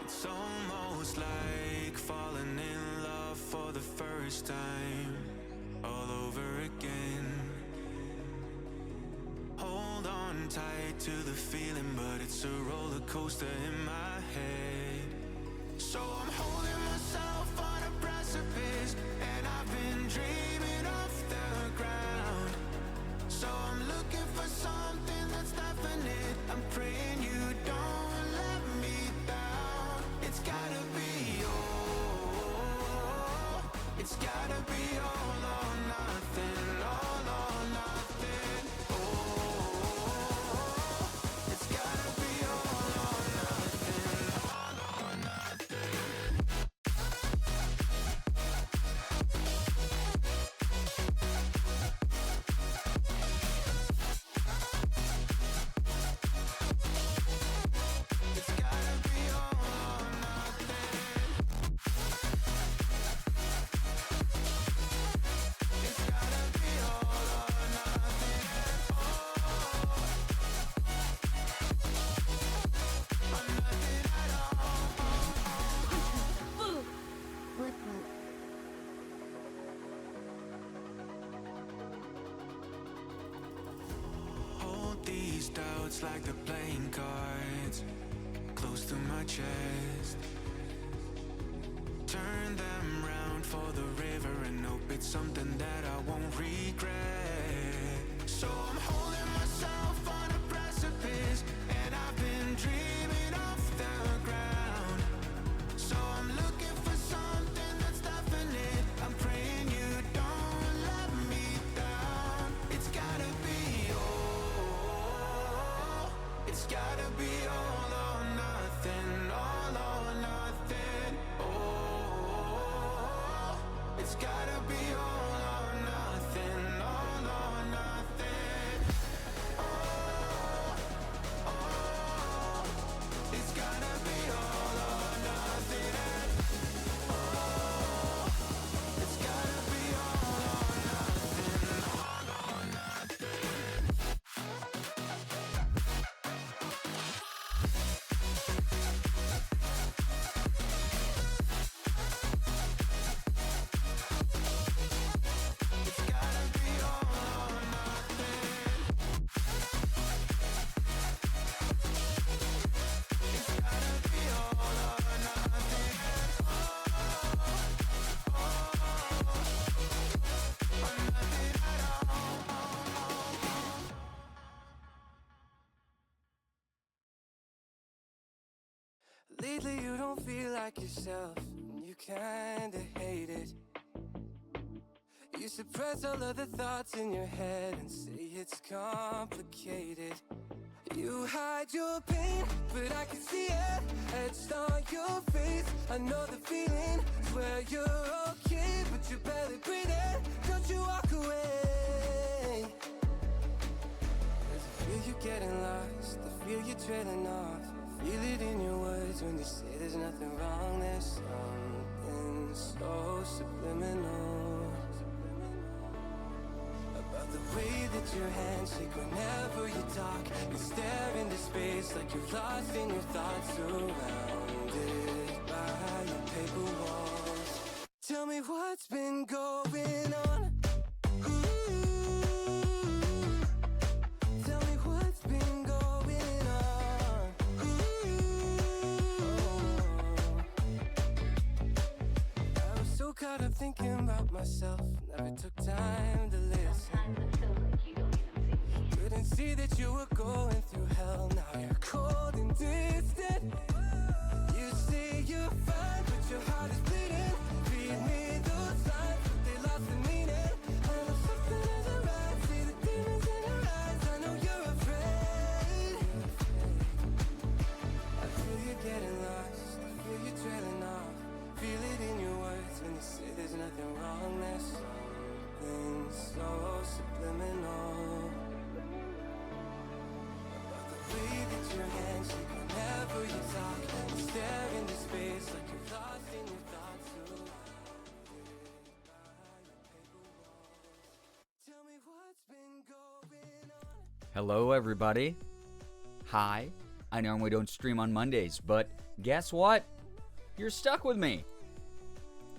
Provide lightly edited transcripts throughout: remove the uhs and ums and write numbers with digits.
It's almost like falling in love for the first time, all over again. Hold on tight to the feeling, but it's a roller coaster in my head. So I'm holding myself on a precipice, and I've been dreaming off the ground. So I'm looking for something that's definite. I'm praying you don't let me down. It's gotta be all. It's gotta be all or nothing. All or nothing. Oh, it's gotta be all or nothing. All or nothing. It's gotta be all or nothing. It's gotta be all or nothing. All or nothing at all. Hold these doubts like the playing cards close to my chest. Turn them round for the river and hope it's something that I won't regret. So I'm holding myself on a precipice, and I've been dreaming off the ground. So I'm looking for something that's definite. I'm praying you don't let me down. It's gotta be all. It's gotta be all or nothing. All or nothing. Oh, it's gotta be all or nothing. All or nothing. Oh, oh, it's gotta be all or nothing. Oh, it's gotta be all or nothing. All or nothing. It's gotta be all or nothing. It's gotta be all or nothing. Oh, or nothing at all. Lately you don't feel like yourself, and you kinda hate it. You suppress all of the thoughts in your head and say it's complicated. You hide your pain, but I can see it etched on your face. I know the feeling, swear you're okay, but you're barely breathing. Don't you walk away. 'Cause I feel you getting lost, I feel you trailing off. I feel it in your words when you say there's nothing wrong. There's something so subliminal about the way that your hands shake whenever you talk. You stare into space like you're lost in your thoughts, surrounded by your paper walls. Tell me what's been going on. Ooh, tell me what's been going on. Ooh, I was so caught up thinking about myself, never took time to listen. Couldn't see that you were going through hell. Now you're cold and distant. You say you're fine, but your heart is bleeding. Read me those lines, but they lost the meaning. I know something isn't right. See the demons in your eyes. I know you're afraid. I feel you getting lost, I feel you trailing off. Feel it in your words when you say there's nothing wrong. There's something so subliminal about the way that your hands shake whenever you talk. You stare into space like you're lost in your thoughts, surrounded by your paper walls. Tell me what's been going on. Hello, everybody. Hi. I normally don't stream on Mondays, but guess what? You're stuck with me.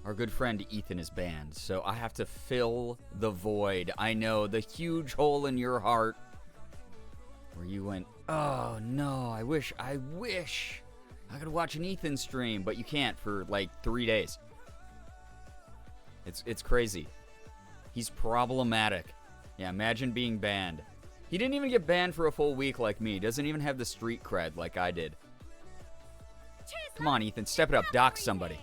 Our good friend Ethan is banned, so I have to fill the void. I know, the huge hole in your heart where you went, oh no, I wish I could watch an Ethan stream, but you can't for like 3 days. It's crazy. He's problematic. Yeah, imagine being banned. He didn't even get banned for a full week like me. Doesn't even have the street cred like I did. Come on, Ethan, step it up. Dox somebody.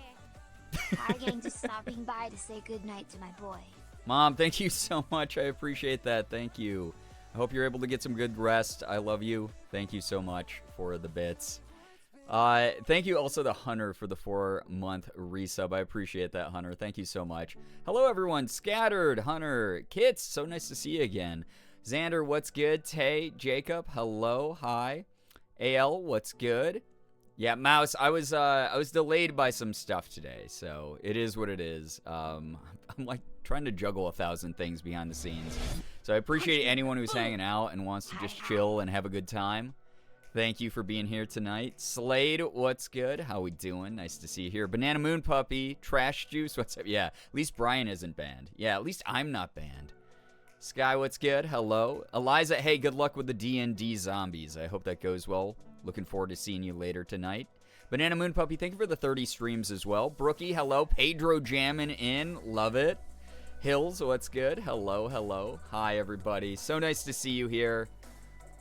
I'm going to stopping by to say goodnight to my boy. Mom, thank you so much. I appreciate that. Thank you. I hope you're able to get some good rest. I love you. Thank you so much for the bits. Thank you also to Hunter for the 4-month resub. I appreciate that, Hunter. Thank you so much. Hello, everyone. Scattered, Hunter, Kits, so nice to see you again. Xander, what's good? Tay, Jacob, hello, hi. AL, what's good? Yeah, Mouse, I was delayed by some stuff today, so it is what it is. I'm like trying to juggle 1,000 things behind the scenes. So I appreciate anyone who's hanging out and wants to just chill and have a good time. Thank you for being here tonight. Slade, what's good? How we doing? Nice to see you here. Banana Moon Puppy, Trash Juice, what's up? Yeah, at least Brian isn't banned. Yeah, at least I'm not banned. Sky, what's good? Hello. Eliza, hey, good luck with the D&D zombies. I hope that goes well. Looking forward to seeing you later tonight. Banana Moon Puppy, thank you for the 30 streams as well. Brookie, hello. Pedro jamming in. Love it. Hills, what's good? Hello, hello. Hi, everybody. So nice to see you here.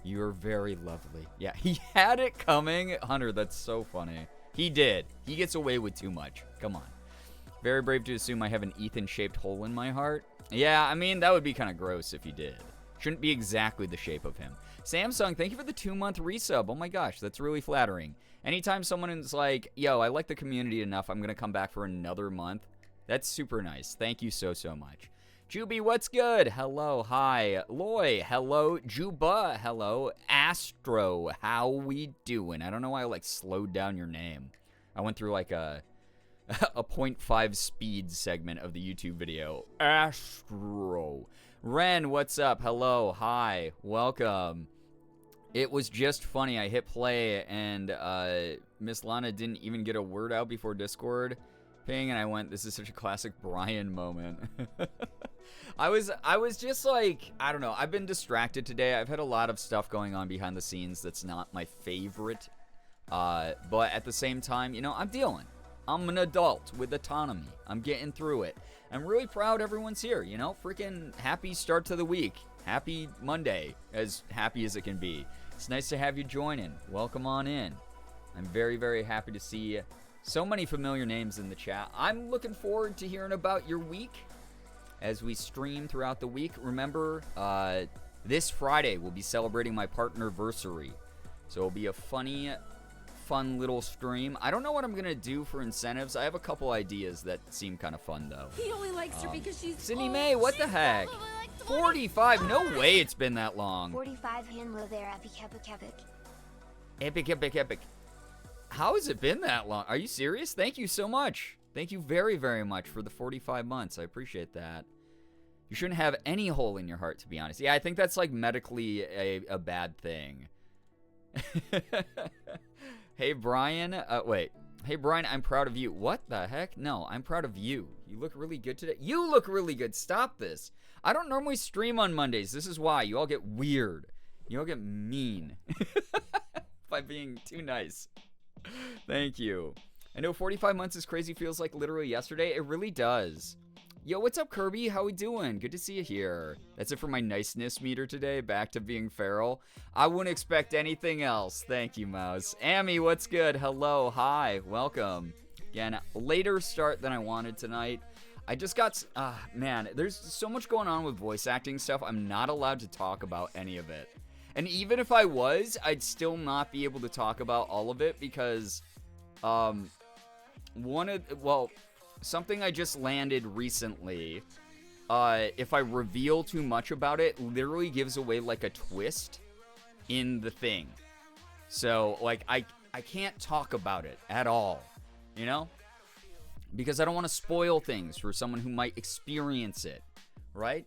You're very lovely. Yeah, he had it coming. Hunter, that's so funny. He did. He gets away with too much. Come on. Very brave to assume I have an Ethan-shaped hole in my heart. Yeah, I mean, that would be kind of gross if you did. Shouldn't be exactly the shape of him. Samsung, thank you for the 2-month resub. Oh my gosh, that's really flattering. Anytime someone is like, yo, I like the community enough, I'm going to come back for another month. That's super nice. Thank you so, so much. Juby, what's good? Hello, hi. Loy, hello. Juba, hello. Astro, how we doing? I don't know why I, like, slowed down your name. I went through, like, a 0.5 speed segment of the YouTube video. Astro. Ren, what's up? Hello, hi, welcome. It was just funny. I hit play and Miss Lana didn't even get a word out before Discord ping, and I went, this is such a classic Brian moment. I was just like, I don't know. I've been distracted today. I've had a lot of stuff going on behind the scenes that's not my favorite. But at the same time, you know, I'm dealing. I'm an adult with autonomy. I'm getting through it. I'm really proud everyone's here, you know? Freaking happy start to the week. Happy Monday, as happy as it can be. It's nice to have you joining. Welcome on in. I'm very, very happy to see so many familiar names in the chat. I'm looking forward to hearing about your week as we stream throughout the week. Remember, this Friday we'll be celebrating my partnerversary. So it'll be a fun little stream. I don't know what I'm gonna do for incentives. I have a couple ideas that seem kind of fun though. He only likes her because she's Sydney May, what the heck? 45? No way it's been that long. 45 Hinlo there, epic, epic, epic. Epic, epic, epic. How has it been that long? Are you serious? Thank you so much. Thank you very, very much for the 45 months. I appreciate that. You shouldn't have any hole in your heart, to be honest. Yeah, I think that's like medically a bad thing. Hey, Brian. Wait. Hey, Brian, I'm proud of you. What the heck? No, I'm proud of you. You look really good today. You look really good. Stop this. I don't normally stream on Mondays. This is why. You all get weird. You all get mean. By being too nice. Thank you. I know 45 months is crazy. Feels like literally yesterday. It really does. Yo, what's up, Kirby? How we doing? Good to see you here. That's it for my niceness meter today. Back to being feral. I wouldn't expect anything else. Thank you, Mouse. Amy, what's good? Hello. Hi. Welcome. Again, later start than I wanted tonight. I just got... man, there's so much going on with voice acting stuff. I'm not allowed to talk about any of it. And even if I was, I'd still not be able to talk about all of it because... something I just landed recently, if I reveal too much about it, literally gives away, like, a twist in the thing. So, like, I can't talk about it at all, you know? Because I don't want to spoil things for someone who might experience it, right?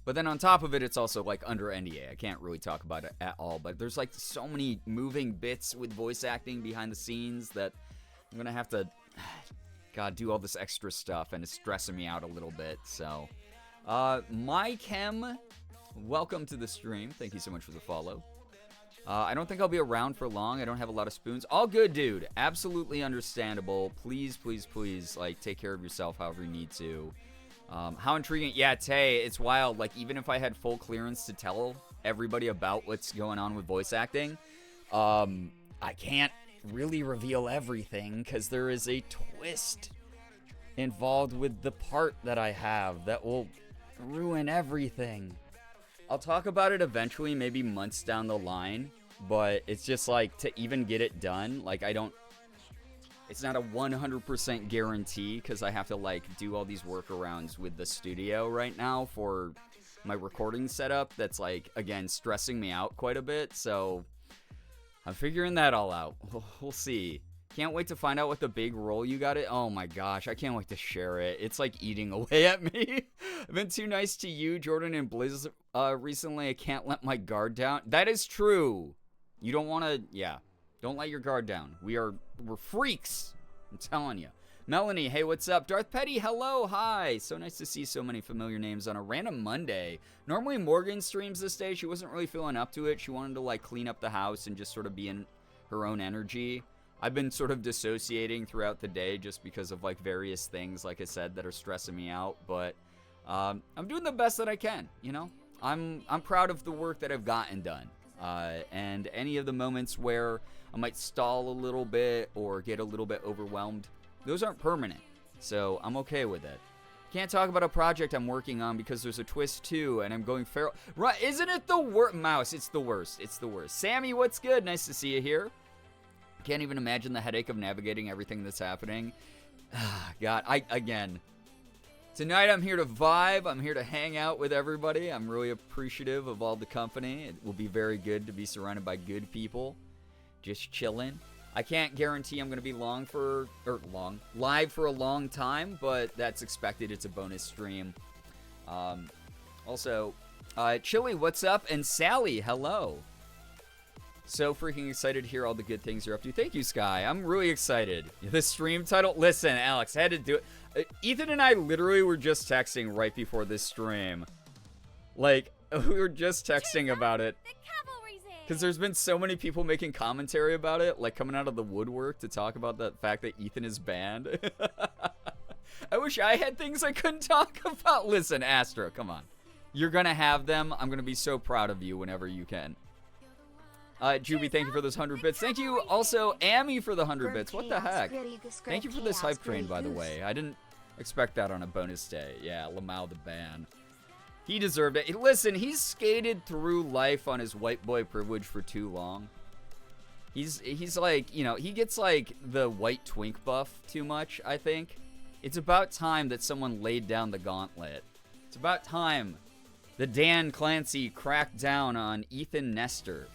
But then on top of it, it's also, like, under NDA. I can't really talk about it at all. But there's, like, so many moving bits with voice acting behind the scenes that I'm going to have to God, do all this extra stuff, and it's stressing me out a little bit. So, My Chem, welcome to the stream. Thank you so much for the follow. I don't think I'll be around for long. I don't have a lot of spoons. All good, dude. Absolutely understandable. Please, please, please, like, take care of yourself however you need to. How intriguing. Yeah, Tay, it's wild. Like, even if I had full clearance to tell everybody about what's going on with voice acting, I can't really reveal everything because there is a twist involved with the part that I have that will ruin everything. I'll talk about it eventually, maybe months down the line, but it's just like to even get it done, like it's not a 100% guarantee because I have to like do all these workarounds with the studio right now for my recording setup that's like, again, stressing me out quite a bit, so I'm figuring that all out. We'll see. Can't wait to find out what the big role you got it. Oh my gosh, I can't wait to share it. It's like eating away at me. I've been too nice to you, Jordan and Blizz, recently. I can't let my guard down. That is true. You don't want to, yeah. Don't let your guard down. We're freaks. I'm telling you. Melanie, hey, what's up? Darth Petty, hello, hi. So nice to see so many familiar names on a random Monday. Normally Morgan streams this day. She wasn't really feeling up to it. She wanted to like clean up the house and just sort of be in her own energy. I've been sort of dissociating throughout the day just because of like various things, like I said, that are stressing me out. But I'm doing the best that I can, you know? I'm proud of the work that I've gotten done. And any of the moments where I might stall a little bit or get a little bit overwhelmed, those aren't permanent. So I'm okay with it. Can't talk about a project I'm working on because there's a twist too, and I'm going feral. Right, isn't it the worst? Mouse, it's the worst. It's the worst. Sammy, what's good? Nice to see you here. Can't even imagine the headache of navigating everything that's happening. God, again, tonight I'm here to vibe. I'm here to hang out with everybody. I'm really appreciative of all the company. It will be very good to be surrounded by good people. Just chilling. I can't guarantee I'm going to be live for a long time, but that's expected. It's a bonus stream. Also, Chili, what's up? And Sally, hello. So freaking excited to hear all the good things you're up to. Thank you, Sky. I'm really excited. The stream title. Listen, Alex, I had to do it. Ethan and I literally were just texting right before this stream. Like, we were just texting about it. Because there's been so many people making commentary about it, like coming out of the woodwork to talk about the fact that Ethan is banned. I wish I had things I couldn't talk about. Listen, Astro, come on. You're going to have them. I'm going to be so proud of you whenever you can. Juby, thank you for those 100 bits. Thank you also, Amy, for the 100 bits. What the heck? Thank you for this hype train, by the way. I didn't expect that on a bonus day. Yeah, Lamau the ban. He deserved it. Listen, he's skated through life on his white boy privilege for too long. He's like, you know, he gets like the white twink buff too much, I think. It's about time that someone laid down the gauntlet. It's about time that Dan Clancy cracked down on Ethan Nestor.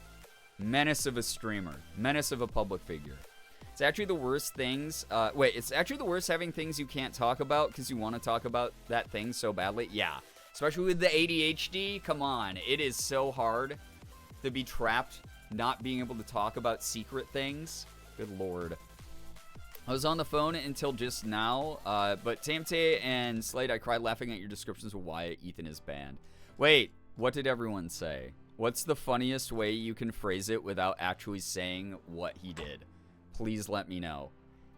Menace of a streamer. Menace of a public figure. It's actually the worst things. It's actually the worst having things you can't talk about because you want to talk about that thing so badly. Yeah. Especially with the ADHD. Come on. It is so hard to be trapped not being able to talk about secret things. Good lord. I was on the phone until just now. But Tamte and Slade, I cried laughing at your descriptions of why Ethan is banned. Wait. What did everyone say? What's the funniest way you can phrase it without actually saying what he did? Please let me know.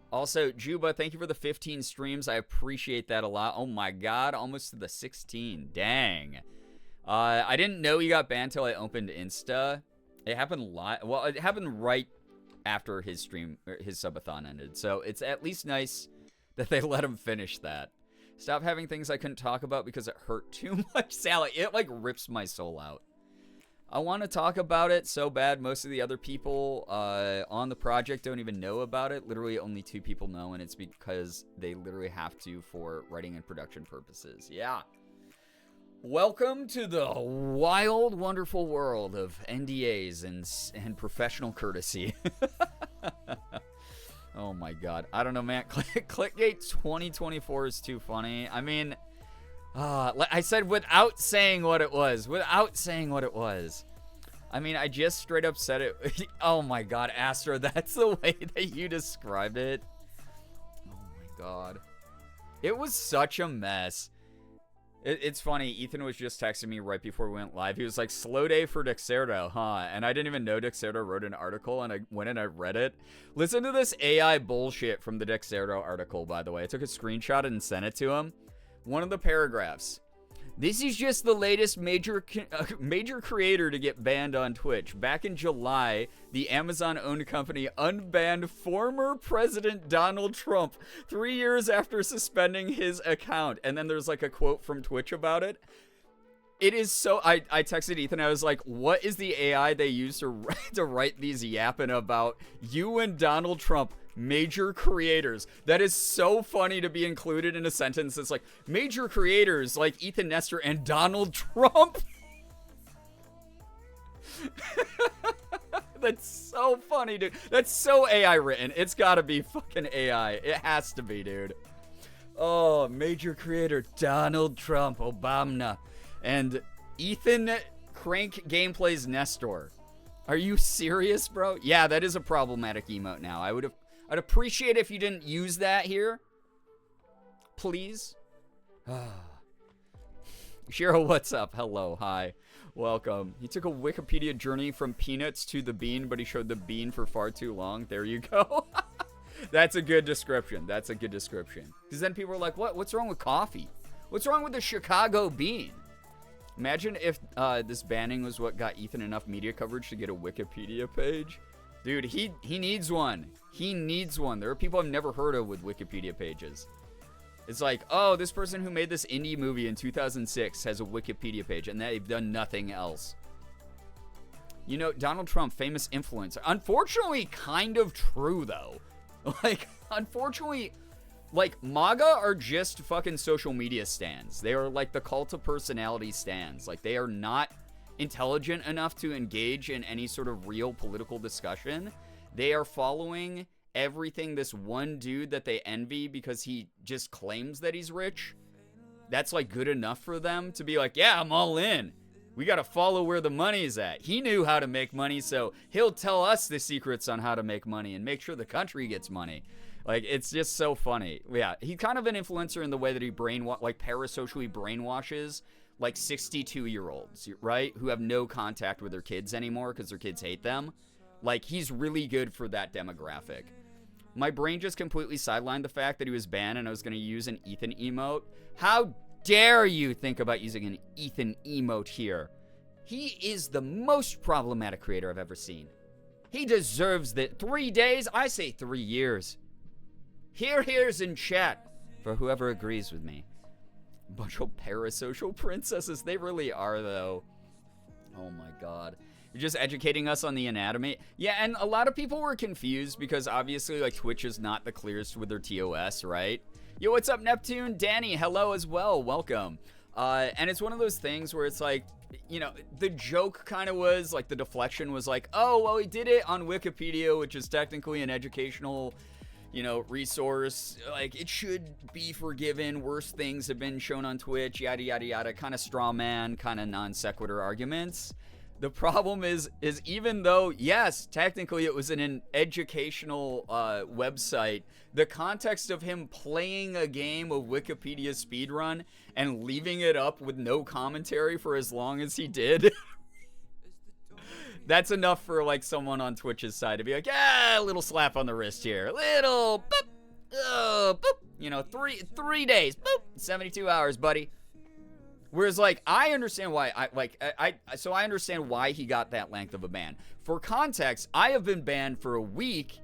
Also, Juba, thank you for the 15 streams. I appreciate that a lot. Oh my god, almost to the 16. Dang. I didn't know he got banned until I opened Insta. It happened it happened right after his stream, his subathon ended. So it's at least nice that they let him finish that. Stop having things I couldn't talk about because it hurt too much. Sally, it like rips my soul out. I want to talk about it so bad. Most of the other people on the project don't even know about it. Literally only 2 people know, and it's because they literally have to for writing and production purposes. Yeah. Welcome to the wild, wonderful world of NDAs and professional courtesy. Oh my god. I don't know, man. Clickgate 2024 is too funny. I mean... I said without saying what it was. Without saying what it was. I mean, I just straight up said it. Oh my god, Astro, that's the way that you described it. Oh God. It was such a mess. It's funny, Ethan was just texting me right before we went live. He was like, slow day for Dexerto, huh? And I didn't even know Dexerto wrote an article, and I went and I read it. Listen to this AI bullshit from the Dexerto article, by the way. I took a screenshot and sent it to him. One of the paragraphs. This is just the latest major creator to get banned on Twitch. Back in July, the Amazon-owned company unbanned former President Donald Trump 3 years after suspending his account. And then there's like a quote from Twitch about it. It is so... I texted Ethan, I was like, what is the AI they use to write these yapping about you and Donald Trump, major creators? That is so funny to be included in a sentence that's like, major creators like Ethan Nestor and Donald Trump. That's so funny, dude. That's so AI written. It's gotta be fucking AI. It has to be, dude. Oh, major creator Donald Trump, Obama. And Ethan Crank Gameplays Nestor. Are you serious, bro? Yeah, that is a problematic emote now. I'd appreciate if you didn't use that here. Please. Cheryl, what's up? Hello, hi. Welcome. He took a Wikipedia journey from peanuts to the bean, but he showed the bean for far too long. There you go. That's a good description. That's a good description. Because then people are like, what's wrong with coffee? What's wrong with the Chicago bean? Imagine if this banning was what got Ethan enough media coverage to get a Wikipedia page. Dude, he needs one. He needs one. There are people I've never heard of with Wikipedia pages. It's like, oh, this person who made this indie movie in 2006 has a Wikipedia page, and they've done nothing else. You know, Donald Trump, famous influencer. Unfortunately, kind of true, though. Like, unfortunately... Like, MAGA are just fucking social media stans. They are like the cult of personality stans. Like, they are not intelligent enough to engage in any sort of real political discussion. They are following everything this one dude that they envy because he just claims that he's rich. That's, like, good enough for them to be like, yeah, I'm all in. We gotta follow where the money's at. He knew how to make money, so he'll tell us the secrets on how to make money and make sure the country gets money. Like, it's just so funny. Yeah, he's kind of an influencer in the way that he parasocially brainwashes, like, 62-year-olds, right? Who have no contact with their kids anymore because their kids hate them. Like, he's really good for that demographic. My brain just completely sidelined the fact that he was banned and I was going to use an Ethan emote. How dare you think about using an Ethan emote here? He is the most problematic creator I've ever seen. He deserves that. 3 days? I say 3 years. Here's in chat for whoever agrees with me. Bunch of parasocial princesses. They really are, though. Oh my god. You're just educating us on the anatomy. Yeah, and a lot of people were confused because obviously, like, Twitch is not the clearest with their TOS, right? Yo, what's up, Neptune? Danny, hello as well. Welcome. And it's one of those things where it's like, you know, the joke kind of was, like, the deflection was like, oh, well, he did it on Wikipedia, which is technically an educational, you know, resource. Like, it should be forgiven. Worse things have been shown on Twitch, yada, yada, yada. Kind of straw man, kind of non sequitur arguments. The problem is even though, yes, technically it was an educational website, the context of him playing a game of Wikipedia speedrun and leaving it up with no commentary for as long as he did, that's enough for, like, someone on Twitch's side to be like, yeah, a little slap on the wrist here, little boop, boop, you know, three days, boop, 72 hours, buddy. Whereas, like, I understand why, I understand why he got that length of a ban. For context, I have been banned for a week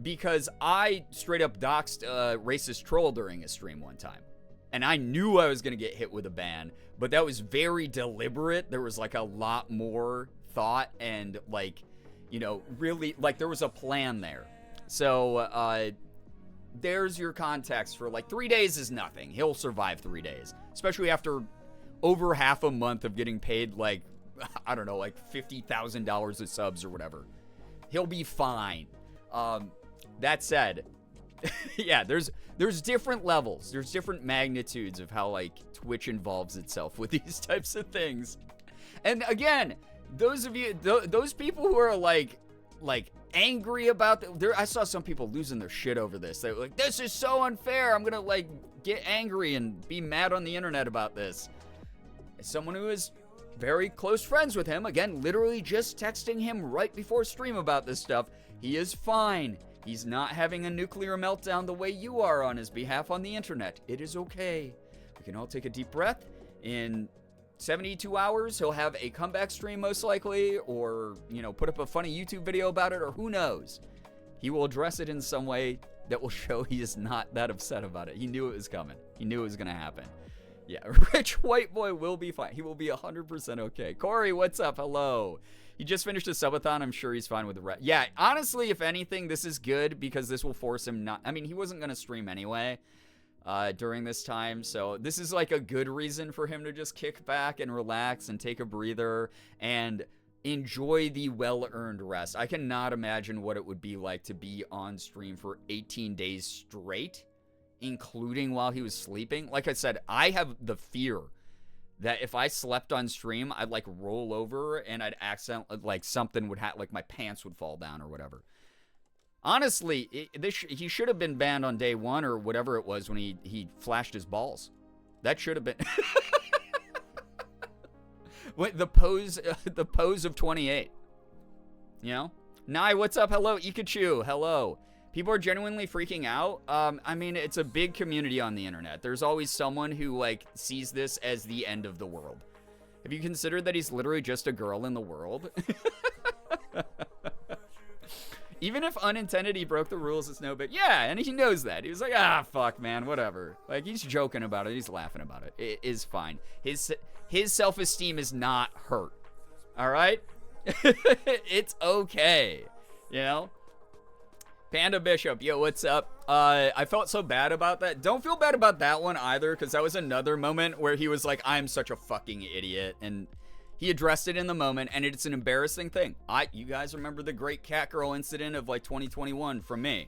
because I straight up doxed a racist troll during a stream one time. And I knew I was going to get hit with a ban, but that was very deliberate. There was, like, a lot more thought and, like, you know, really, like, there was a plan there. So, there's your context for, like, 3 days is nothing. He'll survive 3 days, especially after over half a month of getting paid, like, I don't know, like $50,000 of subs or whatever. He'll be fine. That said, yeah, there's different levels. There's different magnitudes of how, like, Twitch involves itself with these types of things. And again, those of you, those people who are, like, like angry about I saw some people losing their shit over this. They were like, this is so unfair. I'm gonna like get angry and be mad on the internet about this. As someone who is very close friends with him, again, literally just texting him right before stream about this stuff, he is fine. He's not having a nuclear meltdown the way you are on his behalf on the internet. It is okay. We can all take a deep breath. In 72 hours, he'll have a comeback stream most likely, or, you know, put up a funny YouTube video about it, or who knows. He will address it in some way that will show he is not that upset about it. He knew it was coming. He knew it was going to happen. Yeah, Rich White Boy will be fine. He will be 100% okay. Corey, what's up? Hello. He just finished a subathon. I'm sure he's fine with the rest. Yeah, honestly, if anything, this is good because this will force him not... I mean, he wasn't going to stream anyway during this time, so this is like a good reason for him to just kick back and relax and take a breather and enjoy the well-earned rest. I cannot imagine what it would be like to be on stream for 18 days straight, including while he was sleeping. Like I said, I have the fear that if I slept on stream, I'd like roll over and I'd accidentally, like something would happen, like my pants would fall down or whatever. Honestly, he should have been banned on day one or whatever it was when he flashed his balls. That should have been the pose of 28. You know? Nai, what's up? Hello, Ikachu. Hello. People are genuinely freaking out. I mean, it's a big community on the internet. There's always someone who, like, sees this as the end of the world. Have you considered that he's literally just a girl in the world? Even if unintended, he broke the rules, it's no big. Yeah, and he knows that. He was like, ah, fuck, man, whatever. Like, he's joking about it. He's laughing about it. It is fine. His self-esteem is not hurt. All right? It's okay. You know? Panda Bishop, yo, what's up? I felt so bad about that. Don't feel bad about that one either, because that was another moment where he was like, I'm such a fucking idiot, and he addressed it in the moment, and it's an embarrassing thing. You guys remember the great Catgirl incident of like 2021 from me.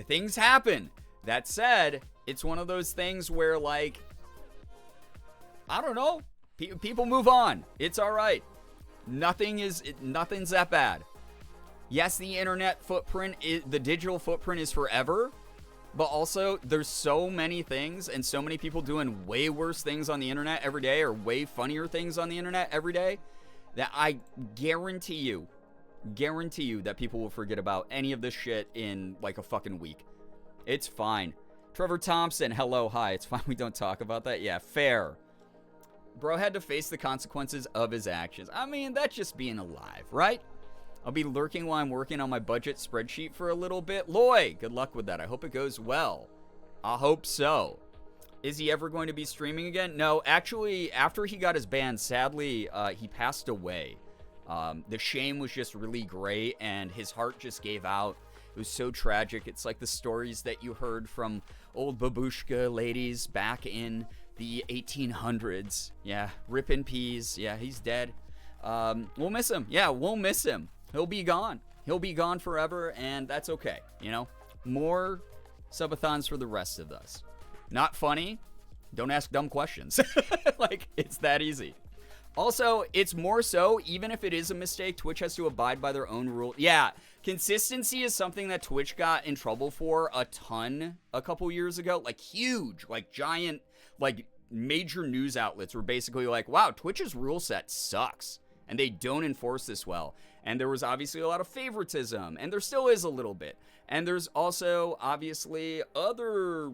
Things happen. That said, it's one of those things where, like, I don't know, people move on. It's all right. Nothing's that bad. Yes, the internet footprint, the digital footprint is forever, but also there's so many things and so many people doing way worse things on the internet every day or way funnier things on the internet every day that I guarantee you that people will forget about any of this shit in like a fucking week. It's fine. Trevor Thompson, hello, hi. It's fine we don't talk about that. Yeah, fair. Bro had to face the consequences of his actions. I mean, that's just being alive, right? I'll be lurking while I'm working on my budget spreadsheet for a little bit. Loy, good luck with that. I hope it goes well. I hope so. Is he ever going to be streaming again? No, actually, after he got his ban, sadly, he passed away. The shame was just really great, and his heart just gave out. It was so tragic. It's like the stories that you heard from old babushka ladies back in the 1800s. Yeah, rip in peas. Yeah, he's dead. We'll miss him. Yeah, we'll miss him. He'll be gone. He'll be gone forever, and that's okay, you know? More subathons for the rest of us. Not funny. Don't ask dumb questions. Like, it's that easy. Also, it's more so, even if it is a mistake, Twitch has to abide by their own rule. Yeah, consistency is something that Twitch got in trouble for a ton a couple years ago. Like, huge, like, giant, like, major news outlets were basically like, wow, Twitch's rule set sucks. And they don't enforce this well. And there was obviously a lot of favoritism, and there still is a little bit. And there's also obviously other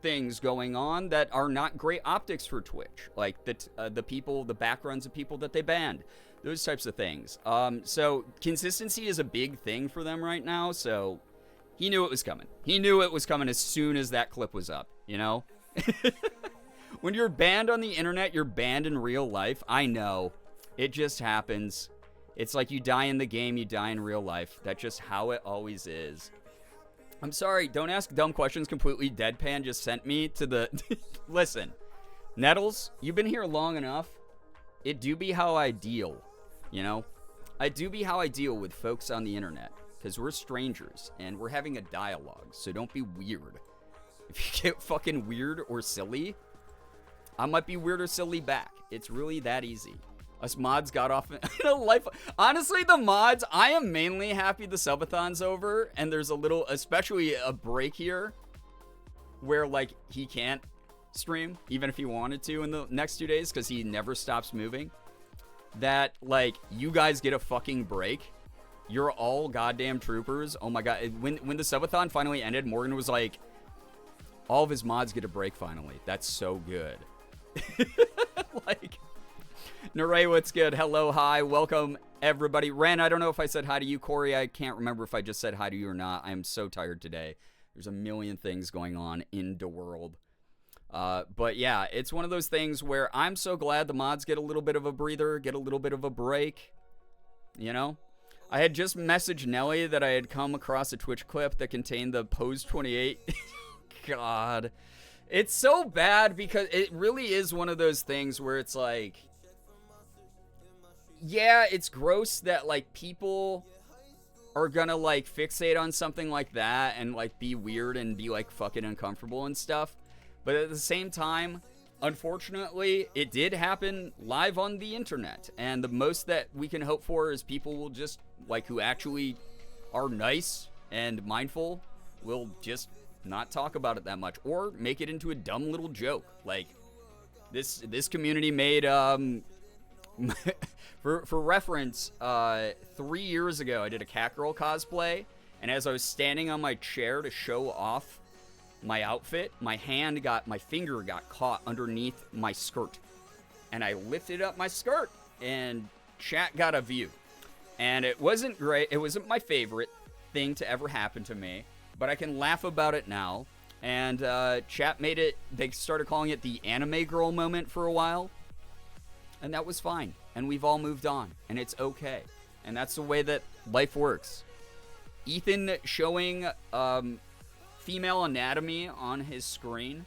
things going on that are not great optics for Twitch, like the backgrounds of people that they banned, those types of things. So consistency is a big thing for them right now. So he knew it was coming. He knew it was coming as soon as that clip was up. You know, when you're banned on the internet, you're banned in real life. I know. It just happens. It's like you die in the game, you die in real life. That's just how it always is. I'm sorry, don't ask dumb questions completely. Deadpan just sent me to the... Listen, Nettles, you've been here long enough. It do be how I deal, you know? I do be how I deal with folks on the internet. Because we're strangers, and we're having a dialogue, so don't be weird. If you get fucking weird or silly, I might be weird or silly back. It's really that easy. Us mods got off in a life. Honestly, the mods, I am mainly happy the subathon's over, and there's a little, especially a break here, where, like, he can't stream, even if he wanted to in the next 2 days, because he never stops moving. That, like, you guys get a fucking break. You're all goddamn troopers. Oh my god. When the subathon finally ended, Morgan was like, all of his mods get a break finally. That's so good. Like, Naray, what's good? Hello, hi, welcome, everybody. Ren, I don't know if I said hi to you. Corey, I can't remember if I just said hi to you or not. I am so tired today. There's a million things going on in the world. But yeah, it's one of those things where I'm so glad the mods get a little bit of a breather, get a little bit of a break, you know? I had just messaged Nelly that I had come across a Twitch clip that contained the Pose 28. God. It's so bad because it really is one of those things where it's like, yeah, it's gross that, like, people are gonna, like, fixate on something like that and, like, be weird and be, like, fucking uncomfortable and stuff. But at the same time, unfortunately, it did happen live on the internet. And the most that we can hope for is people will just, like, who actually are nice and mindful will just not talk about it that much or make it into a dumb little joke. Like, this community made, for reference, 3 years ago, I did a Catgirl cosplay. And as I was standing on my chair to show off my outfit, my finger got caught underneath my skirt. And I lifted up my skirt, and chat got a view. And it wasn't great. It wasn't my favorite thing to ever happen to me, but I can laugh about it now. And chat made it, they started calling it the anime girl moment for a while. And that was fine. And we've all moved on. And it's okay. And that's the way that life works. Ethan showing female anatomy on his screen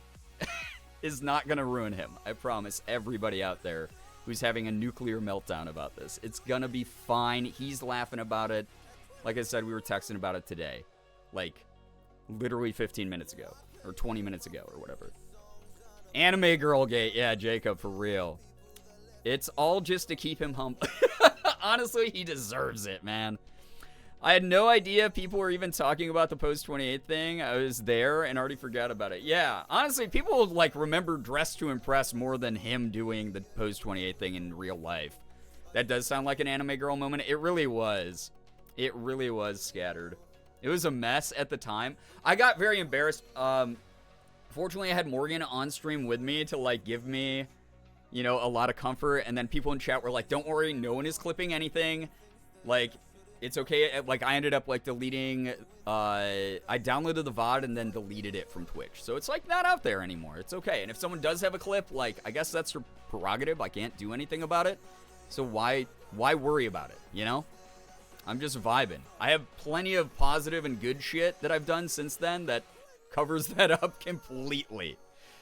is not going to ruin him. I promise everybody out there who's having a nuclear meltdown about this. It's going to be fine. He's laughing about it. Like I said, we were texting about it today. Like, literally 15 minutes ago. Or 20 minutes ago, or whatever. Anime girl gate. Yeah, Jacob, for real. It's all just to keep him humble. Honestly, he deserves it, man. I had no idea people were even talking about the Post 28 thing. I was there and already forgot about it. Yeah, honestly, people, like, remember Dress to Impress more than him doing the Post 28 thing in real life. That does sound like an anime girl moment. It really was. It really was scattered. It was a mess at the time. I got very embarrassed. Fortunately, I had Morgan on stream with me to, like, give me, you know, a lot of comfort. And then people in chat were like, don't worry, no one is clipping anything. Like, it's okay. Like, I ended up, like, deleting, I downloaded the VOD and then deleted it from Twitch. So it's, like, not out there anymore. It's okay. And if someone does have a clip, like, I guess that's your prerogative. I can't do anything about it. So why worry about it, you know? I'm just vibing. I have plenty of positive and good shit that I've done since then that covers that up completely.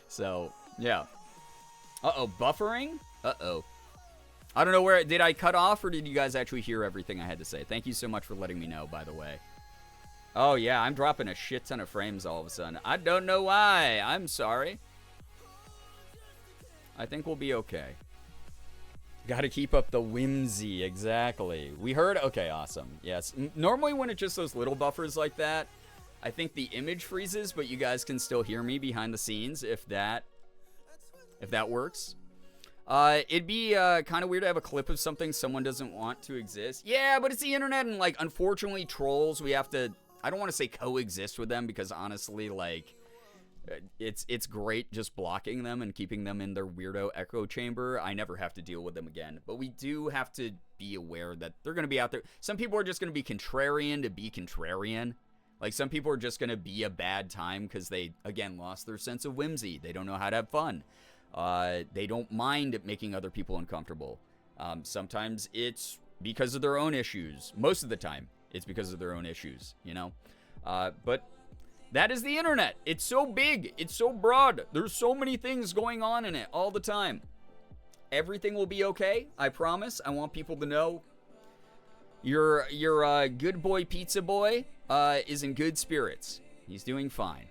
So, yeah. Uh-oh, buffering? Uh-oh. I don't know where, did I cut off or did you guys actually hear everything I had to say? Thank you so much for letting me know, by the way. Oh yeah, I'm dropping a shit ton of frames all of a sudden. I don't know why. I'm sorry. I think we'll be okay. Gotta keep up the whimsy, exactly. We heard, okay, awesome. Yes, normally when it's just those little buffers like that, I think the image freezes, but you guys can still hear me behind the scenes if that works. It'd be kind of weird to have a clip of something someone doesn't want to exist. Yeah, but it's the internet, and, like, unfortunately, trolls, we have to, I don't want to say coexist with them, because honestly, like, it's great just blocking them and keeping them in their weirdo echo chamber. I never have to deal with them again. But we do have to be aware that they're going to be out there. Some people are just going to be contrarian to be contrarian. Like, some people are just going to be a bad time because they, again, lost their sense of whimsy. They don't know how to have fun. They don't mind making other people uncomfortable. Sometimes it's because of their own issues. Most of the time, it's because of their own issues, you know? But that is the internet. It's so big. It's so broad. There's so many things going on in it all the time. Everything will be okay. I promise. I want people to know your good boy pizza boy is in good spirits. He's doing fine.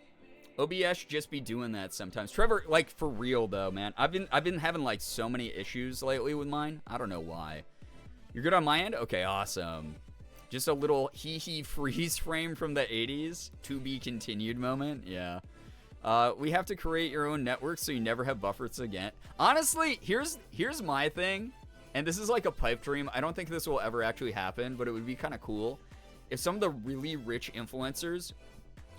OBS just be doing that sometimes. Trevor, like, for real though, man. I've been having like so many issues lately with mine. I don't know why. You're good on my end? Okay, awesome. Just a little hee freeze frame from the 80s. To be continued moment. Yeah. We have to create your own network so you never have buffers again. Honestly, here's my thing. And this is like a pipe dream. I don't think this will ever actually happen, but it would be kind of cool if some of the really rich influencers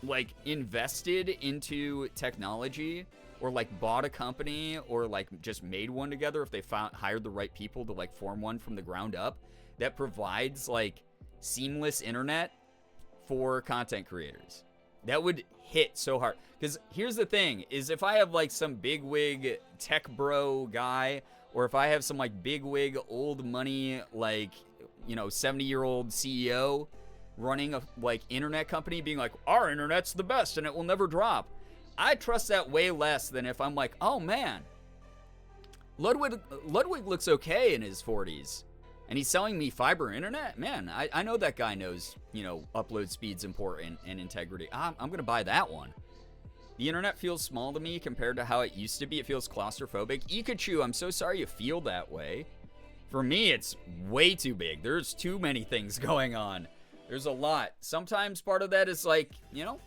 like invested into technology or like bought a company or like just made one together, if they hired the right people to like form one from the ground up that provides like seamless internet for content creators. That would hit so hard. Because here's the thing, is if I have like some bigwig tech bro guy, or if I have some like bigwig old money, like, you know, 70-year-old CEO running a like internet company being like, our internet's the best and it will never drop, I trust that way less than if I'm like, oh man, Ludwig looks okay in his 40s and he's selling me fiber internet. Man, I know that guy knows, you know, upload speed's important and integrity. I'm gonna buy that one. The internet feels small to me compared to how it used to be. It feels claustrophobic. Ikachu, I'm so sorry you feel that way. For me, it's way too big. There's too many things going on. There's a lot. Sometimes part of that is like, you know,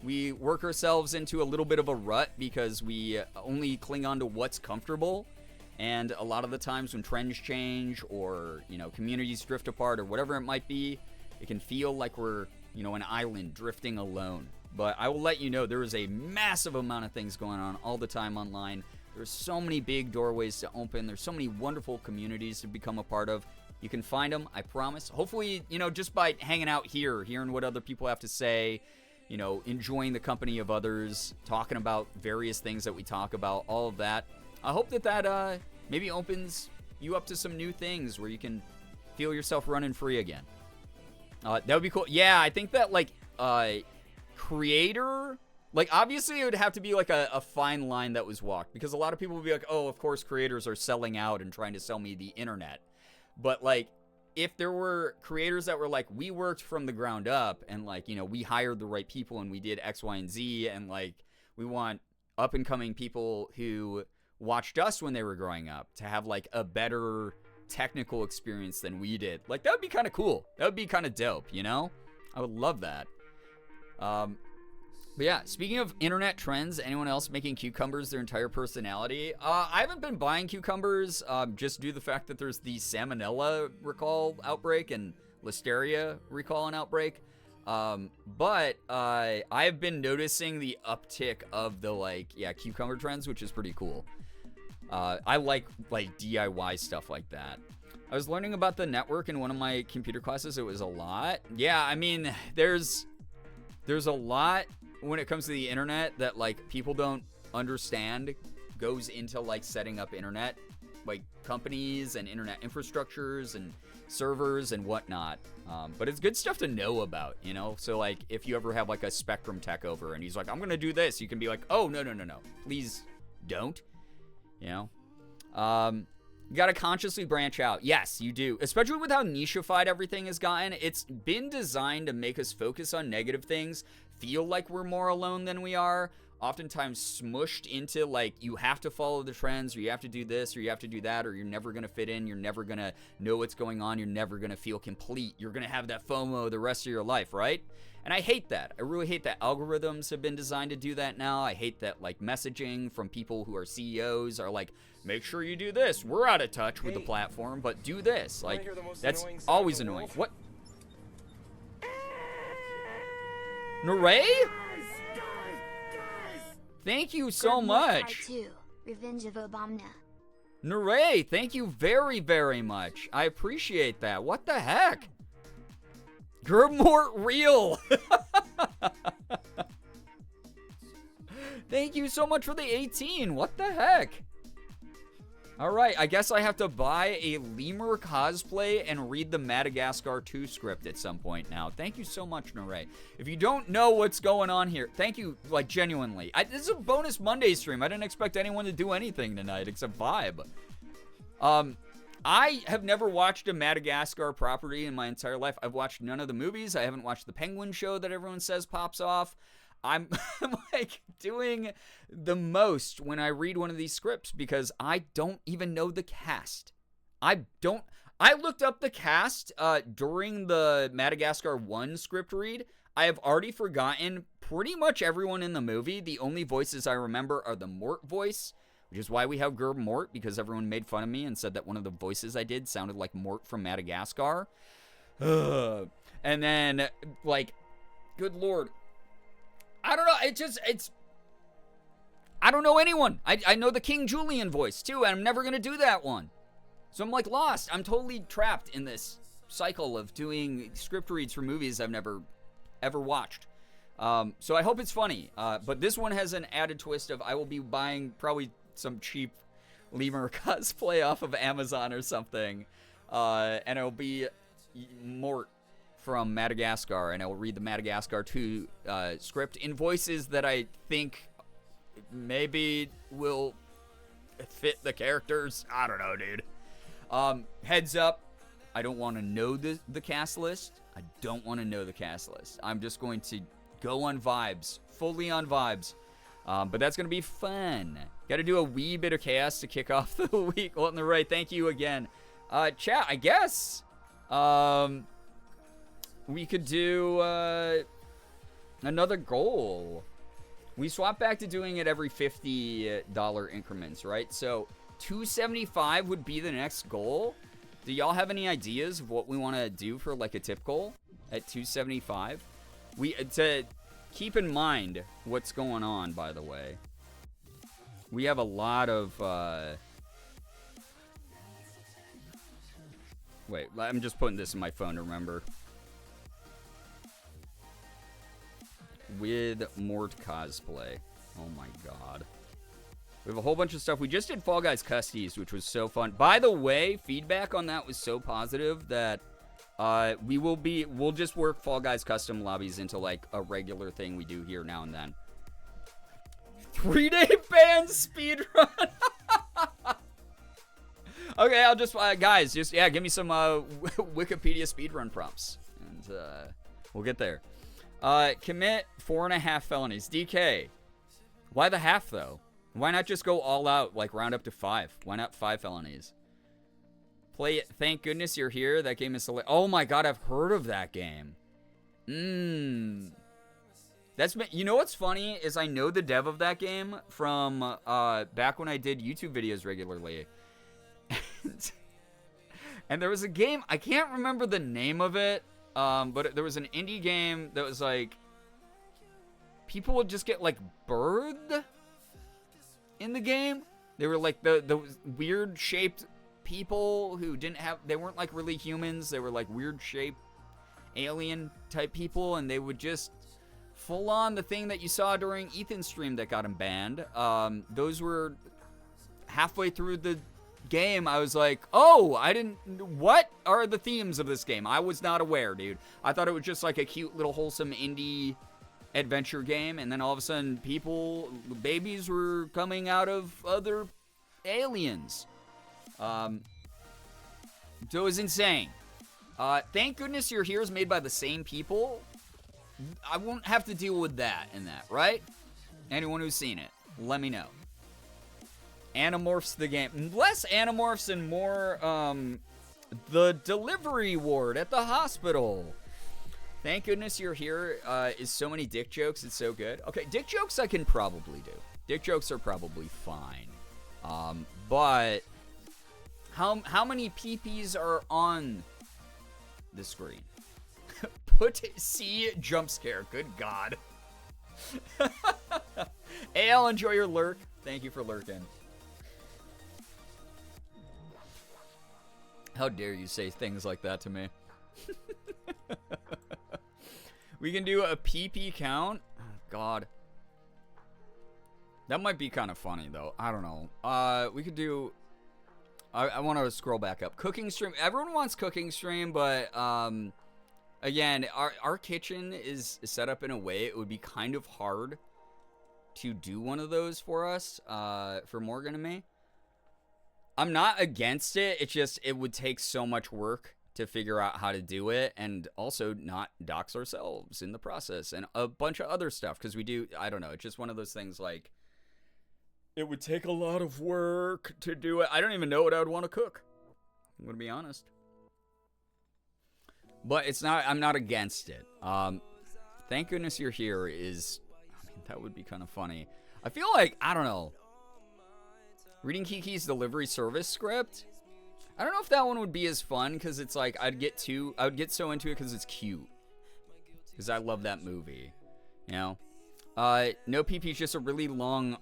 we work ourselves into a little bit of a rut because we only cling on to what's comfortable. And a lot of the times when trends change or, you know, communities drift apart or whatever it might be, it can feel like we're, you know, an island drifting alone. But I will let you know there is a massive amount of things going on all the time online. There's so many big doorways to open. There's so many wonderful communities to become a part of. You can find them, I promise. Hopefully, you know, just by hanging out here, hearing what other people have to say, you know, enjoying the company of others, talking about various things that we talk about, all of that. I hope that maybe opens you up to some new things where you can feel yourself running free again. That would be cool. Yeah, I think that, like, creator, like, obviously it would have to be, like, a fine line that was walked. Because a lot of people would be like, oh, of course creators are selling out and trying to sell me the internet. But, like, if there were creators that were like, we worked from the ground up and, like, you know, we hired the right people and we did X, Y, and Z, and, like, we want up-and-coming people who watched us when they were growing up to have, like, a better technical experience than we did. Like, that would be kind of cool. That would be kind of dope, you know? I would love that. But yeah, speaking of internet trends, anyone else making cucumbers their entire personality? I haven't been buying cucumbers just due to the fact that there's the salmonella recall outbreak and listeria recall and outbreak. But I've been noticing the uptick of the, like, yeah, cucumber trends, which is pretty cool. I like DIY stuff like that. I was learning about the network in one of my computer classes. It was a lot. Yeah, I mean, there's a lot when it comes to the internet that, like, people don't understand goes into, like, setting up internet, like, companies and internet infrastructures and servers and whatnot. But it's good stuff to know about, you know? So, like, if you ever have, like, a Spectrum tech over and he's like, I'm gonna do this, you can be like, oh, no. Please don't. You know? You gotta consciously branch out. Yes, you do. Especially with how nicheified everything has gotten. It's been designed to make us focus on negative things, feel like we're more alone than we are, oftentimes smushed into, like, you have to follow the trends, or you have to do this, or you have to do that, or you're never gonna fit in, you're never gonna know what's going on, you're never gonna feel complete, you're gonna have that FOMO the rest of your life, right? And I hate that. I really hate that algorithms have been designed to do that now. I hate that, like, messaging from people who are CEOs are like, make sure you do this. We're out of touch with the platform, but do this. Like, that's always annoying. What? Naray? Thank you so much. Revenge of Obama. Naray, thank you very, very much. I appreciate that. What the heck? Germort real. Thank you so much for the 18. What the heck? All right, I guess I have to buy a lemur cosplay and read the Madagascar 2 script at some point now. Thank you so much, Naray. If you don't know what's going on here, thank you, like, genuinely. This is a bonus Monday stream. I didn't expect anyone to do anything tonight except vibe. I have never watched a Madagascar property in my entire life. I've watched none of the movies. I haven't watched the Penguin show that everyone says pops off. I'm like doing the most when I read one of these scripts because I don't even know the cast. I looked up the cast during the Madagascar 1 script read. I have already forgotten pretty much everyone in the movie. The only voices I remember are the Mort voice, which is why we have Gerb Mort, because everyone made fun of me and said that one of the voices I did sounded like Mort from Madagascar. And then, like, good lord. I don't know. I don't know anyone. I know the King Julian voice, too, and I'm never going to do that one. So I'm, like, lost. I'm totally trapped in this cycle of doing script reads for movies I've never ever watched. So I hope it's funny. But this one has an added twist of I will be buying probably some cheap lemur cosplay off of Amazon or something. And it'll be Mort from Madagascar, and I will read the Madagascar 2 script in voices that I think maybe will fit the characters. I don't know, dude. Heads up, I don't want to know the cast list. I don't want to know the cast list. I'm just going to go on vibes, fully on vibes. But that's going to be fun. Got to do a wee bit of chaos to kick off the week. Well, on the right, thank you again. Chat, I guess we could do another goal. We swap back to doing it every $50 increments, right? So $275 would be the next goal. Do y'all have any ideas of what we want to do for like a tip goal at $275? To keep in mind what's going on, by the way. We have a lot of wait, I'm just putting this in my phone to remember. With Mort cosplay. Oh my god. We have a whole bunch of stuff. We just did Fall Guys Custies, which was so fun. By the way, feedback on that was so positive that we'll just work Fall Guys custom lobbies into like a regular thing we do here now and then. 3-day ban speedrun. Okay, I'll just guys, just give me some Wikipedia speedrun prompts, and we'll get there. Commit 4.5 felonies. DK, why the half though? Why not just go all out, like round up to 5? Why not 5 felonies? Play it. Thank goodness you're here. That game is oh my god, I've heard of that game. That's been, you know what's funny is I know the dev of that game from back when I did YouTube videos regularly. And there was a game, I can't remember the name of it, but there was an indie game that was like people would just get like birthed in the game. They were like the weird shaped people who they weren't like really humans. They were like weird shaped alien type people, and they would just full on the thing that you saw during Ethan's stream that got him banned. Those were halfway through the game. I was like, oh, what are the themes of this game? I was not aware, dude. I thought it was just like a cute little wholesome indie adventure game, and then all of a sudden babies were coming out of other aliens. So it was insane. Thank goodness You're Here is made by the same people. I won't have to deal with that in that, right? Anyone who's seen it, let me know. Animorphs the game. Less Animorphs and more the delivery ward at the hospital. Thank goodness You're Here is so many dick jokes. It's so good. Okay, dick jokes I can probably do. Dick jokes are probably fine. But how many peepees are on the screen? Put C jump scare. Good God. AL, enjoy your lurk. Thank you for lurking. How dare you say things like that to me? We can do a PP count. Oh, God. That might be kind of funny, though. I don't know. We could do... I want to scroll back up. Cooking stream. Everyone wants cooking stream, but... Again, our kitchen is set up in a way it would be kind of hard to do one of those for us, for Morgan and me. I'm not against it. It's just, it would take so much work to figure out how to do it and also not dox ourselves in the process and a bunch of other stuff because we do, I don't know, it's just one of those things like it would take a lot of work to do it. I don't even know what I would want to cook. I'm going to be honest. But it's not, I'm not against it. Thank goodness you're here is, I mean, that would be kind of funny. I feel like, I don't know, reading Kiki's delivery service script, I don't know if that one would be as fun because it's like I would get so into it because it's cute. Because I love that movie, you know. No PP is just a really long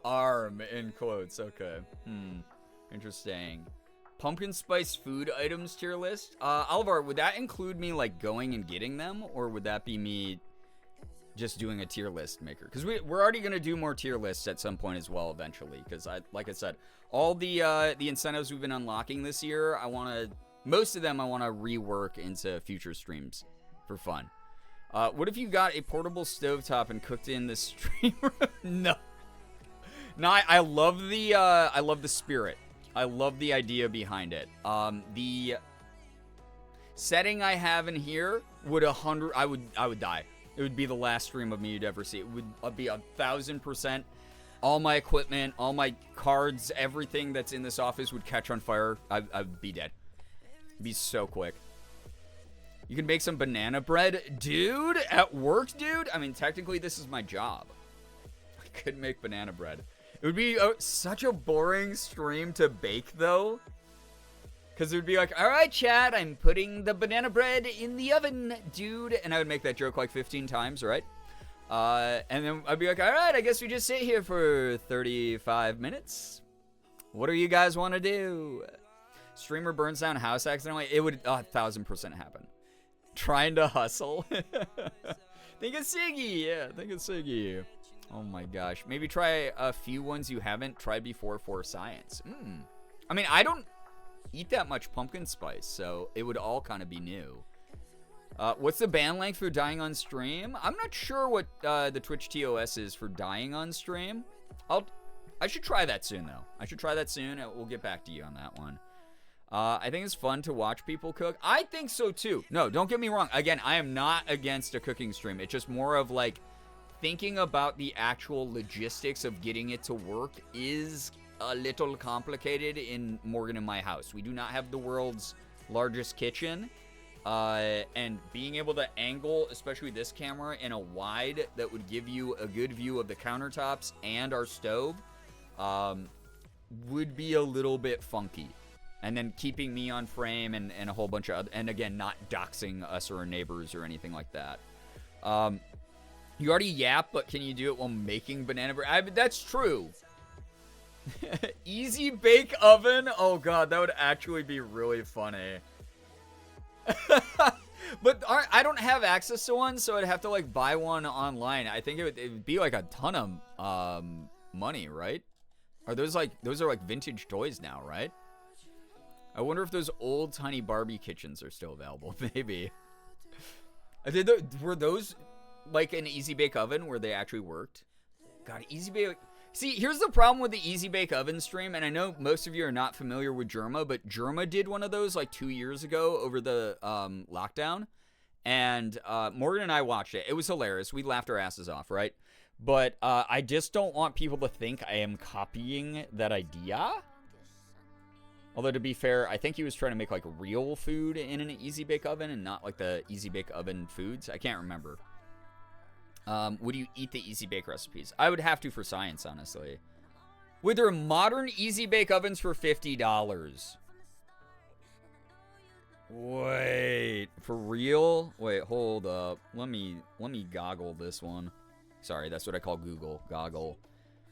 arm in quotes. Okay. Interesting. Pumpkin spice food items tier list. Oliver, would that include me like going and getting them, or would that be me just doing a tier list maker? Because we're already gonna do more tier lists at some point as well eventually. Because like I said, all the incentives we've been unlocking this year, most of them I wanna rework into future streams for fun. What if you got a portable stovetop and cooked in the stream room? No. I love the spirit. I love the idea behind it. The setting I have in here would I would die. It would be the last stream of me you'd ever see. It would be 1,000%. All my equipment, all my cards, everything that's in this office would catch on fire. I'd be dead. It'd be so quick. You can make some banana bread. Dude, at work, dude? I mean, technically, this is my job. I could make banana bread. It would be such a boring stream to bake, though. Because it would be like, all right, chat, I'm putting the banana bread in the oven, dude. And I would make that joke like 15 times, right? And then I'd be like, all right, I guess we just sit here for 35 minutes. What do you guys want to do? Streamer burns down house accidentally. It would 1,000% happen. Trying to hustle. Think of Siggy. Yeah, think of Siggy. Oh my gosh. Maybe try a few ones you haven't tried before for science. I mean, I don't eat that much pumpkin spice, so it would all kind of be new. What's the ban length for dying on stream? I'm not sure what the Twitch TOS is for dying on stream. I should try that soon, though. I should try that soon, and we'll get back to you on that one. I think it's fun to watch people cook. I think so, too. No, don't get me wrong. Again, I am not against a cooking stream. It's just more of, like, thinking about the actual logistics of getting it to work is a little complicated in Morgan and my house. We do not have the world's largest kitchen. And being able to angle, especially this camera, in a wide that would give you a good view of the countertops and our stove would be a little bit funky. And then keeping me on frame and a whole bunch of other, and again, not doxing us or our neighbors or anything like that. You already yap, but can you do it while making banana bread? That's true. Easy bake oven? Oh god, that would actually be really funny. But I don't have access to one, so I'd have to like buy one online. I think it would be like a ton of money, right? Those are like vintage toys now, right? I wonder if those old tiny Barbie kitchens are still available. Maybe. Were those like an Easy Bake Oven where they actually worked? God, Easy Bake. See, here's the problem with the Easy Bake Oven stream, and I know most of you are not familiar with Germa, but Germa did one of those like 2 years ago over the lockdown, and Morgan and I watched it. It was hilarious. We laughed our asses off, right? But I just don't want people to think I am copying that idea. Although, to be fair, I think he was trying to make like real food in an Easy Bake Oven and not like the Easy Bake Oven foods. I can't remember. Would you eat the Easy Bake recipes? I would have to for science, honestly. Were there modern Easy Bake Ovens for $50? Wait, for real? Wait, hold up. Let me goggle this one. Sorry, that's what I call Google. Goggle.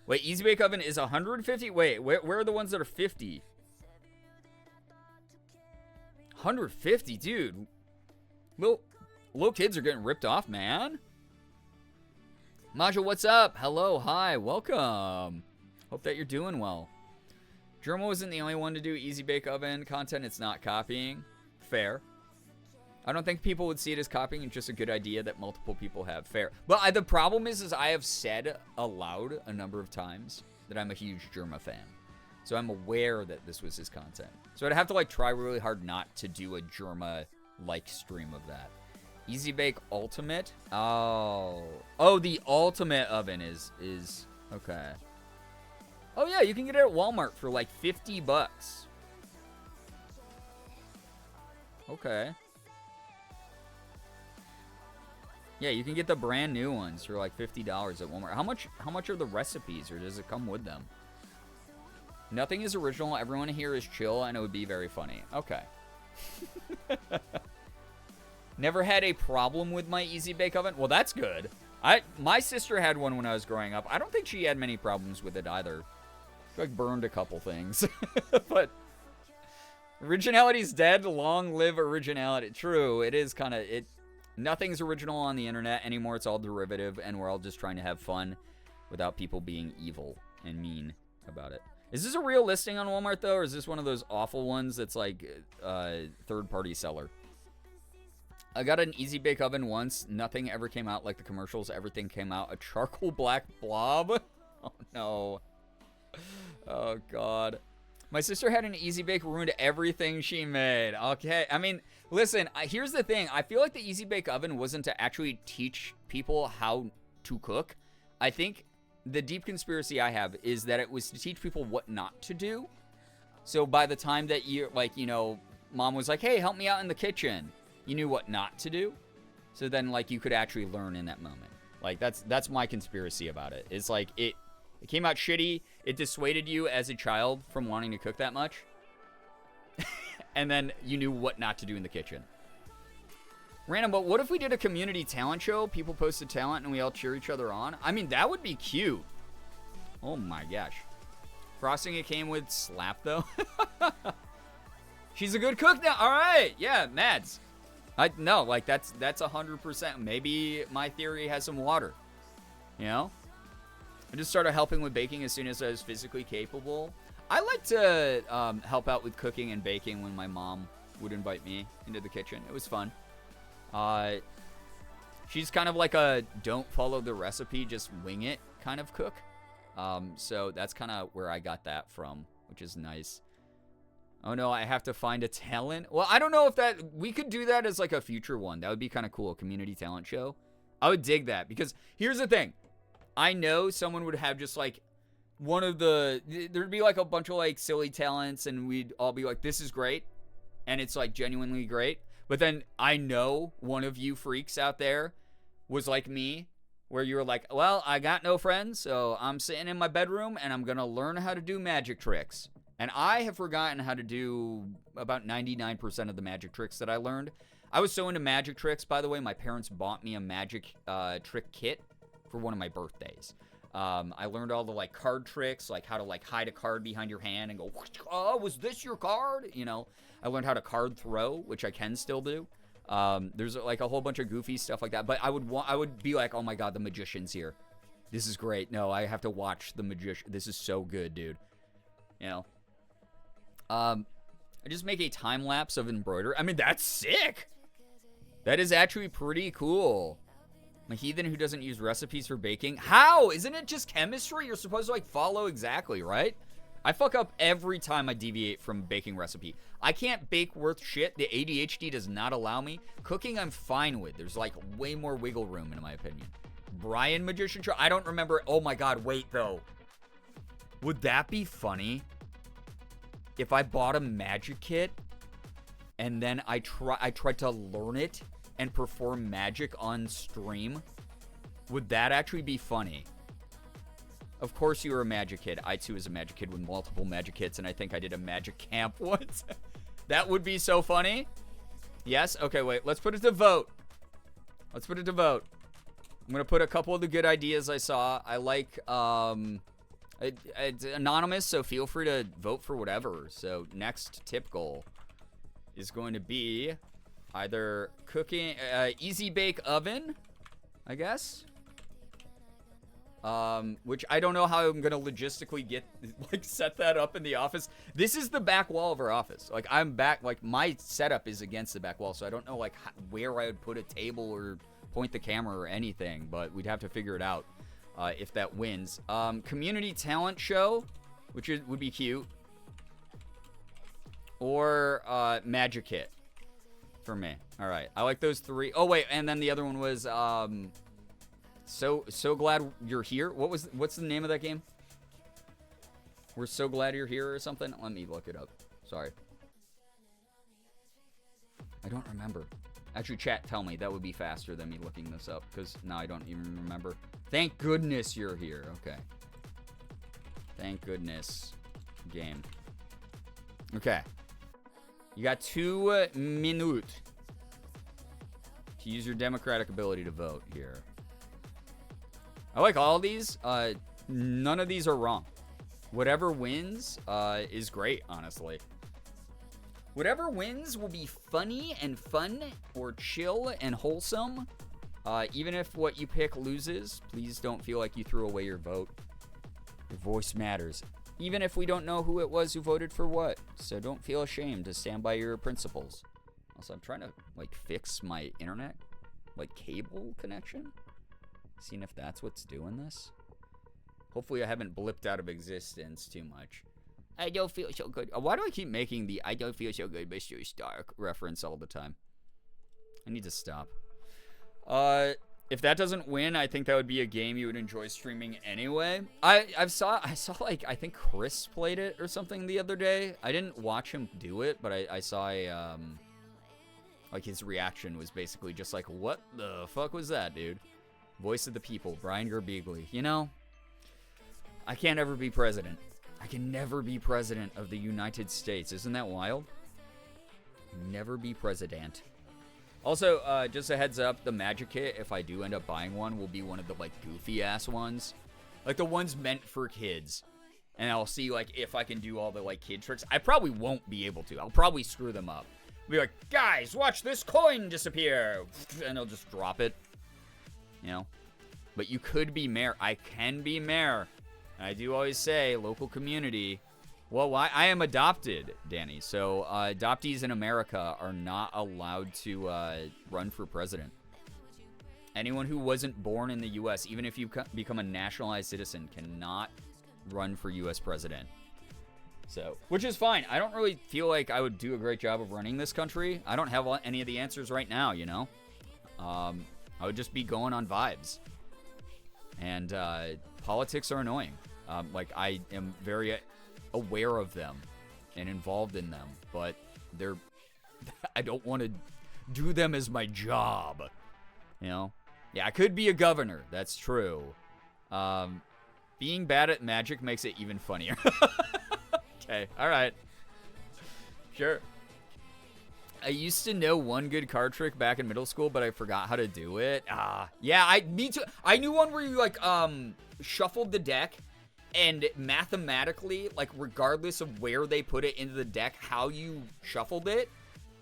Wait, Easy Bake Oven is 150? Wait, where are the ones that are 50? 150, dude. Little kids are getting ripped off, man. Maja, what's up? Hello, hi, welcome. Hope that you're doing well. Germa wasn't the only one to do Easy Bake Oven content. It's not copying. Fair. I don't think people would see it as copying. It's just a good idea that multiple people have. Fair. But the problem is I have said aloud a number of times that I'm a huge Germa fan. So I'm aware that this was his content. So I'd have to like try really hard not to do a Germa-like stream of that. Easy Bake Ultimate? Oh, the Ultimate Oven is okay. Oh yeah, you can get it at Walmart for like $50. Okay. Yeah, you can get the brand new ones for like $50 at Walmart. How much are the recipes, or does it come with them? Nothing is original. Everyone here is chill, and it would be very funny. Okay. Never had a problem with my Easy Bake Oven. Well, that's good. My sister had one when I was growing up. I don't think she had many problems with it either. She like burned a couple things. But originality's dead. Long live originality. True. It is kind of it. Nothing's original on the internet anymore. It's all derivative, and we're all just trying to have fun without people being evil and mean about it. Is this a real listing on Walmart, though, or is this one of those awful ones that's like third-party seller? I got an Easy Bake Oven once. Nothing ever came out like the commercials. Everything came out a charcoal black blob. Oh, no. Oh, God. My sister had an Easy Bake, ruined everything she made. Okay, I mean, listen, here's the thing. I feel like the Easy Bake Oven wasn't to actually teach people how to cook. I think the deep conspiracy I have is that it was to teach people what not to do. So by the time that you're, like, you know, mom was like, hey, help me out in the kitchen, you knew what not to do. So then, like, you could actually learn in that moment. Like, that's my conspiracy about it. It's like, it came out shitty. It dissuaded you as a child from wanting to cook that much. And then you knew what not to do in the kitchen. Random, but what if we did a community talent show? People posted talent and we all cheer each other on. I mean, that would be cute. Oh my gosh. Frosting it came with slap, though. She's a good cook now. All right. Yeah, Mads. No, like, that's 100%. Maybe my theory has some water. You know? I just started helping with baking as soon as I was physically capable. I like to help out with cooking and baking when my mom would invite me into the kitchen. It was fun. She's kind of like a don't follow the recipe, just wing it kind of cook. So that's kind of where I got that from, which is nice. Oh no, I have to find a talent. Well, I don't know if we could do that as like a future one. That would be kind of cool, a community talent show. I would dig that because here's the thing. I know someone would have just like there'd be like a bunch of like silly talents and we'd all be like, this is great. And it's like genuinely great. But then I know one of you freaks out there was like me, where you were like, well, I got no friends, so I'm sitting in my bedroom and I'm going to learn how to do magic tricks. And I have forgotten how to do about 99% of the magic tricks that I learned. I was so into magic tricks, by the way, my parents bought me a magic trick kit for one of my birthdays. I learned all the like card tricks, like how to like hide a card behind your hand and go, oh, was this your card? You know, I learned how to card throw, which I can still do. There's like a whole bunch of goofy stuff like that. But I would be like, oh my God, the magician's here. This is great. No, I have to watch the magician. This is so good, dude. You know, I just make a time lapse of embroidery. I mean, that's sick. That is actually pretty cool. I'm a heathen who doesn't use recipes for baking. How? Isn't it just chemistry? You're supposed to like follow exactly, right? I fuck up every time I deviate from baking recipe. I can't bake worth shit. The ADHD does not allow me. Cooking, I'm fine with. There's like way more wiggle room, in my opinion. Brian Magician Show. I don't remember. Oh my God, wait though. Would that be funny if I bought a magic kit and then I tried to learn it and perform magic on stream? Would that actually be funny? Of course you were a magic kid. I too was a magic kid with multiple magic kits, and I think I did a magic camp once. That would be so funny. Yes? Okay, wait. Let's put it to vote. Let's put it to vote. I'm going to put a couple of the good ideas I saw. I like, it's anonymous, so feel free to vote for whatever. So next tip goal is going to be either cooking, easy bake oven, I guess. Which I don't know how I'm gonna logistically set that up in the office. This is the back wall of our office. Like, I'm back, like, my setup is against the back wall, so I don't know, like, where I would put a table or point the camera or anything, but we'd have to figure it out, if that wins. Community talent show, which would be cute. or Magic Kit for me. All right, I like those 3. Oh wait, and then the other one was so glad you're here. What's the name of that game? We're so glad you're here or something. Let me look it up. Sorry, I don't remember. Actually, chat, tell me. That would be faster than me looking this up, because now I don't even remember. Thank goodness you're here. Okay. Thank goodness. Game. Okay. You got 2 minutes to use your democratic ability to vote here. I like all these. None of these are wrong. Whatever wins is great, honestly. Whatever wins will be funny and fun, or chill and wholesome. Even if what you pick loses, please don't feel like you threw away your vote. Your voice matters. Even if we don't know who it was who voted for what. So don't feel ashamed to stand by your principles. Also, I'm trying to, like, fix my internet, like, cable connection. Seeing if that's what's doing this. Hopefully I haven't blipped out of existence too much. I don't feel so good. Why do I keep making the I don't feel so good, Mr. Stark reference all the time? I need to stop. If that doesn't win, I think that would be a game you would enjoy streaming anyway. I saw like, I think Chris played it or something the other day. I didn't watch him do it, but I saw a, like, his reaction was basically just like, what the fuck was that, dude? Voice of the people, Brian Girbeagly. You know, I can't ever be president. I can never be president of the United States. Isn't that wild? Never be president. Also, just a heads up, the Magic Kit, if I do end up buying one, will be one of the, like, goofy-ass ones. Like, the ones meant for kids. And I'll see, like, if I can do all the, like, kid tricks. I probably won't be able to. I'll probably screw them up. I'll be like, guys, watch this coin disappear. And I'll just drop it. You know? But you could be mayor. I can be mayor. And I do always say, local community. Well, I am adopted, Danny. So adoptees in America are not allowed to run for president. Anyone who wasn't born in the U.S., even if you become a nationalized citizen, cannot run for U.S. president. So, which is fine. I don't really feel like I would do a great job of running this country. I don't have any of the answers right now, you know? I would just be going on vibes. And politics are annoying. Like, I am very aware of them and involved in them, but I don't want to do them as my job, you know? Yeah, I could be a governor. That's true. Being bad at magic makes it even funnier. Okay, all right. Sure. I used to know one good card trick back in middle school, but I forgot how to do it. Yeah, me too. I knew one where you, like, shuffled the deck, and mathematically, like, regardless of where they put it into the deck, how you shuffled it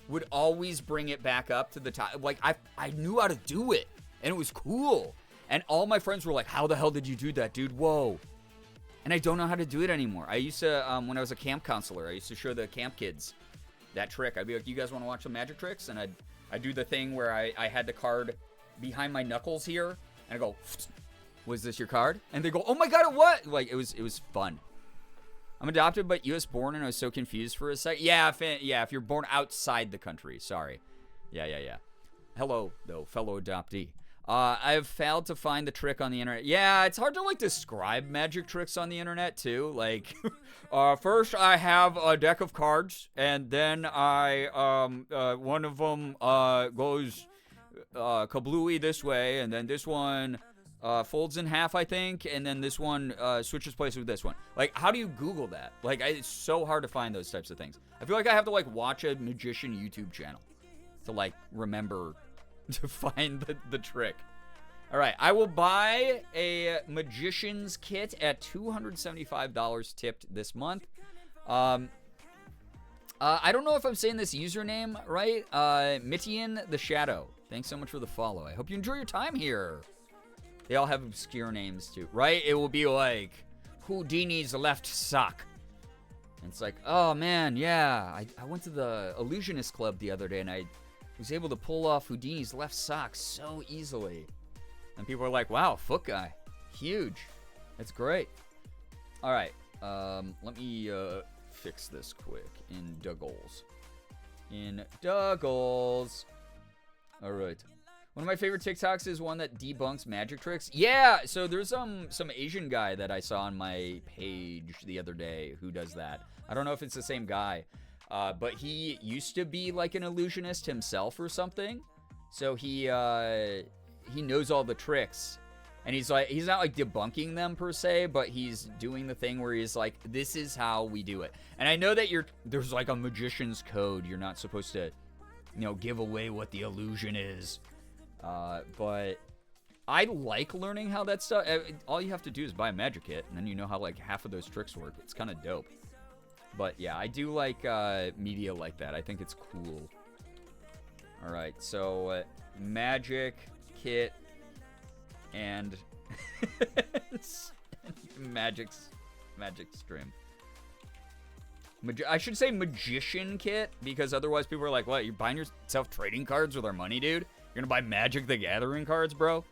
would always bring it back up to the top. Like, I knew how to do it, and it was cool. And all my friends were like, how the hell did you do that, dude? Whoa. And I don't know how to do it anymore. I used to, when I was a camp counselor, I used to show the camp kids that trick. I'd be like, you guys want to watch some magic tricks? And I'd do the thing where I had the card behind my knuckles here, and I go, was this your card? And they go, oh my god, what? Like, it was fun. I'm adopted but US born, and I was so confused for a sec. Yeah, if you're born outside the country. Sorry. Yeah. Hello, though, fellow adoptee. I've failed to find the trick on the internet. Yeah, it's hard to, like, describe magic tricks on the internet, too. Like, first I have a deck of cards, and then one of them goes kablooey this way, and then this one folds in half, I think, and then this one switches places with this one. Like, how do you Google that? Like, it's so hard to find those types of things. I feel like I have to, like, watch a magician YouTube channel to, like, remember to find the trick. All right, I will buy a magician's kit at $275 tipped this month. I don't know if I'm saying this username right. Mitian the Shadow. Thanks so much for the follow. I hope you enjoy your time here. They all have obscure names too, right? It will be like Houdini's left sock. And it's like, oh man, yeah. I went to the Illusionist Club the other day, and I was able to pull off Houdini's left sock so easily. And people are like, wow, foot guy. Huge. That's great. All right. Let me fix this quick in Doggles. In Doggles. All right. One of my favorite TikToks is one that debunks magic tricks. Yeah, so there's some Asian guy that I saw on my page the other day who does that. I don't know if it's the same guy, but he used to be like an illusionist himself or something. So he knows all the tricks, and he's not like debunking them per se, but he's doing the thing where he's like, this is how we do it. And I know that there's like a magician's code. You're not supposed to, give away what the illusion is. But I like learning how that stuff. All you have to do is buy a magic kit, and then you know how like half of those tricks work. It's kind of dope. But yeah, I do like media like that. I think it's cool. All right, so magic kit and magic stream. I should say magician kit, because otherwise people are like, what, you're buying yourself trading cards with our money, dude? You're gonna buy Magic the Gathering cards, bro?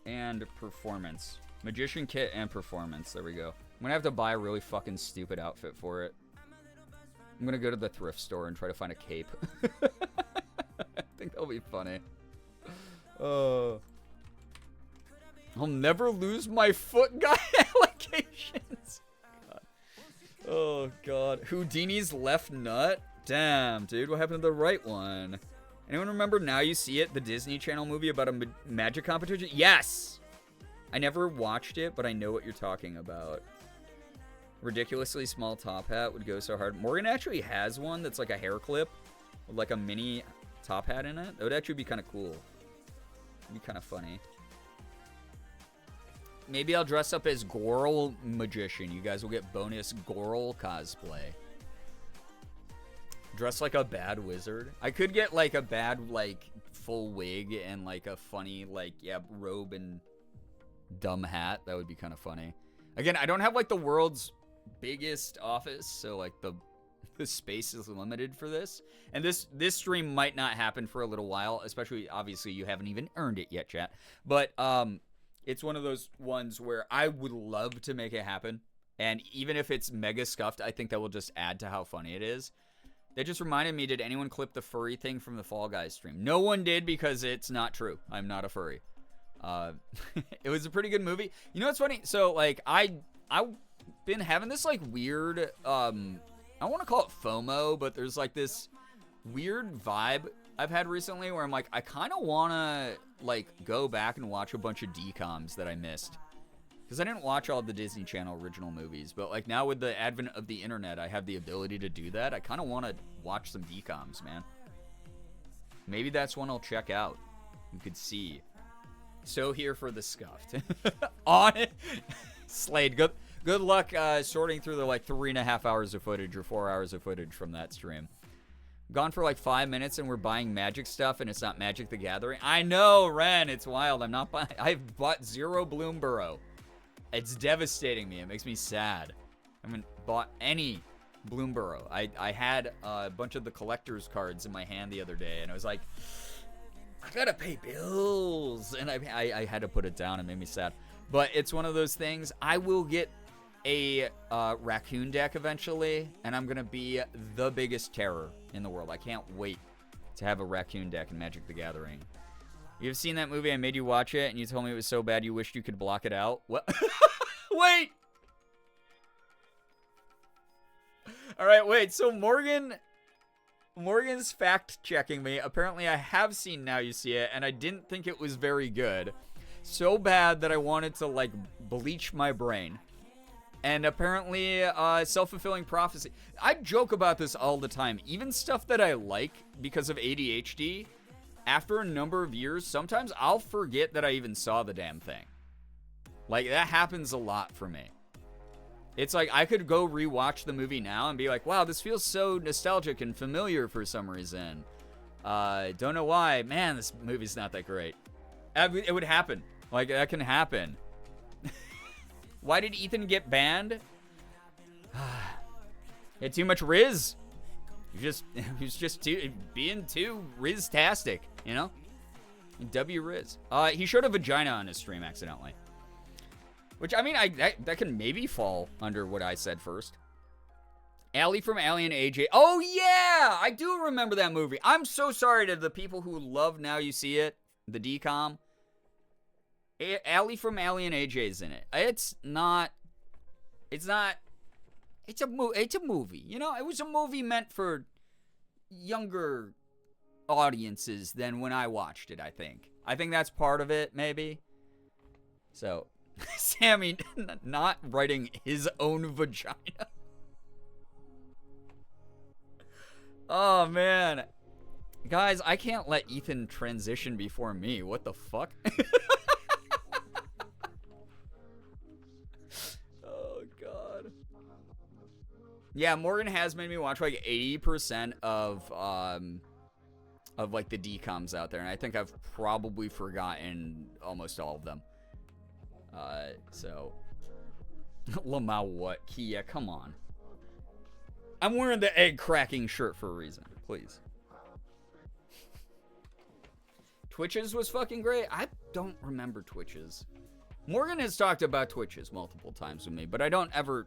And performance. Magician kit and performance. There we go. I'm gonna have to buy a really fucking stupid outfit for it. I'm gonna go to the thrift store and try to find a cape. I think that'll be funny. I'll never lose my foot guy allocations. God. Oh, God. Houdini's left nut? Damn, dude. What happened to the right one? Anyone remember Now You See It, the Disney Channel movie about a magic competition? Yes! I never watched it, but I know what you're talking about. Ridiculously small top hat would go so hard. Morgan actually has one that's like a hair clip with like a mini top hat in it. That would actually be kind of cool. It'd be kind of funny. Maybe I'll dress up as Goral Magician. You guys will get bonus Goral cosplay. Dress like a bad wizard. I could get like a bad like full wig and like a funny like robe and dumb hat. That would be kind of funny. Again, I don't have like the world's biggest office, so like the space is limited for this. And this stream might not happen for a little while, especially obviously you haven't even earned it yet, chat. But it's one of those ones where I would love to make it happen. And even if it's mega scuffed, I think that will just add to how funny it is. That just reminded me, did anyone clip the furry thing from the Fall Guys stream? No one did, because it's not true. I'm not a furry. It was a pretty good movie. You know what's funny? So, like, I've been having this, like, weird, I don't want to call it FOMO, but there's, like, this weird vibe I've had recently where I'm like, I kind of want to, like, go back and watch a bunch of DCOMs that I missed. Because I didn't watch all the Disney Channel original movies, but like now with the advent of the internet, I have the ability to do that. I kind of want to watch some DCOMs, man. Maybe that's one I'll check out. You could see. So here for the scuffed. On it. Slade, good luck sorting through the like 3.5 hours of footage or 4 hours of footage from that stream. Gone for like 5 minutes and we're buying magic stuff and it's not Magic the Gathering. I know, Ren, it's wild. I'm not buying. I've bought 0 Bloomborough. It's devastating me. It makes me sad. I haven't bought any Bloomborough. I had a bunch of the collector's cards in my hand the other day, and I was like, I gotta pay bills. And I had to put it down. It made me sad. But it's one of those things. I will get a raccoon deck eventually, and I'm gonna be the biggest terror in the world. I can't wait to have a raccoon deck in Magic the Gathering. You've seen that movie, I made you watch it, and you told me it was so bad you wished you could block it out? What? Wait! Alright, wait, so Morgan's fact-checking me. Apparently I have seen Now You See It, and I didn't think it was very good. So bad that I wanted to, like, bleach my brain. And apparently, self-fulfilling prophecy. I joke about this all the time. Even stuff that I like because of ADHD... After a number of years, sometimes I'll forget that I even saw the damn thing. Like, that happens a lot for me. It's like, I could go rewatch the movie now and be like, wow, this feels so nostalgic and familiar for some reason. Don't know why. Man, this movie's not that great. It would happen. Like, that can happen. Why did Ethan get banned? He had too much Riz. He was just being too Riz-tastic, you know? W Riz. He showed a vagina on his stream accidentally. Which, I mean, that can maybe fall under what I said first. Allie from Alien AJ. Oh, yeah! I do remember that movie. I'm so sorry to the people who love Now You See It, the DCOM. Allie from Alien AJ's in it. It's a movie. You know, it was a movie meant for younger audiences than when I watched it, I think. I think that's part of it, maybe. So, Sammy not writing his own vagina. Oh, man. Guys, I can't let Ethan transition before me. What the fuck? Oh, God. Yeah, Morgan has made me watch like 80% of like the DCOMs out there, and I think I've probably forgotten almost all of them. So Lamau what? Kia, come on. I'm wearing the egg cracking shirt for a reason. Please. Twitches was fucking great. I don't remember Twitches. Morgan has talked about Twitches multiple times with me, but I don't ever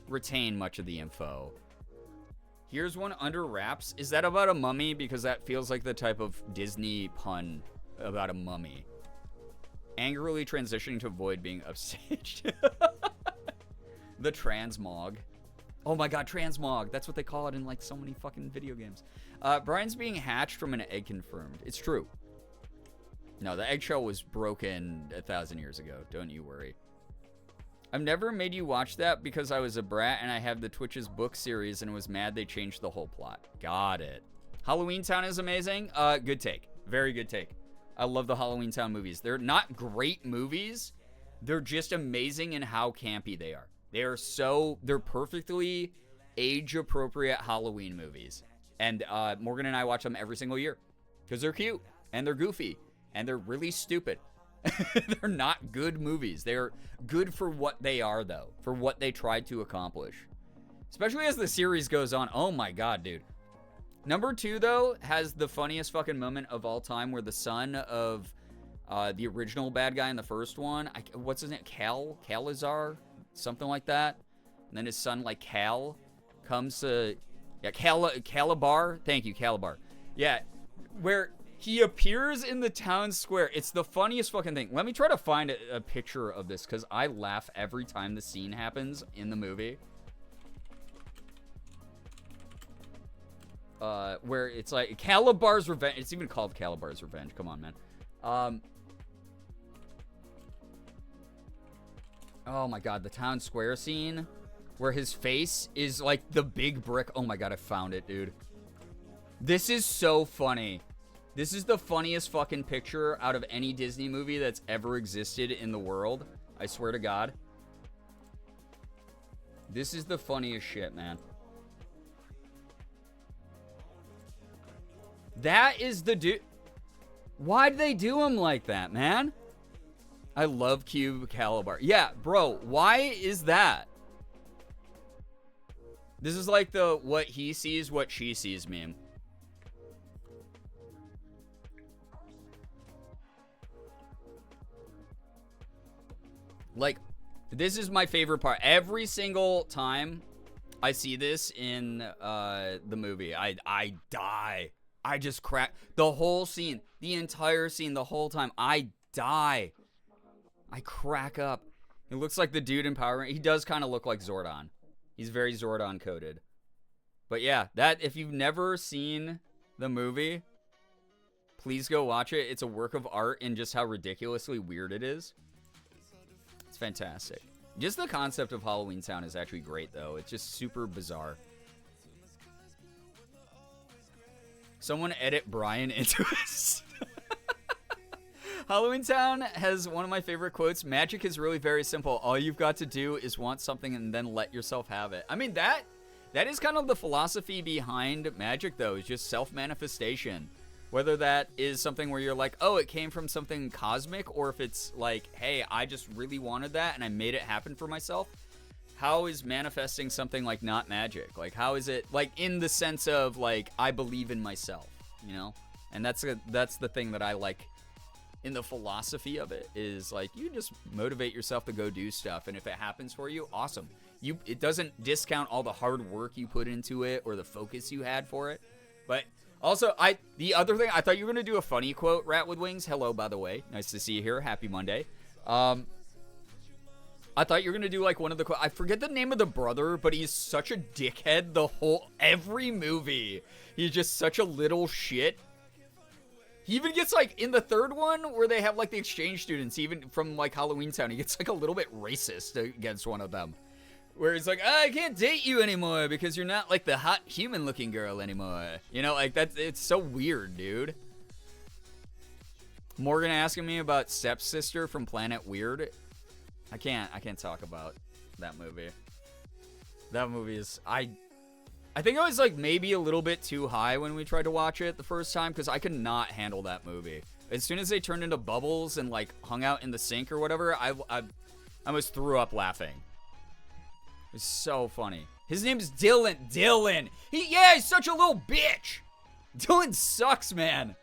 retain much of the info. Here's one under wraps. Is that about a mummy? Because that feels like the type of Disney pun about a mummy. Angrily transitioning to avoid being upstaged. The transmog. Oh my god, transmog. That's what they call it in like so many fucking video games. Brian's being hatched from an egg confirmed. It's true. No, the eggshell was broken 1,000 years ago. Don't you worry. I've never made you watch that because I was a brat and I have the Twitch's book series and was mad they changed the whole plot. Got it. Halloween Town is amazing. Good take. Very good take. I love the Halloween Town movies. They're not great movies. They're just amazing in how campy they are. They're perfectly age-appropriate Halloween movies. And Morgan and I watch them every single year. Because they're cute. And they're goofy. And they're really stupid. They're not good movies. They're good for what they are, though. For what they tried to accomplish. Especially as the series goes on. Oh my god, dude. Number 2, though, has the funniest fucking moment of all time where the son of the original bad guy in the first one, what's his name? Calazar? Something like that. And then his son, like Cal, comes to... Yeah, Calabar. Thank you, Calabar. Yeah, where he appears in the town square. It's the funniest fucking thing. Let me try to find a picture of this, because I laugh every time the scene happens in the movie. Where it's like Calabar's Revenge. It's even called Calabar's Revenge. Come on, man. Oh my god, the town square scene where his face is like the big brick. Oh my god, I found it, dude. This is so funny. This is the funniest fucking picture out of any Disney movie that's ever existed in the world. I swear to God. This is the funniest shit, man. That is the dude. Why'd they do him like that, man? I love Cube Calabar. Yeah, bro, why is that? This is like the what he sees, what she sees meme. Like, this is my favorite part. Every single time I see this in the movie, I die. I just crack. The whole scene, the entire scene, the whole time, I die. I crack up. He looks like the dude in Power Rangers. He does kind of look like Zordon. He's very Zordon coded. But yeah, that if you've never seen the movie, please go watch it. It's a work of art in just how ridiculously weird it is. It's fantastic. Just the concept of Halloween Town is actually great, though. It's just super bizarre. Someone edit Brian into it. Halloween Town has one of my favorite quotes. Magic is really very simple. All you've got to do is want something and then let yourself have it. I mean, that is kind of the philosophy behind magic, though. Is just self-manifestation. Whether that is something where you're like, oh, it came from something cosmic, or if it's like, hey, I just really wanted that and I made it happen for myself. How is manifesting something like not magic? Like, how is it, like, in the sense of, like, I believe in myself, you know? And that's the thing that I like in the philosophy of it is like you just motivate yourself to go do stuff, and if it happens for you, awesome. It doesn't discount all the hard work you put into it or the focus you had for it. But also, the other thing, I thought you were gonna do a funny quote, Rat with Wings. Hello, by the way, nice to see you here. Happy Monday. I thought you were gonna do like one of the I forget the name of the brother, but he's such a dickhead every movie. He's just such a little shit. He even gets like in the third one where they have like the exchange students, even from like Halloween Town, he gets like a little bit racist against one of them. Where he's like, I can't date you anymore because you're not like the hot human looking girl anymore. You know, like it's so weird, dude. Morgan asking me about Stepsister from Planet Weird. I can't talk about that movie. That movie is, I think I was like maybe a little bit too high when we tried to watch it the first time because I could not handle that movie. As soon as they turned into bubbles and like hung out in the sink or whatever, I almost threw up laughing. It's so funny. His name's Dylan. Dylan. He's such a little bitch. Dylan sucks, man.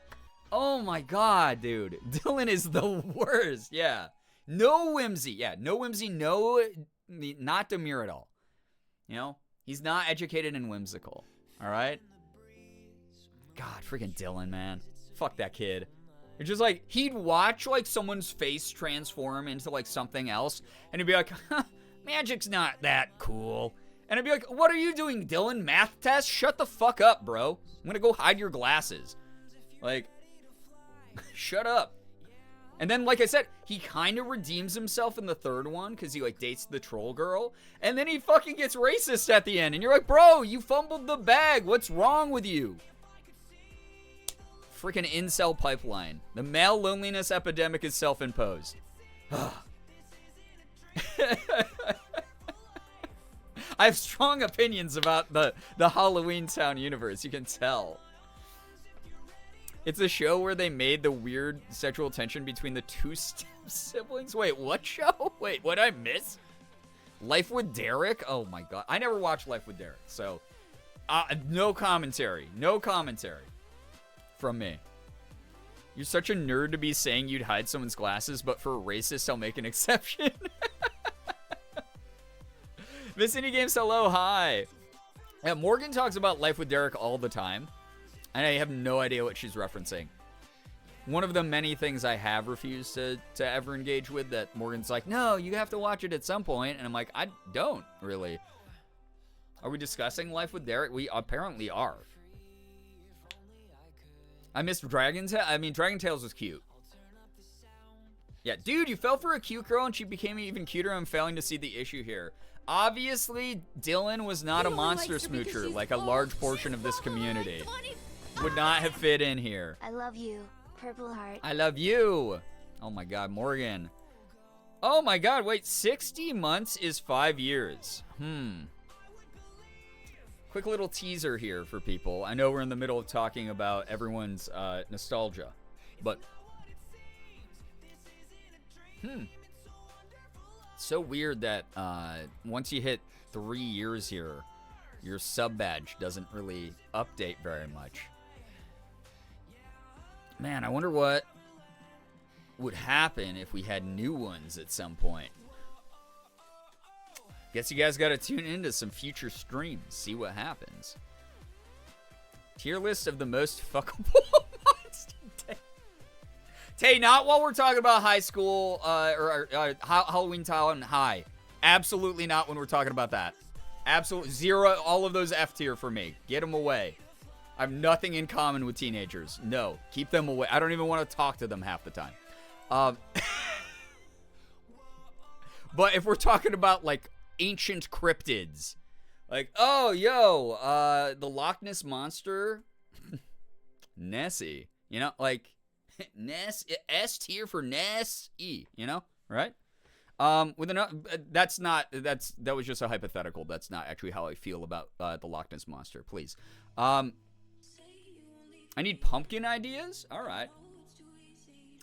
Oh my god, dude. Dylan is the worst. Yeah. No whimsy. Yeah, no whimsy. No, not demure at all. You know, he's not educated and whimsical. All right. God, freaking Dylan, man. Fuck that kid. It's just like he'd watch like someone's face transform into like something else, and he'd be like, huh, magic's not that cool. And I'd be like, what are you doing, Dylan? Math test? Shut the fuck up, bro. I'm gonna go hide your glasses. Like, shut up. And then, like I said, he kind of redeems himself in the third one because he, like, dates the troll girl. And then he fucking gets racist at the end. And you're like, bro, you fumbled the bag. What's wrong with you? Freaking incel pipeline. The male loneliness epidemic is self-imposed. I have strong opinions about the Halloween Town universe. You can tell. It's a show where they made the weird sexual tension between the two siblings. Wait, what show? Wait, what I miss? Life with Derek? Oh my god. I never watched Life with Derek, so no commentary. No commentary from me. You're such a nerd to be saying you'd hide someone's glasses, but for a racist, I'll make an exception. Miss Indie Games, hello, hi. Yeah, Morgan talks about Life with Derek all the time. And I have no idea what she's referencing. One of the many things I have refused to ever engage with that Morgan's like, no, you have to watch it at some point. And I'm like, I don't really. Are we discussing Life with Derek? We apparently are. I missed Dragon Tales. I mean, Dragon Tales was cute. Yeah, dude, you fell for a cute girl and she became even cuter. I'm failing to see the issue here. Obviously, Dylan was not a monster smoocher like a large portion of this community. Would not have fit in here. I love you, Purple Heart. I love you. Oh my god, Morgan. Oh my god, wait, 60 months is 5 years. Quick little teaser here for people. I know we're in the middle of talking about everyone's nostalgia, but it's so weird that once you hit 3 years here, your sub badge doesn't really update very much. Man, I wonder what would happen if we had new ones at some point. Guess you guys gotta tune into some future streams, see what happens. Tier list of the most fuckable monster. Tay, not while we're talking about high school or Halloween Town High. Absolutely not when we're talking about that. Absolutely zero. All of those F tier for me. Get them away. I have nothing in common with teenagers. No, keep them away. I don't even want to talk to them half the time. But if we're talking about like ancient cryptids, like, oh, yo, the Loch Ness Monster, Nessie, you know, like Ness, S tier for Nessie, you know, right? With that was just a hypothetical. That's not actually how I feel about the Loch Ness Monster. Please. I need pumpkin ideas? All right.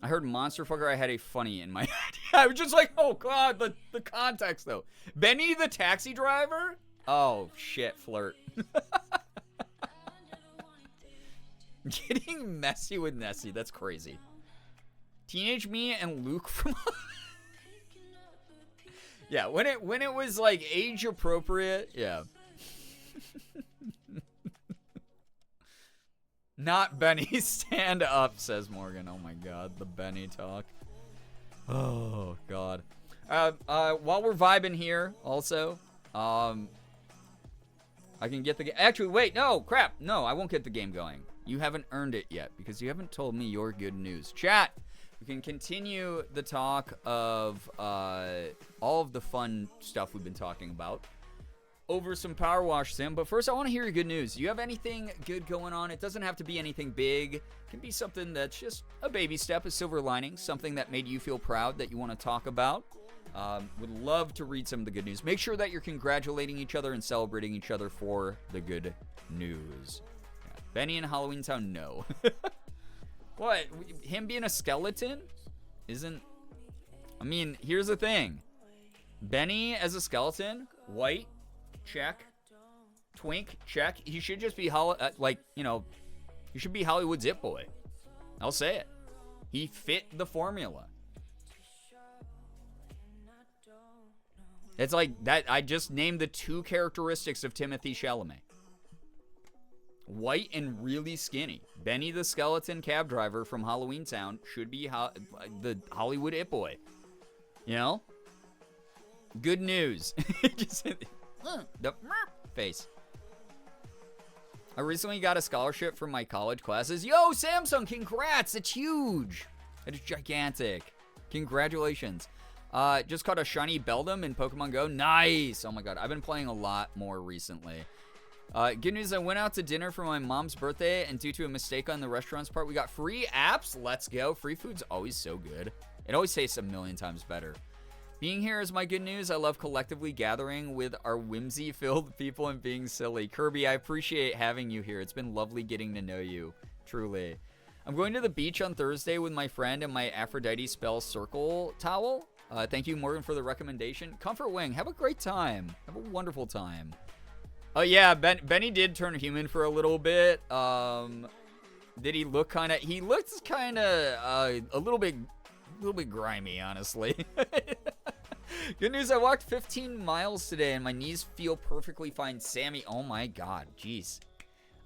I heard Monster Fucker. I had a funny in my head. I was just like, oh, God, the context, though. Benny the taxi driver? Oh, shit, flirt. Getting messy with Nessie. That's crazy. Teenage Me and Luke from... Yeah, when it was, like, age appropriate, yeah. Not Benny, stand up, says Morgan. Oh my god, the Benny talk. Oh god. While we're vibing here, also, I can get the game. Actually, wait, no, crap. No, I won't get the game going. You haven't earned it yet because you haven't told me your good news. Chat, we can continue the talk of all of the fun stuff we've been talking about over some Power Wash Sim. But first, I want to hear your good news. Do you have anything good going on? It doesn't have to be anything big. It can be something that's just a baby step, a silver lining, something that made you feel proud that you want to talk about. Would love to read some of the good news. Make sure that you're congratulating each other and celebrating each other for the good news. Yeah. Benny in Halloween Town, no. What? Him being a skeleton? Isn't... I mean, here's the thing. Benny as a skeleton, white, check. Twink, check. He should just be, he should be Hollywood's It Boy. I'll say it. He fit the formula. It's like that. I just named the two characteristics of Timothée Chalamet. White and really skinny. Benny the skeleton cab driver from Halloween Town should be the Hollywood It Boy. You know? Good news. Just the face. I recently got a scholarship for my college classes. Yo, Samsung, congrats. It's huge. It is gigantic. Congratulations. Just caught a shiny Beldum in Pokemon Go. Nice. Oh my god. I've been playing a lot more recently. Good news, I went out to dinner for my mom's birthday, and due to a mistake on the restaurant's part, we got free apps. Let's go. Free food's always so good. It always tastes a million times better. Being here is my good news. I love collectively gathering with our whimsy-filled people and being silly. Kirby, I appreciate having you here. It's been lovely getting to know you. Truly. I'm going to the beach on Thursday with my friend and my Aphrodite spell circle towel. Thank you, Morgan, for the recommendation. Comfort Wing, have a great time. Have a wonderful time. Oh, yeah, Benny did turn human for a little bit. Did he look kind of... He looks kind of a little bit grimy, honestly. Good news, I walked 15 miles today, and my knees feel perfectly fine. Sammy, oh my god, jeez.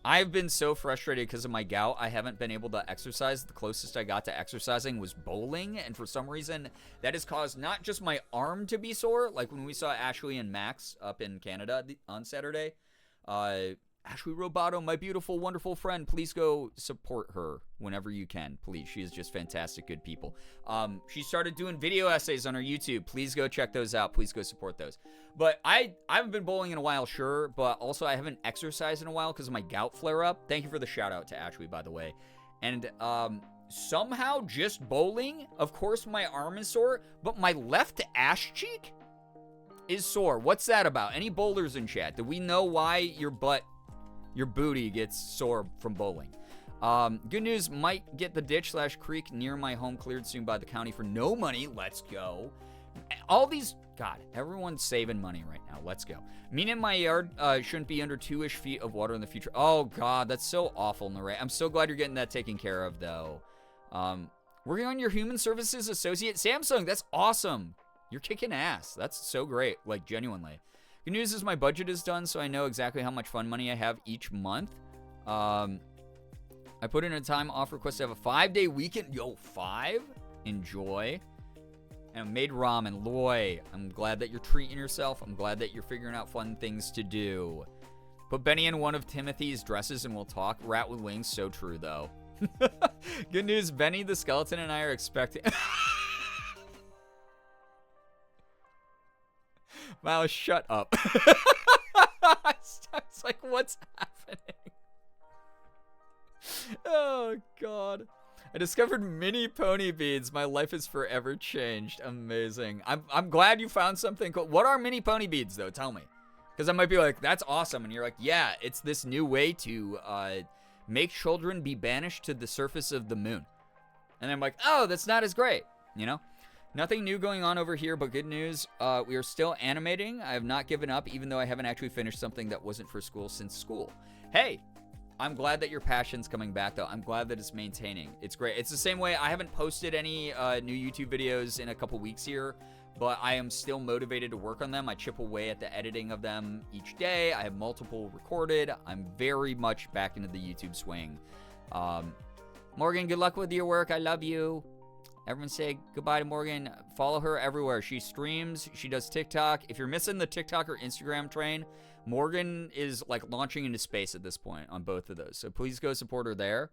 I've been so frustrated because of my gout. I haven't been able to exercise. The closest I got to exercising was bowling, and for some reason, that has caused not just my arm to be sore, like when we saw Ashley and Max up in Canada on Saturday. Ashley Roboto, my beautiful, wonderful friend, please go support her whenever you can, please. She is just fantastic, good people. She started doing video essays on her YouTube. Please go check those out. Please go support those. But I haven't been bowling in a while, sure, but also I haven't exercised in a while because of my gout flare-up. Thank you for the shout-out to Ashley, by the way. And somehow just bowling, of course my arm is sore, but my left ash cheek is sore. What's that about? Any bowlers in chat? Do we know why your booty gets sore from bowling? Good news, might get the ditch/creek near my home cleared soon by the county for no money. Let's go. All these, god, everyone's saving money right now. Let's go. Meaning my yard shouldn't be under 2-ish feet of water in the future. Oh god, that's so awful, Naray. I'm so glad you're getting that taken care of, though. Working on your human services associate, Samsung. That's awesome. You're kicking ass. That's so great, like genuinely. Good news is my budget is done, so I know exactly how much fun money I have each month. I put in a time off request to have a 5-day weekend. Yo, 5? Enjoy. And I made ramen. Loy, I'm glad that you're treating yourself. I'm glad that you're figuring out fun things to do. Put Benny in one of Timothy's dresses and we'll talk. Rat with wings, so true, though. Good news, Benny the skeleton and I are expecting... Miles, shut up. It's like, what's happening? Oh, God. I discovered mini pony beads. My life is forever changed. Amazing. I'm glad you found something cool. What are mini pony beads, though? Tell me. Because I might be like, that's awesome. And you're like, yeah, it's this new way to make children be banished to the surface of the moon. And I'm like, oh, that's not as great, you know? Nothing new going on over here, but good news. We are still animating. I have not given up, even though I haven't actually finished something that wasn't for school since school. Hey, I'm glad that your passion's coming back, though. I'm glad that it's maintaining. It's great. It's the same way. I haven't posted any new YouTube videos in a couple weeks here, but I am still motivated to work on them. I chip away at the editing of them each day. I have multiple recorded. I'm very much back into the YouTube swing. Morgan, good luck with your work. I love you. Everyone say goodbye to Morgan. Follow her everywhere. She streams. She does TikTok. If you're missing the TikTok or Instagram train, Morgan is like launching into space at this point on both of those. So please go support her there.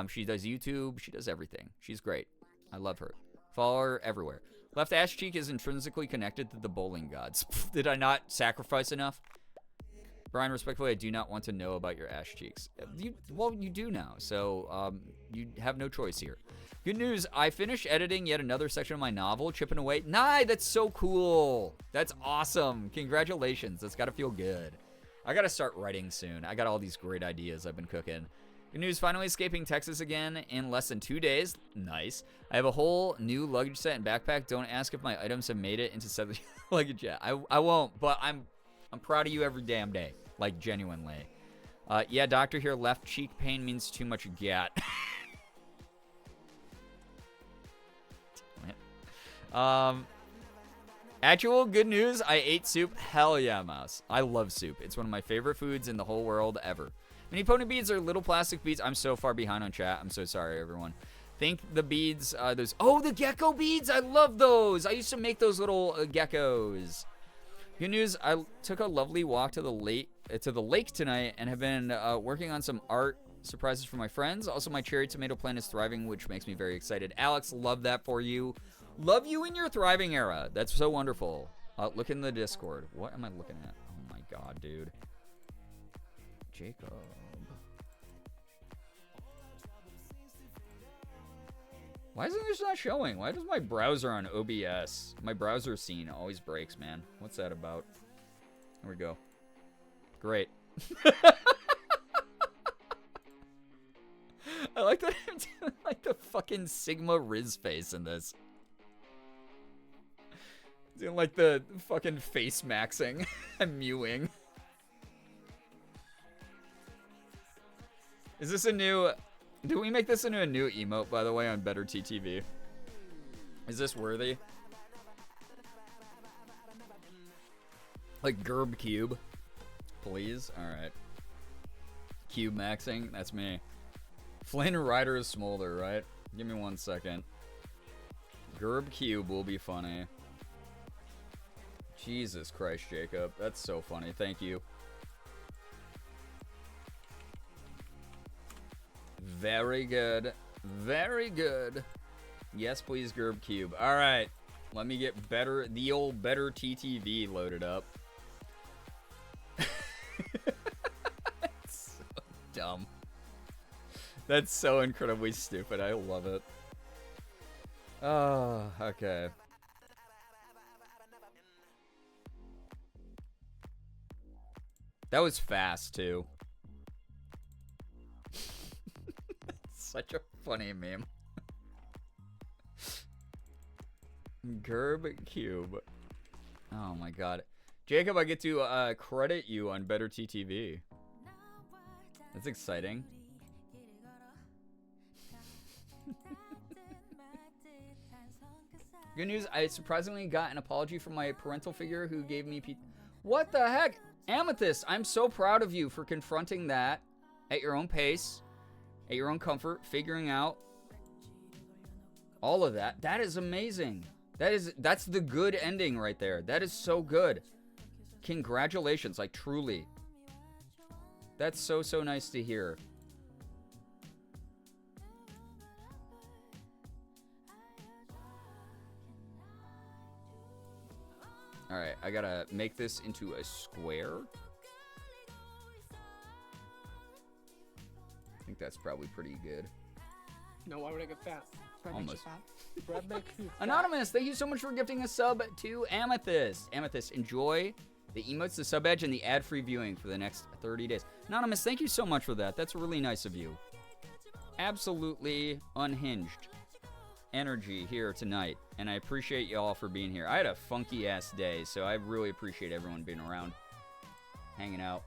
She does YouTube. She does everything. She's great. I love her. Follow her everywhere. Left ass cheek is intrinsically connected to the bowling gods. Did I not sacrifice enough? Brian, respectfully, I do not want to know about your ass cheeks. Well, you do now, so you have no choice here. Good news, I finished editing yet another section of my novel, Chipping Away. Nah, that's so cool. That's awesome. Congratulations. That's got to feel good. I got to start writing soon. I got all these great ideas I've been cooking. Good news, finally escaping Texas again in less than 2 days. Nice. I have a whole new luggage set and backpack. Don't ask if my items have made it into subject luggage yet. I won't, but I'm proud of you every damn day. Like, genuinely. Yeah, doctor here, left cheek pain means too much gat. Actual good news, I ate soup. Hell yeah, Mouse. I love soup. It's one of my favorite foods in the whole world ever. Mini pony beads are little plastic beads. I'm so far behind on chat. I'm so sorry, everyone. Think the beads, the gecko beads. I love those. I used to make those little geckos. Good news, I took a lovely walk to the lake tonight and have been working on some art surprises for my friends. Also, my cherry tomato plant is thriving, which makes me very excited. Alex, love that for you. Love you in your thriving era. That's so wonderful. Look in the Discord. What am I looking at? Oh my god, dude. Jacob. Why isn't this not showing? Why does my browser on OBS, my browser scene always breaks, man? What's that about? There we go. Great. I like that I'm doing like the fucking Sigma Riz face in this. Doing like the fucking face maxing. I'm mewing. Is this a new... Did we make this into a new emote, by the way, on Better TTV? Is this worthy? Like Gerb Cube? Please? Alright. Cube maxing? That's me. Flynn Rider Smolder, right? Give me 1 second. Gerb Cube will be funny. Jesus Christ, Jacob. That's so funny. Thank you. Very good. Very good. Yes, please, Gerb Cube. All right. Let me get the old Better TTV loaded up. That's so dumb. That's so incredibly stupid. I love it. Oh, okay. That was fast, too. Such a funny meme. Gerb Cube. Oh my god. Jacob, I get to credit you on Better TTV. That's exciting. Good news, I surprisingly got an apology from my parental figure who gave me What the heck? Amethyst, I'm so proud of you for confronting that at your own pace. At your own comfort, figuring out all of that. That is amazing. That's the good ending right there. That is so good. Congratulations, like truly. That's so nice to hear. All right, I gotta make this into a square. I think that's probably pretty good. No, why would I get fat? Almost. Bread makes you fat. Anonymous, thank you so much for gifting a sub to Amethyst. Amethyst, enjoy the emotes, the sub badge, and the ad-free viewing for the next 30 days. Anonymous, thank you so much for that. That's really nice of you. Absolutely unhinged energy here tonight, and I appreciate y'all for being here. I had a funky-ass day, so I really appreciate everyone being around, hanging out.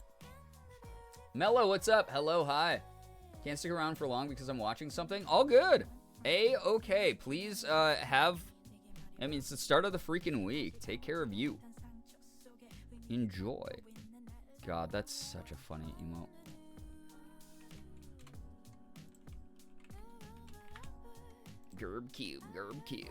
Mello, what's up? Hello, hi. Can't stick around for long because I'm watching something. All good. A-okay. Please have... I mean, it's the start of the freaking week. Take care of you. Enjoy. God, that's such a funny emote. Gerb cube, Gerb cube.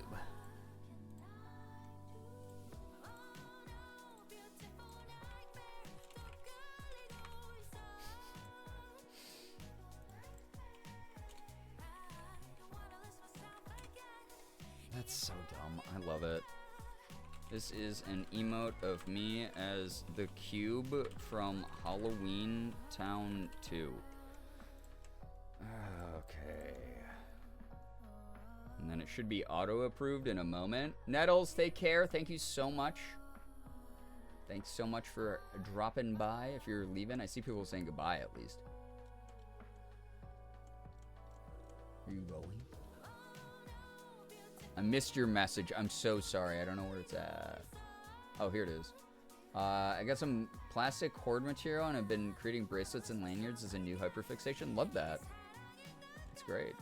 That's so dumb. I love it. This is an emote of me as the cube from Halloween Town 2. Okay. And then it should be auto-approved in a moment. Nettles, take care. Thank you so much. Thanks so much for dropping by. If you're leaving, I see people saying goodbye at least. Are you going? I missed your message. I'm so sorry. I don't know where it's at. Oh, here it is. I got some plastic cord material and I've been creating bracelets and lanyards as a new hyperfixation. Love that. That's great.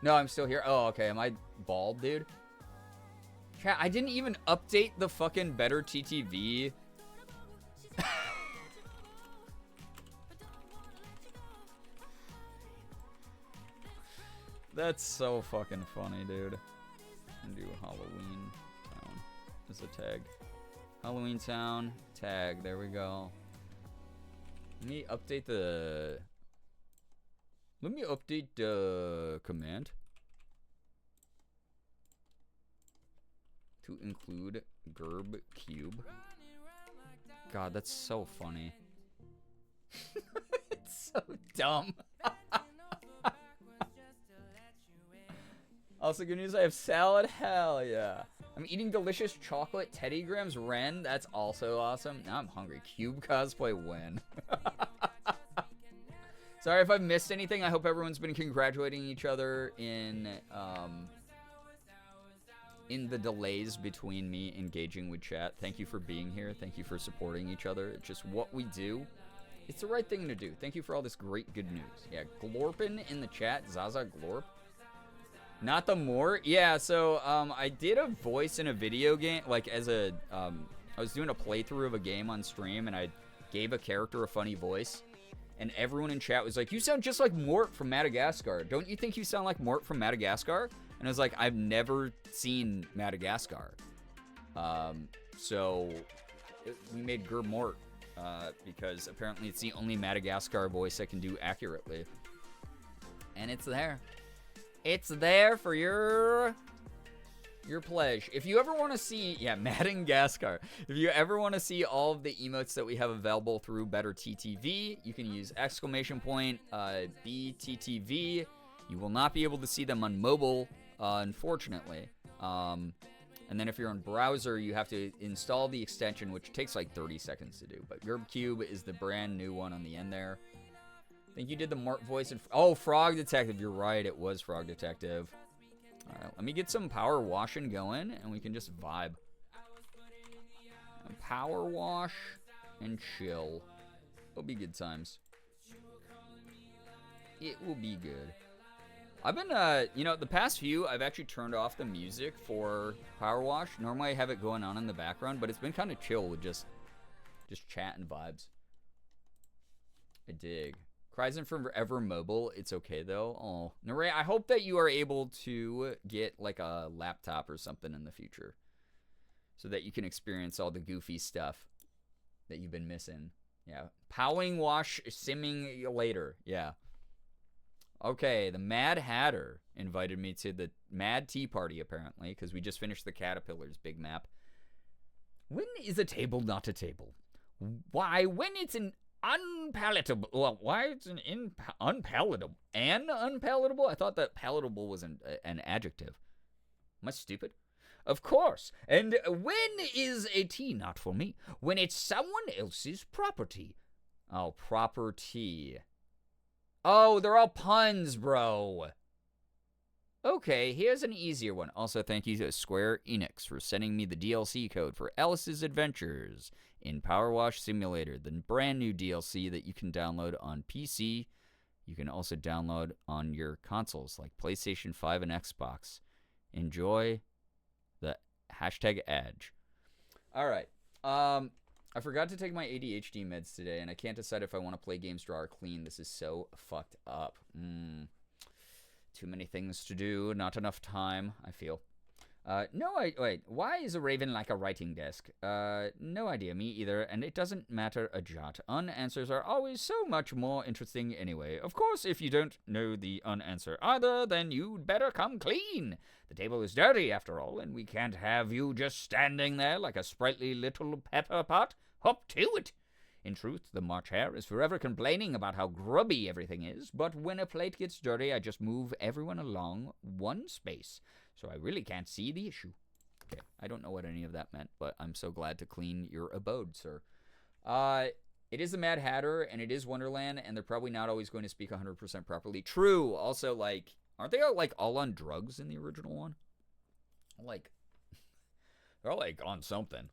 No, I'm still here. Oh, okay. Am I bald, dude? Chat, I didn't even update the fucking Better TTV. That's so fucking funny, dude. And do Halloween Town as a tag. Halloween Town tag. There we go. Let me update the command to include Gerb cube. God, that's so funny. It's so dumb. Also, good news, I have salad. Hell yeah. I'm eating delicious chocolate Teddy Grahams Ren. That's also awesome. Now I'm hungry. Cube cosplay win. Sorry if I've missed anything. I hope everyone's been congratulating each other in the delays between me engaging with chat. Thank you for being here. Thank you for supporting each other. It's just what we do. It's the right thing to do. Thank you for all this great good news. Yeah, Glorpin in the chat. Zaza Glorp. Not the more? Yeah, so I did a voice in a video game, like as a, I was doing a playthrough of a game on stream and I gave a character a funny voice. And everyone in chat was like, you sound just like Mort from Madagascar. Don't you think you sound like Mort from Madagascar? And I was like, I've never seen Madagascar. So we made Ger Mort because apparently it's the only Madagascar voice I can do accurately. And it's there. It's there for your pleasure. If you ever want to see, yeah, Madagascar. If you ever want to see all of the emotes that we have available through Better TTV, you can use !BTTV. You will not be able to see them on mobile, unfortunately. And then if you're on browser, you have to install the extension, which takes like 30 seconds to do. But GerbCube is the brand new one on the end there. I think you did the Mort voice. Oh, Frog Detective. You're right. It was Frog Detective. All right. Let me get some power washing going, and we can just vibe. Power wash and chill. It'll be good times. It will be good. I've been, you know, the past few, I've actually turned off the music for power wash. Normally I have it going on in the background, but it's been kind of chill with just chat and vibes. I dig. Cryzen from Ever Mobile. It's okay, though. Oh, Naray, I hope that you are able to get, like, a laptop or something in the future so that you can experience all the goofy stuff that you've been missing. Yeah. Powing wash simming later. Yeah. Okay, the Mad Hatter invited me to the Mad Tea Party, apparently, because we just finished the Caterpillars big map. When is a table not a table? Why, when it's an unpalatable. Well, why it's an unpalatable? Unpalatable? I thought that palatable was an adjective. Am I stupid? Of course. And when is a tea not for me? When it's someone else's property. Oh, property. Oh, they're all puns, bro. Okay, here's an easier one. Also, thank you to Square Enix for sending me the DLC code for Alice's Adventures in Powerwash Simulator, the brand new DLC that you can download on PC. You can also download on your consoles like PlayStation 5 and Xbox. Enjoy the hashtag Edge. All right. I forgot to take my ADHD meds today, and I can't decide if I want to play games dry or clean. This is so fucked up. Too many things to do, not enough time, I feel. Wait, why is a raven like a writing desk? No idea, me either, and it doesn't matter a jot. Unanswers are always so much more interesting anyway. Of course, if you don't know the unanswer either, then you'd better come clean. The table is dirty, after all, and we can't have you just standing there like a sprightly little pepper pot. Hop to it! In truth, the March Hare is forever complaining about how grubby everything is, but when a plate gets dirty, I just move everyone along one space, so I really can't see the issue. Okay, I don't know what any of that meant, but I'm so glad to clean your abode, sir. It is the Mad Hatter, and it is Wonderland, and they're probably not always going to speak 100% properly. True. Also, like, aren't they all on drugs in the original one? Like, they're all, like, on something.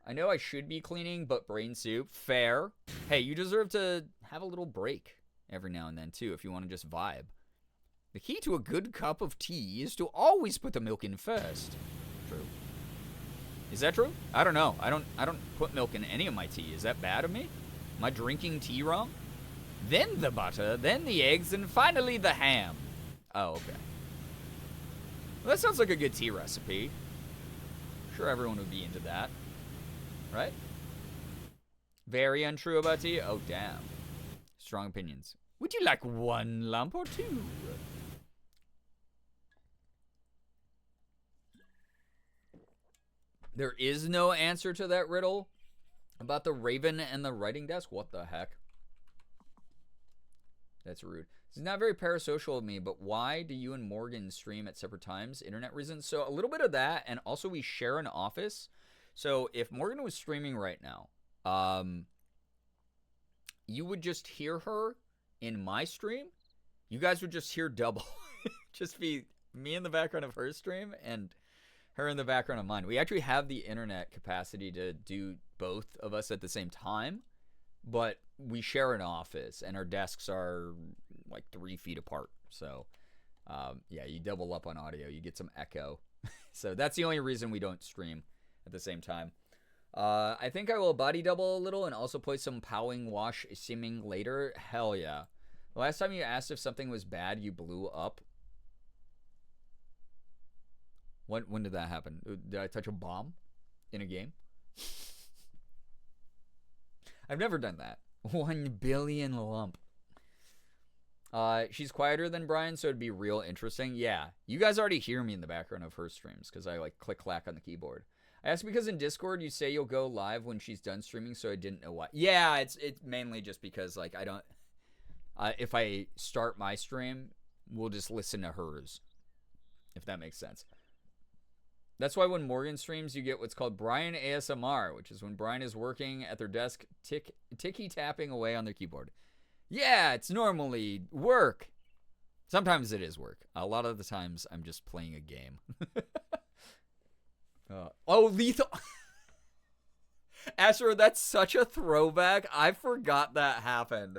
I know I should be cleaning, but brain soup, fair. Hey, you deserve to have a little break every now and then, too, if you want to just vibe. The key to a good cup of tea is to always put the milk in first. True. Is that true? I don't know. I don't put milk in any of my tea. Is that bad of me? Am I drinking tea wrong? Then the butter, then the eggs, and finally the ham. Oh, okay. Well, that sounds like a good tea recipe. I'm sure everyone would be into that. Right? Very untrue about tea? Oh, damn. Strong opinions. Would you like one lump or two? There is no answer to that riddle about the raven and the writing desk? What the heck? That's rude. This is not very parasocial of me, but why do you and Morgan stream at separate times? Internet reasons? So a little bit of that, and also we share an office. So if Morgan was streaming right now, you would just hear her in my stream. You guys would just hear double. Just be me in the background of her stream and her in the background of mine. We actually have the internet capacity to do both of us at the same time, but we share an office and our desks are like 3 feet apart. So yeah, you double up on audio. You get some echo. So that's the only reason we don't stream at the same time. I think I will body double a little and also play some powerwash simming later. Hell yeah. The last time you asked if something was bad, you blew up. When did that happen? Did I touch a bomb in a game? I've never done that. 1 billion lump. She's quieter than Brian, so it'd be real interesting. Yeah, you guys already hear me in the background of her streams because I like click-clack on the keyboard. I asked because in Discord you say you'll go live when she's done streaming, so I didn't know why. Yeah, it's mainly just because like I don't. If I start my stream, we'll just listen to hers, if that makes sense. That's why when Morgan streams, you get what's called Brian ASMR, which is when Brian is working at their desk, ticky-tapping away on their keyboard. Yeah, it's normally work. Sometimes it is work. A lot of the times, I'm just playing a game. Oh, lethal. Asher, that's such a throwback. I forgot that happened.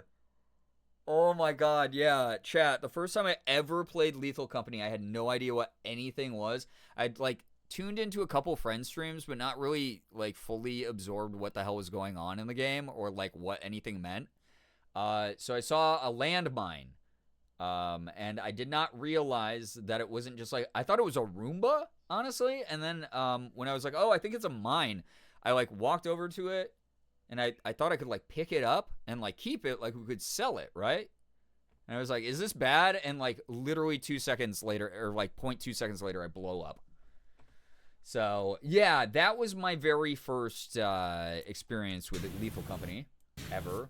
Oh my god, yeah. Chat, the first time I ever played Lethal Company, I had no idea what anything was. I'd like tuned into a couple friend streams, but not really like fully absorbed what the hell was going on in the game or like what anything meant. So I saw a landmine, and I did not realize that it wasn't just like, I thought it was a Roomba, honestly. And then when I was like, oh, I think it's a mine, I like walked over to it, and I thought I could like pick it up and like keep it, like we could sell it, right? And I was like, is this bad? And like literally 2 seconds later, or like 0.2 seconds later, I blow up. So yeah, that was my very first experience with Lethal Company ever.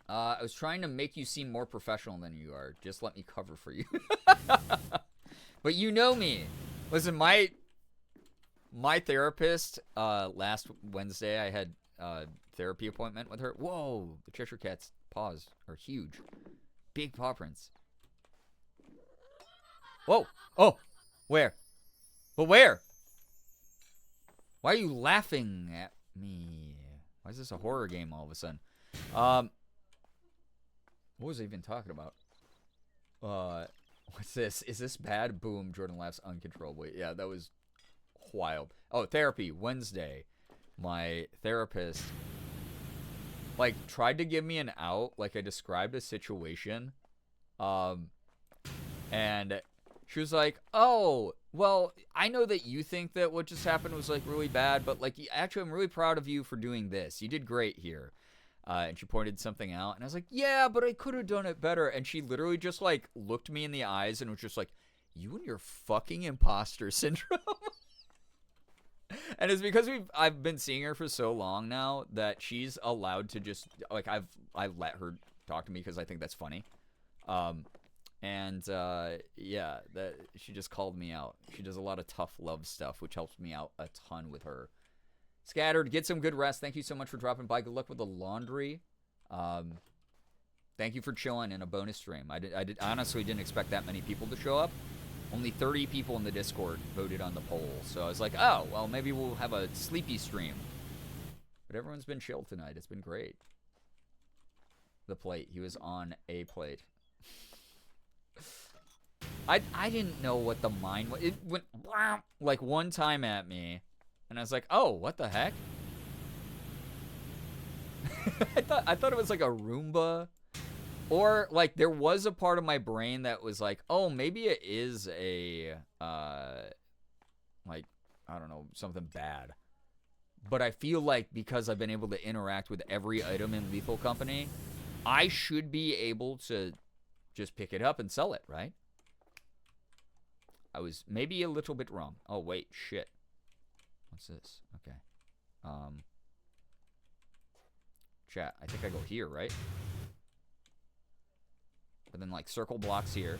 I was trying to make you seem more professional than you are. Just let me cover for you. But you know me. Listen, my therapist, last Wednesday, I had a therapy appointment with her. Whoa, the Cheshire Cat's paws are huge. Big paw prints. Whoa. Oh. Where? But where? Why are you laughing at me? Why is this a horror game all of a sudden? What was I even talking about? What's this? Is this bad? Boom. Jordan laughs uncontrollably. Yeah, that was wild. Oh, therapy. Wednesday. My therapist, like, tried to give me an out. Like, I described a situation. And she was like, oh, well, I know that you think that what just happened was, like, really bad. But, like, actually, I'm really proud of you for doing this. You did great here. And she pointed something out. And I was like, yeah, but I could have done it better. And she literally just, like, looked me in the eyes and was just like, you and your fucking imposter syndrome. And it's because I've been seeing her for so long now that she's allowed to just, like, I've let her talk to me because I think that's funny. Yeah, that she just called me out. She does a lot of tough love stuff, which helps me out a ton with her. Scattered, get some good rest. Thank you so much for dropping by. Good luck with the laundry. Thank you for chilling in a bonus stream. I honestly didn't expect that many people to show up. Only 30 people in the Discord voted on the poll. So I was like, oh, well, maybe we'll have a sleepy stream. But everyone's been chill tonight. It's been great. The plate. He was on a plate. I didn't know what the mine was. It went like one time at me. And I was like, oh, what the heck? I thought it was like a Roomba. Or, like, there was a part of my brain that was like, oh, maybe it is a, like, I don't know, something bad. But I feel like because I've been able to interact with every item in Lethal Company, I should be able to just pick it up and sell it, right? I was maybe a little bit wrong. Oh, wait, shit. What's this? Okay. Chat, I think I go here, right? But then, like, circle blocks here.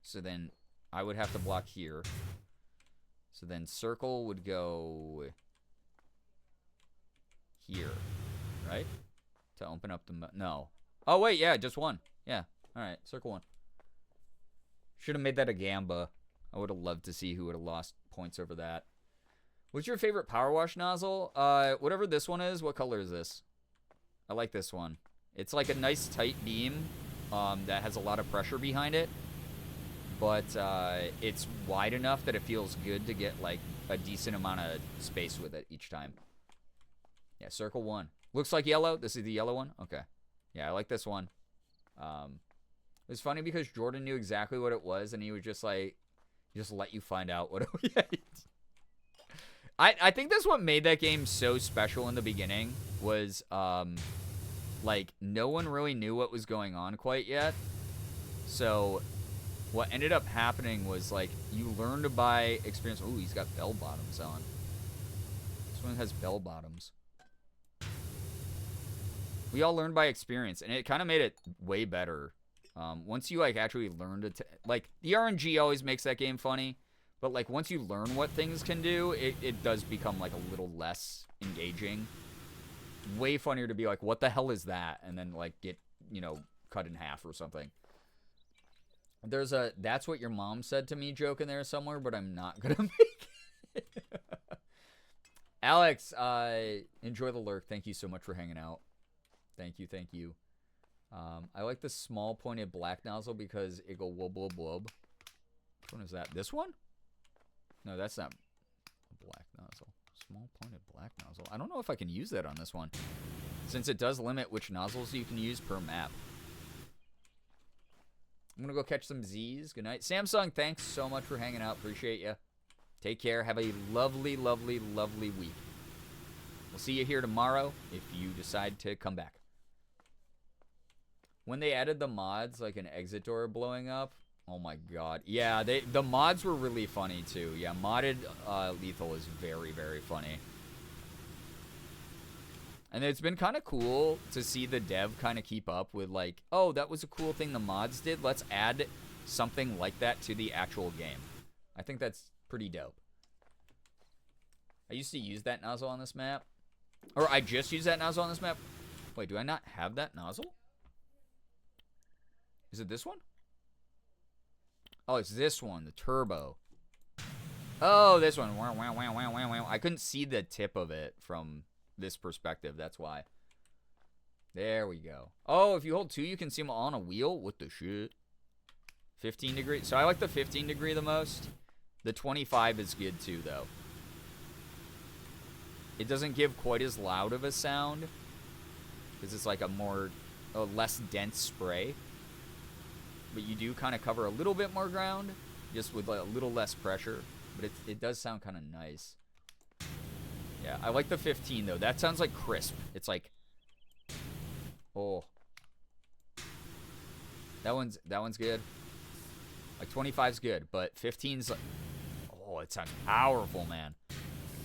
So then I would have to block here. So then circle would go here, right? To open up the... No. Oh, wait, yeah, just one. Yeah, all right, circle one. Should have made that a gamba. I would have loved to see who would have lost points over that. What's your favorite power wash nozzle? Whatever this one is. What color is this? I like this one. It's like a nice tight beam. That has a lot of pressure behind it, but it's wide enough that it feels good to get like a decent amount of space with it each time. Yeah, circle one. Looks like yellow. This is the yellow one? Okay. Yeah, I like this one. It was funny because Jordan knew exactly what it was, and he was just like, just let you find out what it was. I think that's what made that game so special in the beginning was, like, no one really knew what was going on quite yet. So what ended up happening was, like, you learned by experience. Ooh, he's got bell bottoms on. This one has bell bottoms. We all learned by experience, and it kind of made it way better. Once you, like, actually learned to... Like, the RNG always makes that game funny. But, like, once you learn what things can do, it does become, like, a little less engaging. Way funnier to be like, what the hell is that? And then, like, get, you know, cut in half or something. There's a that's what your mom said to me joke in there somewhere, but I'm not gonna make it. Alex, enjoy the lurk. Thank you so much for hanging out. Thank you, thank you. I like the small pointed black nozzle because it go wub wub wub. Which one is that? This one? No, that's not a black nozzle. Small pointed black nozzle. I don't know if I can use that on this one, since it does limit which nozzles you can use per map. I'm gonna go catch some Z's. Good night. Samsung, thanks so much for hanging out. Appreciate you. Take care. Have a lovely, lovely, lovely week. We'll see you here tomorrow if you decide to come back. When they added the mods, like an exit door blowing up, oh my god. Yeah, the mods were really funny too. Yeah, modded Lethal is very, very funny. And it's been kind of cool to see the dev kind of keep up with, like, oh, that was a cool thing the mods did. Let's add something like that to the actual game. I think that's pretty dope. I used to use that nozzle on this map. Or I just used that nozzle on this map. Wait, do I not have that nozzle? Is it this one? Oh, it's this one, the turbo. Oh, this one. Wow, wow, wow, wow, wow, wow. I couldn't see the tip of it from this perspective. That's why. There we go. Oh, if you hold 2, you can see them on a wheel. What the shit? 15 degree. So I like the 15 degree the most. The 25 is good too, though. It doesn't give quite as loud of a sound because it's like a less dense spray. But you do kind of cover a little bit more ground, just with a little less pressure. But it does sound kind of nice. Yeah, I like the 15 though. That sounds like crisp. It's like, oh, that one's good. Like 25's good, but 15's like, oh, it sounds powerful, man.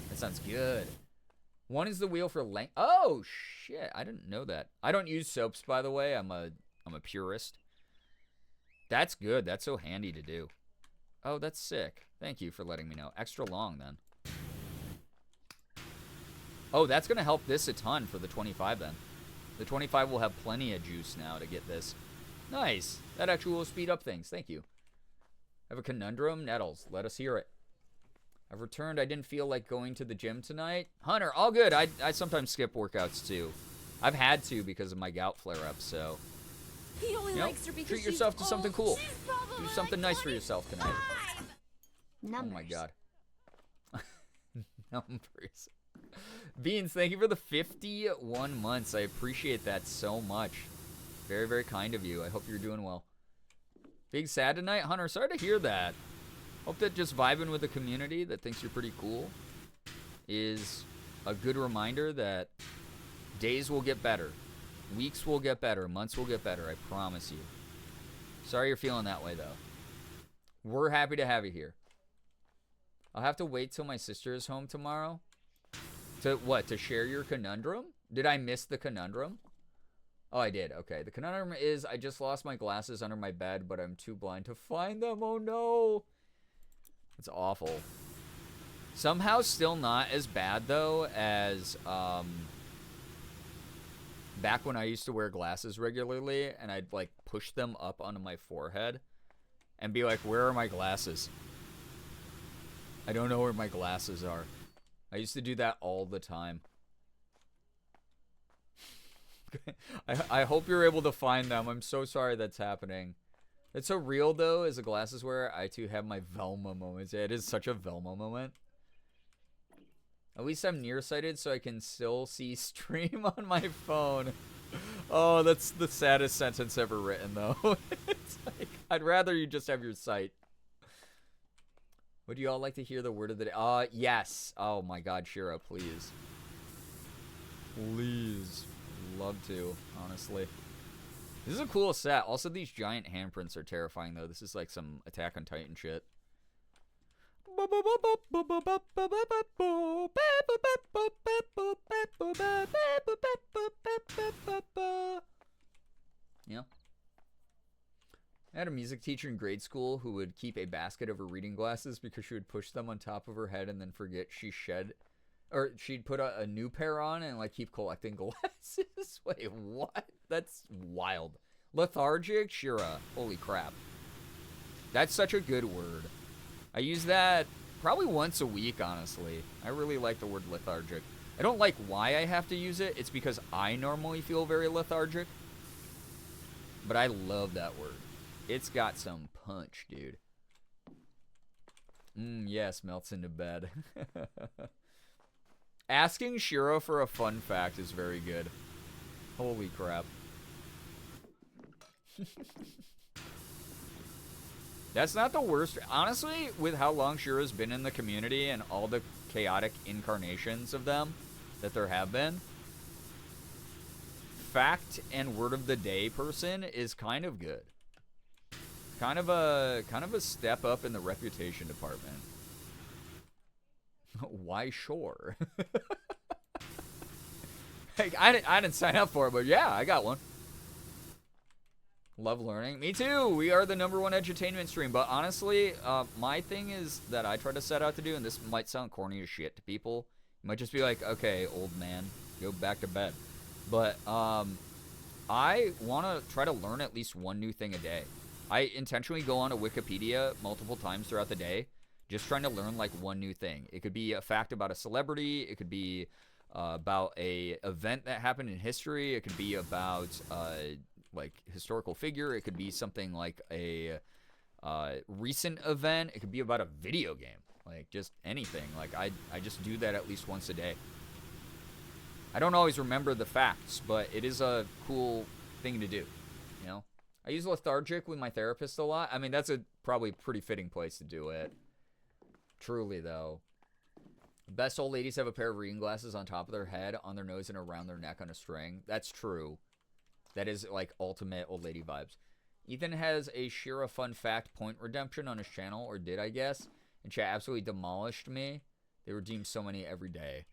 That sounds good. 1 is the wheel for length. Oh shit, I didn't know that. I don't use soaps, by the way. I'm a purist. That's good. That's so handy to do. Oh, that's sick. Thank you for letting me know. Extra long, then. Oh, that's going to help this a ton for the 25, then. The 25 will have plenty of juice now to get this. Nice. That actually will speed up things. Thank you. I have a conundrum. Nettles, let us hear it. I've returned. I didn't feel like going to the gym tonight. Hunter, all good. I sometimes skip workouts, too. I've had to because of my gout flare-up, so... He only likes her because treat yourself to something cool. Do something nice for yourself tonight. Numbers. Oh my god. Numbers. Beans, thank you for the 51 months. I appreciate that so much. Very, very kind of you. I hope you're doing well. Big sad tonight? Hunter, sorry to hear that. Hope that just vibing with the community that thinks you're pretty cool is a good reminder that days will get better. Weeks will get better. Months will get better. I promise you. Sorry you're feeling that way, though. We're happy to have you here. I'll have to wait till my sister is home tomorrow. To what? To share your conundrum? Did I miss the conundrum? Oh, I did. Okay. The conundrum is I just lost my glasses under my bed, but I'm too blind to find them. Oh, no. It's awful. Somehow still not as bad, though, as... back when I used to wear glasses regularly, and I'd, like, push them up onto my forehead and be like, where are my glasses? I don't know where my glasses are. I used to do that all the time. I hope you're able to find them. I'm so sorry that's happening. It's so real, though, as a glasses wearer. I, too, have my Velma moments. Yeah, it is such a Velma moment. At least I'm nearsighted, so I can still see stream on my phone. Oh, that's the saddest sentence ever written, though. It's like, I'd rather you just have your sight. Would you all like to hear the word of the day? Yes. Oh my god, Shira, please. Please. Love to, honestly. This is a cool set. Also, these giant handprints are terrifying, though. This is like some Attack on Titan shit. Yeah. I had a music teacher in grade school who would keep a basket of her reading glasses because she would push them on top of her head and then forget she'd put a new pair on and like keep collecting glasses. Wait, what? That's wild. Lethargic? Shira. Holy crap. That's such a good word. I use that probably once a week, honestly. I really like the word lethargic. I don't like why I have to use it. It's because I normally feel very lethargic. But I love that word. It's got some punch, dude. Yes, melts into bed. Asking Shiro for a fun fact is very good. Holy crap. That's not the worst. Honestly, with how long Shiro's been in the community and all the chaotic incarnations of them that there have been, fact and word of the day person is kind of good. Kind of a step up in the reputation department. Why sure? Hey, I didn't sign up for it, but yeah, I got one. Love learning. Me too. We are the #1 edutainment stream. But honestly, my thing is that I try to set out to do, and this might sound corny as shit to people. You might just be like, okay, old man, go back to bed. But I want to try to learn at least one new thing a day. I intentionally go on to Wikipedia multiple times throughout the day, just trying to learn like one new thing. It could be a fact about a celebrity. It could be about a event that happened in history. It could be about like historical figure. It could be something like a recent event. It could be about a video game. Like just anything. Like I just do that at least once a day. I don't always remember the facts, but it is a cool thing to do, you know? I use lethargic with my therapist a lot. I mean, that's a probably pretty fitting place to do it. Truly, though. Best old ladies have a pair of reading glasses on top of their head, on their nose, and around their neck on a string. That's true. That is, like, ultimate old lady vibes. Ethan has a Shira fun fact point redemption on his channel, or did, I guess. And chat absolutely demolished me. They redeem so many every day.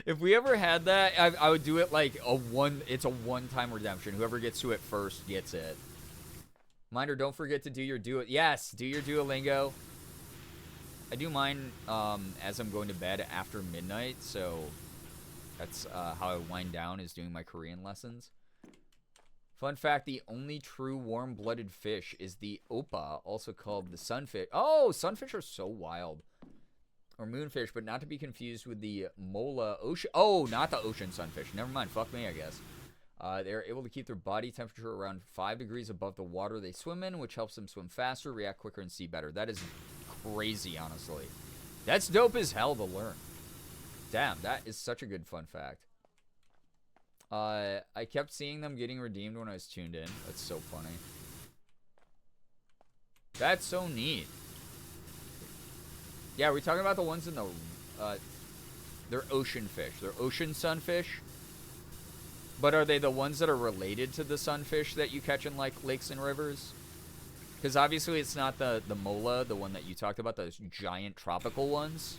If we ever had that, I would do it like it's a one-time redemption. Whoever gets to it first gets it. Minder, don't forget to do your Yes, do your Duolingo. I do mine as I'm going to bed after midnight, so that's how I wind down, is doing my Korean lessons. Fun fact, the only true warm-blooded fish is the oppa, also called the sunfish. Oh, sunfish are so wild. Or moonfish, but not to be confused with the mola ocean. Oh, not the ocean sunfish. Never mind. Fuck me, I guess. They're able to keep their body temperature around 5 degrees above the water they swim in, which helps them swim faster, react quicker, and see better. That is crazy, honestly. That's dope as hell to learn. Damn, that is such a good fun fact. I kept seeing them getting redeemed when I was tuned in. That's so funny. That's so neat. Yeah, we're talking about the ones in the, they're ocean fish. They're ocean sunfish. But are they the ones that are related to the sunfish that you catch in, like, lakes and rivers? Because obviously it's not the mola, the one that you talked about, those giant tropical ones.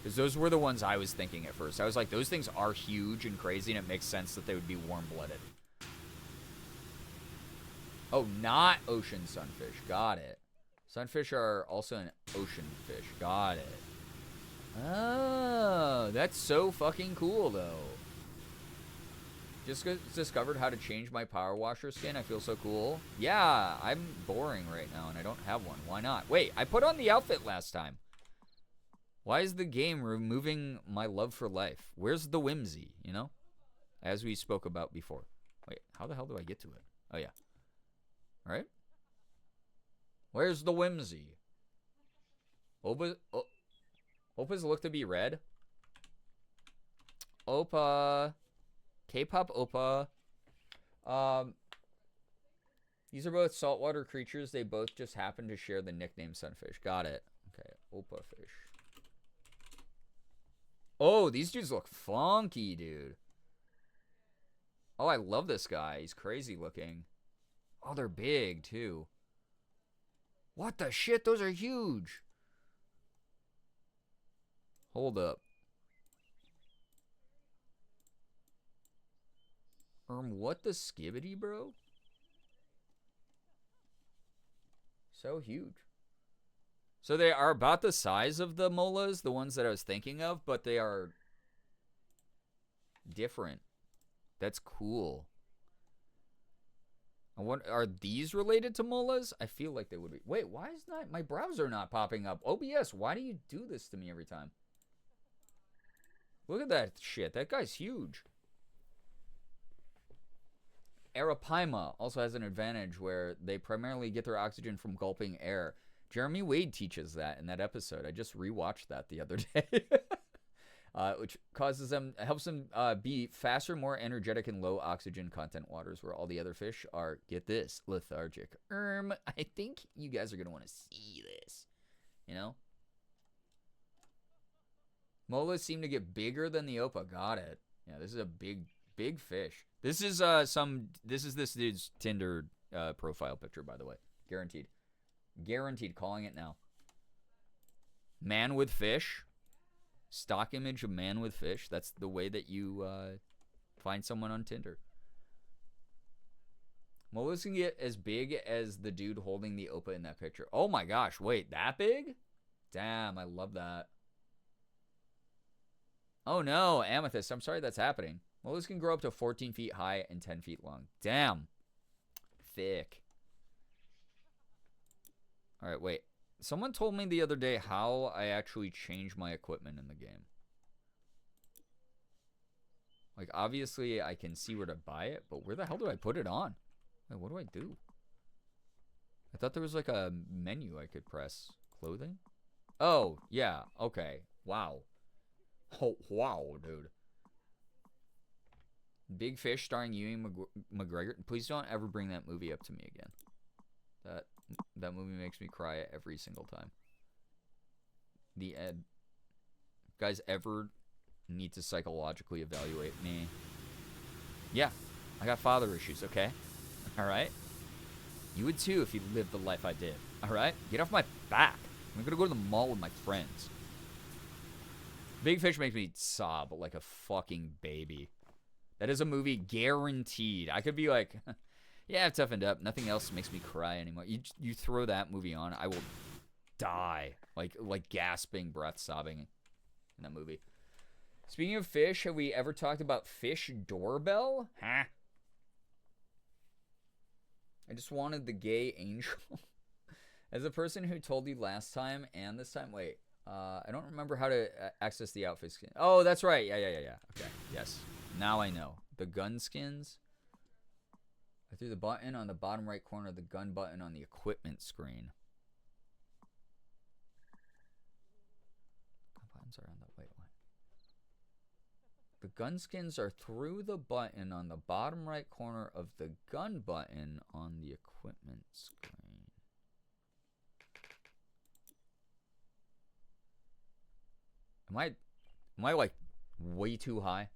Because those were the ones I was thinking at first. I was like, those things are huge and crazy, and it makes sense that they would be warm-blooded. Oh, not ocean sunfish. Got it. Sunfish are also an ocean fish. Got it. Oh, that's so fucking cool, though. Just discovered how to change my power washer skin. I feel so cool. Yeah, I'm boring right now, and I don't have one. Why not? Wait, I put on the outfit last time. Why is the game removing my love for life? Where's the whimsy, you know? As we spoke about before. Wait, how the hell do I get to it? Oh, yeah. All right. Where's the whimsy? Oppas look to be red. Oppa. K-pop Oppa. These are both saltwater creatures. They both just happen to share the nickname sunfish. Got it. Okay, Oppa fish. Oh, these dudes look funky, dude. Oh, I love this guy. He's crazy looking. Oh, they're big, too. What the shit? Those are huge. Hold up. What the skibbity, bro? So huge. So they are about the size of the molas, the ones that I was thinking of, but they are different. That's cool. I wonder, are these related to molas? I feel like they would be. Wait, why is not my browser not popping up? OBS, why do you do this to me every time? Look at that shit. That guy's huge. Arapaima also has an advantage where they primarily get their oxygen from gulping air. Jeremy Wade teaches that in that episode. I just rewatched that the other day. Which causes them, helps them be faster, more energetic, in low oxygen content waters where all the other fish are, get this, lethargic. I think you guys are going to want to see this. You know? Molas seem to get bigger than the Oppa. Got it. Yeah, this is a big fish. This is this dude's Tinder profile picture, by the way. Guaranteed. Guaranteed. Calling it now. Man with fish. Stock image of man with fish. That's the way that you find someone on Tinder. Molas can get as big as the dude holding the Oppa in that picture. Oh my gosh, wait, that big? Damn, I love that. Oh no, Amethyst, I'm sorry that's happening. Molas can grow up to 14 feet high and 10 feet long. Damn. Thick. All right, wait. Someone told me the other day how I actually change my equipment in the game. Like, obviously, I can see where to buy it, but where the hell do I put it on? Wait, what do I do? I thought there was like a menu I could press. Clothing? Oh, yeah. Okay. Wow. Oh, wow, dude. Big Fish starring Ewan McGregor. Please don't ever bring that movie up to me again. That movie makes me cry every single time. The Ed. Guys ever need to psychologically evaluate me? Yeah. I got father issues, okay? Alright? You would too if you lived the life I did. Alright? Get off my back. I'm gonna go to the mall with my friends. Big Fish makes me sob like a fucking baby. That is a movie guaranteed. I could be like, yeah, I've toughened up. Nothing else makes me cry anymore. You throw that movie on, I will die. Like gasping breath, sobbing in that movie. Speaking of fish, have we ever talked about Fish Doorbell? Huh? I just wanted the gay angel. As a person who told you last time and this time, wait, I don't remember how to access the outfit skin. Oh, that's right. Yeah. Okay, yes. Now I know. The gun skins. I threw the button on the bottom right corner of the gun button on the equipment screen. Buttons are on the, wait, what? The gun skins are through the button on the bottom right corner of the gun button on the equipment screen. Am I like way too high?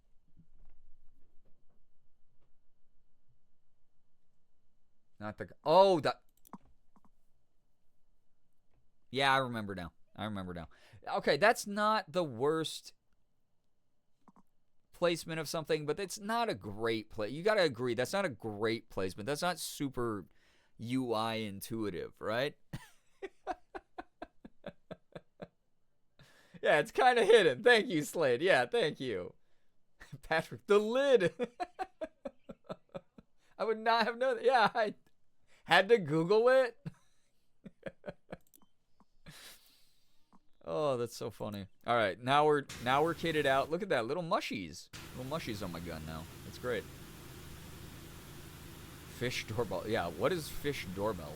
Not the, oh, that. Yeah, I remember now. Okay, that's not the worst placement of something, but it's not a great play. You gotta agree, that's not a great placement. That's not super UI intuitive, right? Yeah, it's kind of hidden. Thank you, Slade. Yeah, thank you. Patrick, the lid. I would not have known that. Yeah, I had to Google it. Oh, that's so funny. All right, now we're kitted out. Look at that, little mushies on my gun now. That's great. Fish doorbell. Yeah, what is fish doorbell?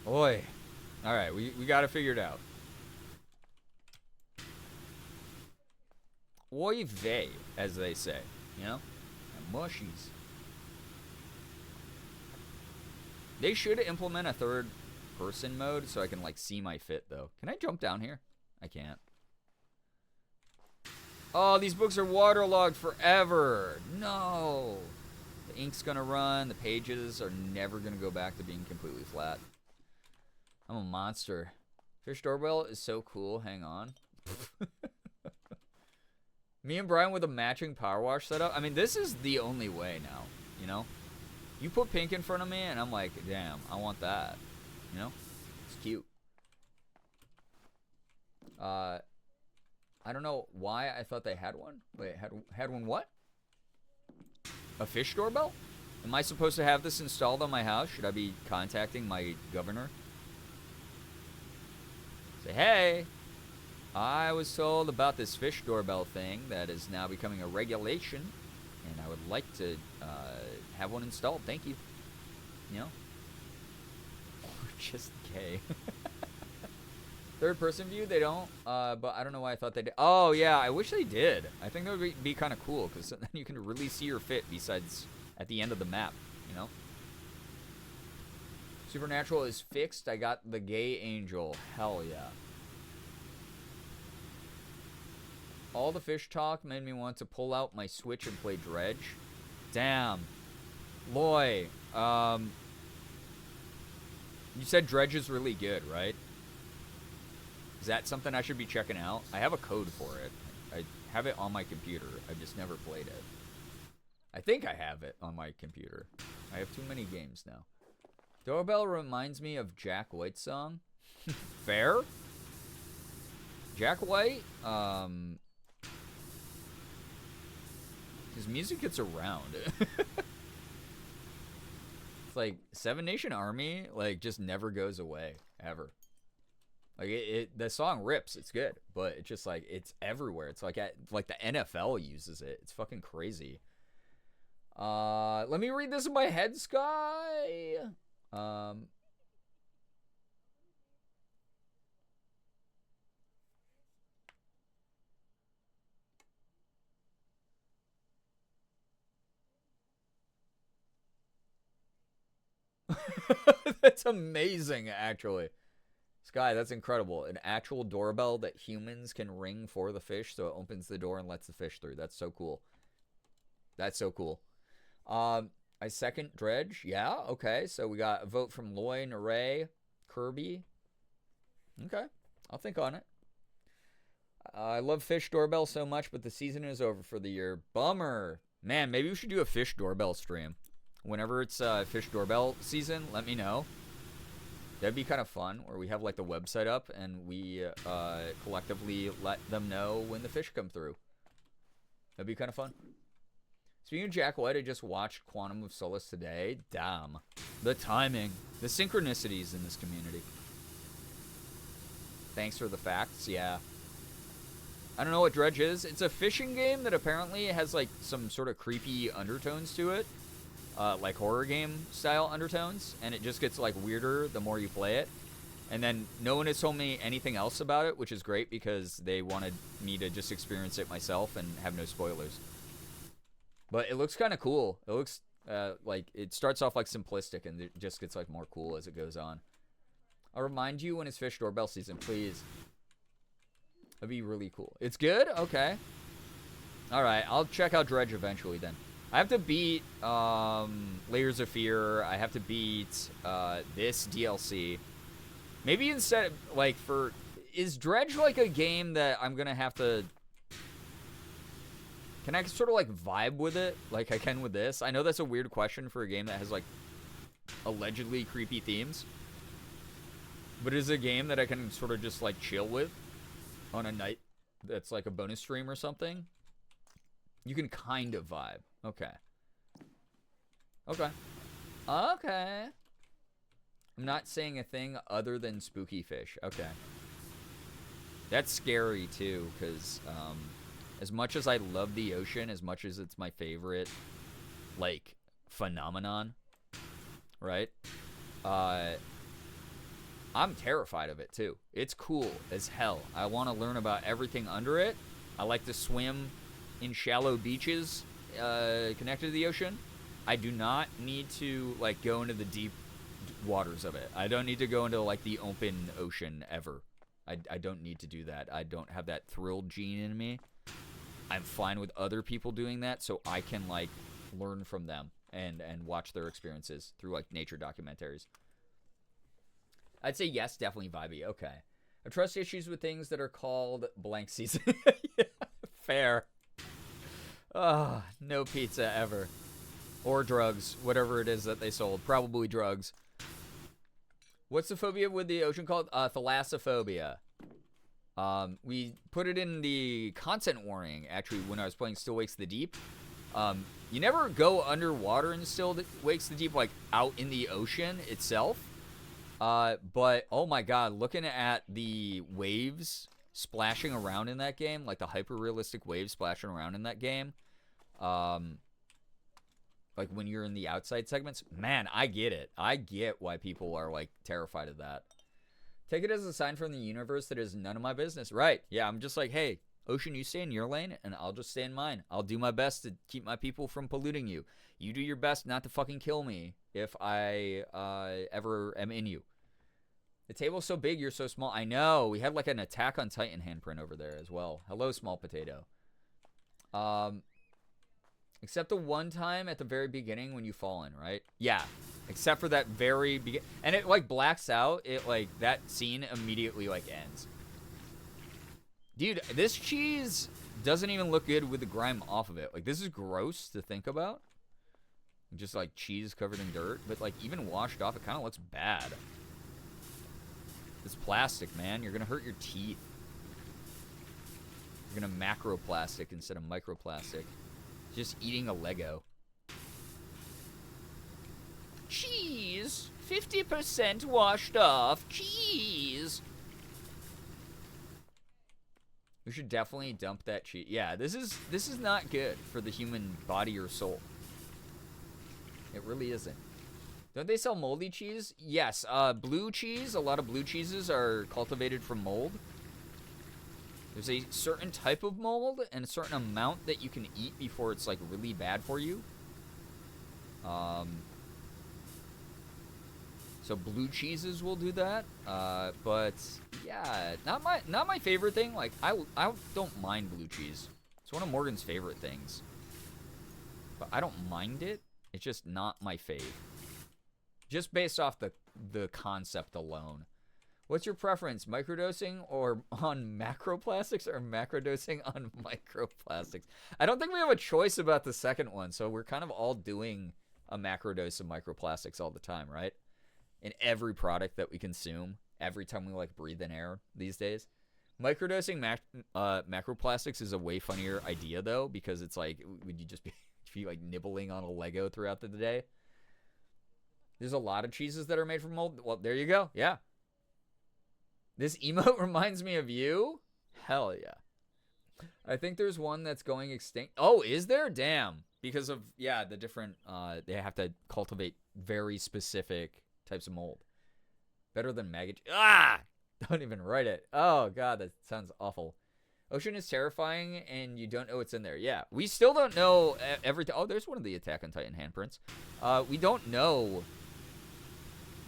Oi. All right, we got to figure it out. Oy vey, as they say, you know? And mushies. They should implement a third person mode so I can like see my fit though. Can I jump down here? I can't. Oh, these books are waterlogged forever. No. The ink's gonna run. The pages are never gonna go back to being completely flat. I'm a monster. Fish doorbell is so cool. Hang on. Me and Brian with a matching power wash setup. I mean, this is the only way now, you know? You put pink in front of me, and I'm like, damn, I want that. You know? It's cute. I don't know why I thought they had one. Wait, had one what? A fish doorbell? Am I supposed to have this installed on my house? Should I be contacting my governor? Say, hey, I was told about this fish doorbell thing that is now becoming a regulation, and I would like to have one installed. Thank you. You know? We're just gay. Third person view, they don't, but I don't know why I thought they did. Oh, yeah, I wish they did. I think that would be kind of cool, because then you can really see your fit besides at the end of the map, you know? Supernatural is fixed. I got the gay angel. Hell yeah. All the fish talk made me want to pull out my Switch and play Dredge. Damn. Loy, you said Dredge is really good, right? Is that something I should be checking out? I have a code for it. I have it on my computer. I've just never played it. I think I have it on my computer. I have too many games now. Doorbell reminds me of Jack White's song. Fair? Jack White, his music gets around. with like Seven Nation Army, like just never goes away ever. Like the song rips, it's good, but it's just like it's everywhere. It's like like the NFL uses it. It's fucking crazy. Let me read this in my head, Sky. That's amazing, actually. Sky, that's incredible. An actual doorbell that humans can ring for the fish, so it opens the door and lets the fish through. That's so cool. That's so cool. I second Dredge. Yeah, okay. So we got a vote from Loy, Naray, Kirby. Okay, I'll think on it. I love fish doorbell so much, but the season is over for the year. Bummer. Man, maybe we should do a fish doorbell stream. Whenever it's fish doorbell season, let me know. That'd be kind of fun, where we have like the website up and we collectively let them know when the fish come through. That'd be kind of fun. Speaking of Jack White, I just watched Quantum of Solace today. Damn. The timing. The synchronicities in this community. Thanks for the facts, yeah. I don't know what Dredge is. It's a fishing game that apparently has like some sort of creepy undertones to it. Like horror game style undertones. And it just gets like weirder the more you play it. And then no one has told me anything else about it, which is great because they wanted me to just experience it myself and have no spoilers. But it looks kind of cool. It looks like it starts off like simplistic and it just gets like more cool as it goes on. I'll remind you when it's fish doorbell season, please. That'd be really cool. It's good? Okay. Alright, I'll check out Dredge eventually then. I have to beat Layers of Fear. I have to beat this DLC. Maybe instead, like, for... Is Dredge like a game that I'm going to have to... Can I sort of, like, vibe with it like I can with this? I know that's a weird question for a game that has, like, allegedly creepy themes. But is it a game that I can sort of just, like, chill with on a night that's, like, a bonus stream or something? You can kind of vibe. Okay. Okay. Okay. I'm not saying a thing other than spooky fish. Okay. That's scary, too, because, as much as I love the ocean, as much as it's my favorite, like, phenomenon, right? I'm terrified of it, too. It's cool as hell. I want to learn about everything under it. I like to swim in shallow beaches connected to the ocean. I do not need to, like, go into the deep waters of it. I don't need to go into, like, the open ocean ever. I don't need to do that. I don't have that thrill gene in me. I'm fine with other people doing that, so I can, like, learn from them and watch their experiences through, like, nature documentaries. I'd say yes, definitely vibey. Okay. I trust issues with things that are called blank season. Yeah, fair. Oh, no pizza ever. Or drugs, whatever it is that they sold. Probably drugs. What's the phobia with the ocean called? Thalassophobia. We put it in the content warning, actually, when I was playing Still Wakes the Deep. You never go underwater in Still Wakes the Deep, like, out in the ocean itself. But, oh my god, looking at the waves splashing around in that game, like the hyper-realistic waves splashing around in that game, like when you're in the outside segments, man, I get it. I get why people are, like, terrified of that. Take it as a sign from the universe that is none of my business. Right, yeah, I'm just like, hey, ocean, you stay in your lane, and I'll just stay in mine. I'll do my best to keep my people from polluting you. You do your best not to fucking kill me if I ever am in you. The table's so big, you're so small. I know. We had like an Attack on Titan handprint over there as well. Hello, small potato. Except the one time at the very beginning when you fall in, right? Yeah. Except for that very beginning. And it like blacks out. It like, that scene immediately like ends. Dude, this cheese doesn't even look good with the grime off of it. Like, this is gross to think about. Just like cheese covered in dirt. But like, even washed off, it kind of looks bad. It's plastic, man. You're gonna hurt your teeth. You're gonna macroplastic instead of microplastic. Just eating a Lego. Cheese! 50% washed off cheese. We should definitely dump that cheese. Yeah, this is not good for the human body or soul. It really isn't. Don't they sell moldy cheese? Yes, blue cheese. A lot of blue cheeses are cultivated from mold. There's a certain type of mold and a certain amount that you can eat before it's like really bad for you. So blue cheeses will do that. But yeah, not my favorite thing. Like I don't mind blue cheese. It's one of Morgan's favorite things. But I don't mind it. It's just not my fave. Just based off the concept alone. What's your preference, microdosing or on macroplastics or macrodosing on microplastics? I don't think we have a choice about the second one, so we're kind of all doing a macrodose of microplastics all the time, right? In every product that we consume, every time we like breathe in air these days. Microdosing macroplastics is a way funnier idea though, because it's like, would you just be like nibbling on a Lego throughout the day? There's a lot of cheeses that are made from mold. Well, there you go. Yeah. This emote reminds me of you? Hell yeah. I think there's one that's going extinct. Oh, is there? Damn. Because of, yeah, the different, they have to cultivate very specific types of mold. Better than maggot. Ah! Don't even write it. Oh, God, that sounds awful. Ocean is terrifying, and you don't know what's in there. Yeah, we still don't know everything. Oh, there's one of the Attack on Titan handprints. We don't know.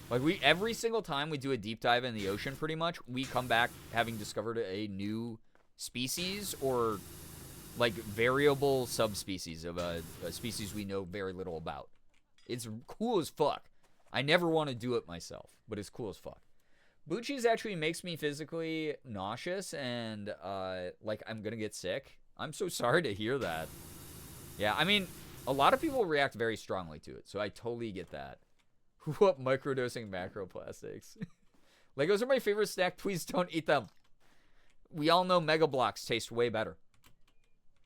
Like, every single time we do a deep dive in the ocean, pretty much, we come back having discovered a new species or, like, variable subspecies of a species we know very little about. It's cool as fuck. I never want to do it myself, but it's cool as fuck. Blue cheese actually makes me physically nauseous and, like, I'm gonna get sick. I'm so sorry to hear that. Yeah, I mean, a lot of people react very strongly to it, so I totally get that. What microdosing macroplastics? Legos are my favorite snack. Please don't eat them. We all know Mega Bloks taste way better.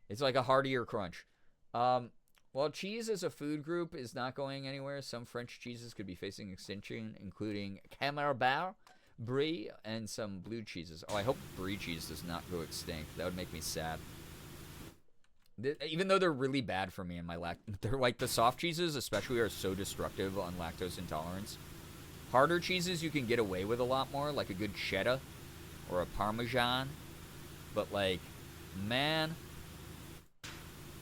It's like a heartier crunch. While cheese as a food group is not going anywhere, some French cheeses could be facing extinction, including Camembert, Brie, and some blue cheeses. Oh, I hope Brie cheese does not go extinct. That would make me sad. Even though they're really bad for me and they're like the soft cheeses especially are so destructive on lactose intolerance. Harder cheeses you can get away with a lot more, like a good cheddar or a Parmesan. But like, man,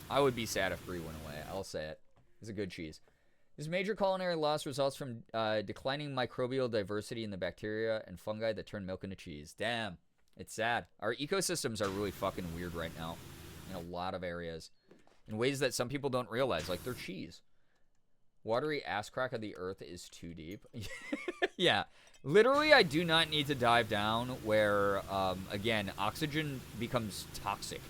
I would be sad if Brie went away. I'll say it. It's a good cheese. This major culinary loss results from declining microbial diversity in the bacteria and fungi that turn milk into cheese. Damn, it's sad. Our ecosystems are really fucking weird right now. In a lot of areas, in ways that some people don't realize, like their cheese. Watery ass crack of the earth is too deep. Yeah, literally, I do not need to dive down where, again, oxygen becomes toxic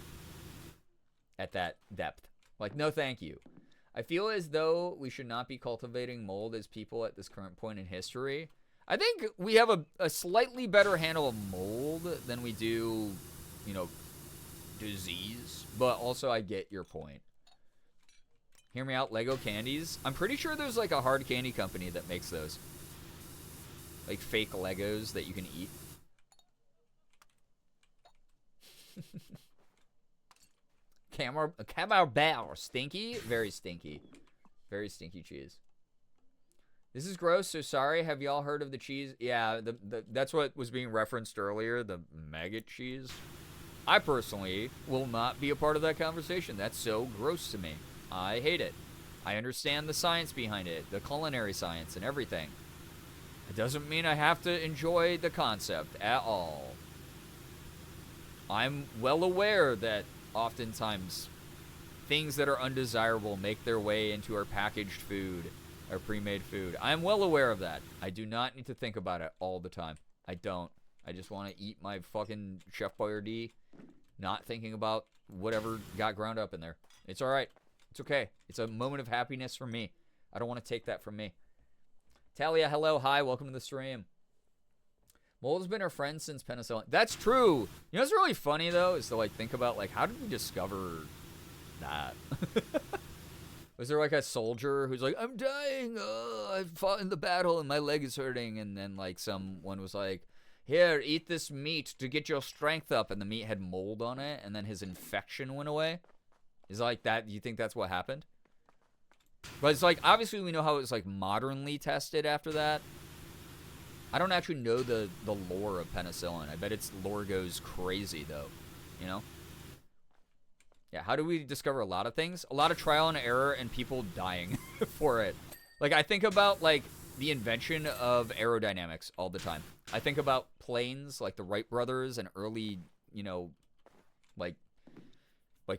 at that depth. Like, no thank you. I feel as though we should not be cultivating mold as people at this current point in history. I think we have a slightly better handle of mold than we do, you know, disease, but also I get your point. Hear me out, Lego candies. I'm pretty sure there's like a hard candy company that makes those. Like fake Legos that you can eat. Camembert, stinky? Very stinky. Very stinky cheese. This is gross, so sorry. Have y'all heard of the cheese? Yeah, that's what was being referenced earlier, the maggot cheese. I personally will not be a part of that conversation. That's so gross to me. I hate it. I understand the science behind it, the culinary science and everything. It doesn't mean I have to enjoy the concept at all. I'm well aware that oftentimes things that are undesirable make their way into our packaged food, our pre-made food. I'm well aware of that. I do not need to think about it all the time. I don't. I just want to eat my fucking Chef Boyardee, not thinking about whatever got ground up in there. It's all right. It's okay. It's a moment of happiness for me. I don't want to take that from me. Talia, hello, hi, welcome to the stream. Mold has been our friend since penicillin. That's true. You know what's really funny, though, is to, like, think about, like, how did we discover that? Was there like a soldier who's like, I'm dying, I fought in the battle and my leg is hurting, and then like someone was like, here, eat this meat to get your strength up, and the meat had mold on it, and then his infection went away? Is like that, you think that's what happened? But it's like, obviously we know how it was like modernly tested after that. I don't actually know the lore of penicillin. I bet its lore goes crazy though, you know? Yeah, how do we discover a lot of things? A lot of trial and error and people dying for it. Like, I think about, like, the invention of aerodynamics all the time. I think about planes, like the Wright brothers and early, you know, like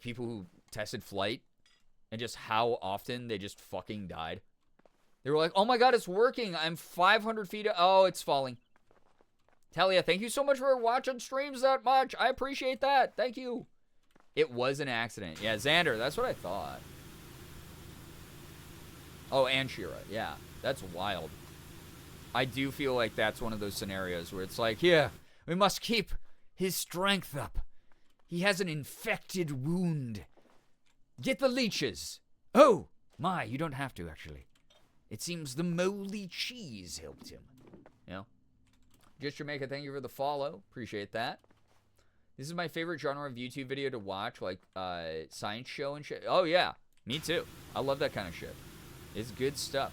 people who tested flight and just how often they just fucking died. They were like, oh my god, it's working. I'm 500 feet. Oh, it's falling. Talia, thank you so much for watching streams that much. I appreciate that. Thank you. It was an accident. Yeah, Xander, that's what I thought. Oh, and Shira. Yeah, that's wild. I do feel like that's one of those scenarios where it's like, yeah, we must keep his strength up. He has an infected wound. Get the leeches. Oh, my, you don't have to, actually. It seems the moldy cheese helped him. You know? Just Jamaica, thank you for the follow. Appreciate that. This is my favorite genre of YouTube video to watch, like science show and shit. Oh, yeah. Me too. I love that kind of shit. It's good stuff.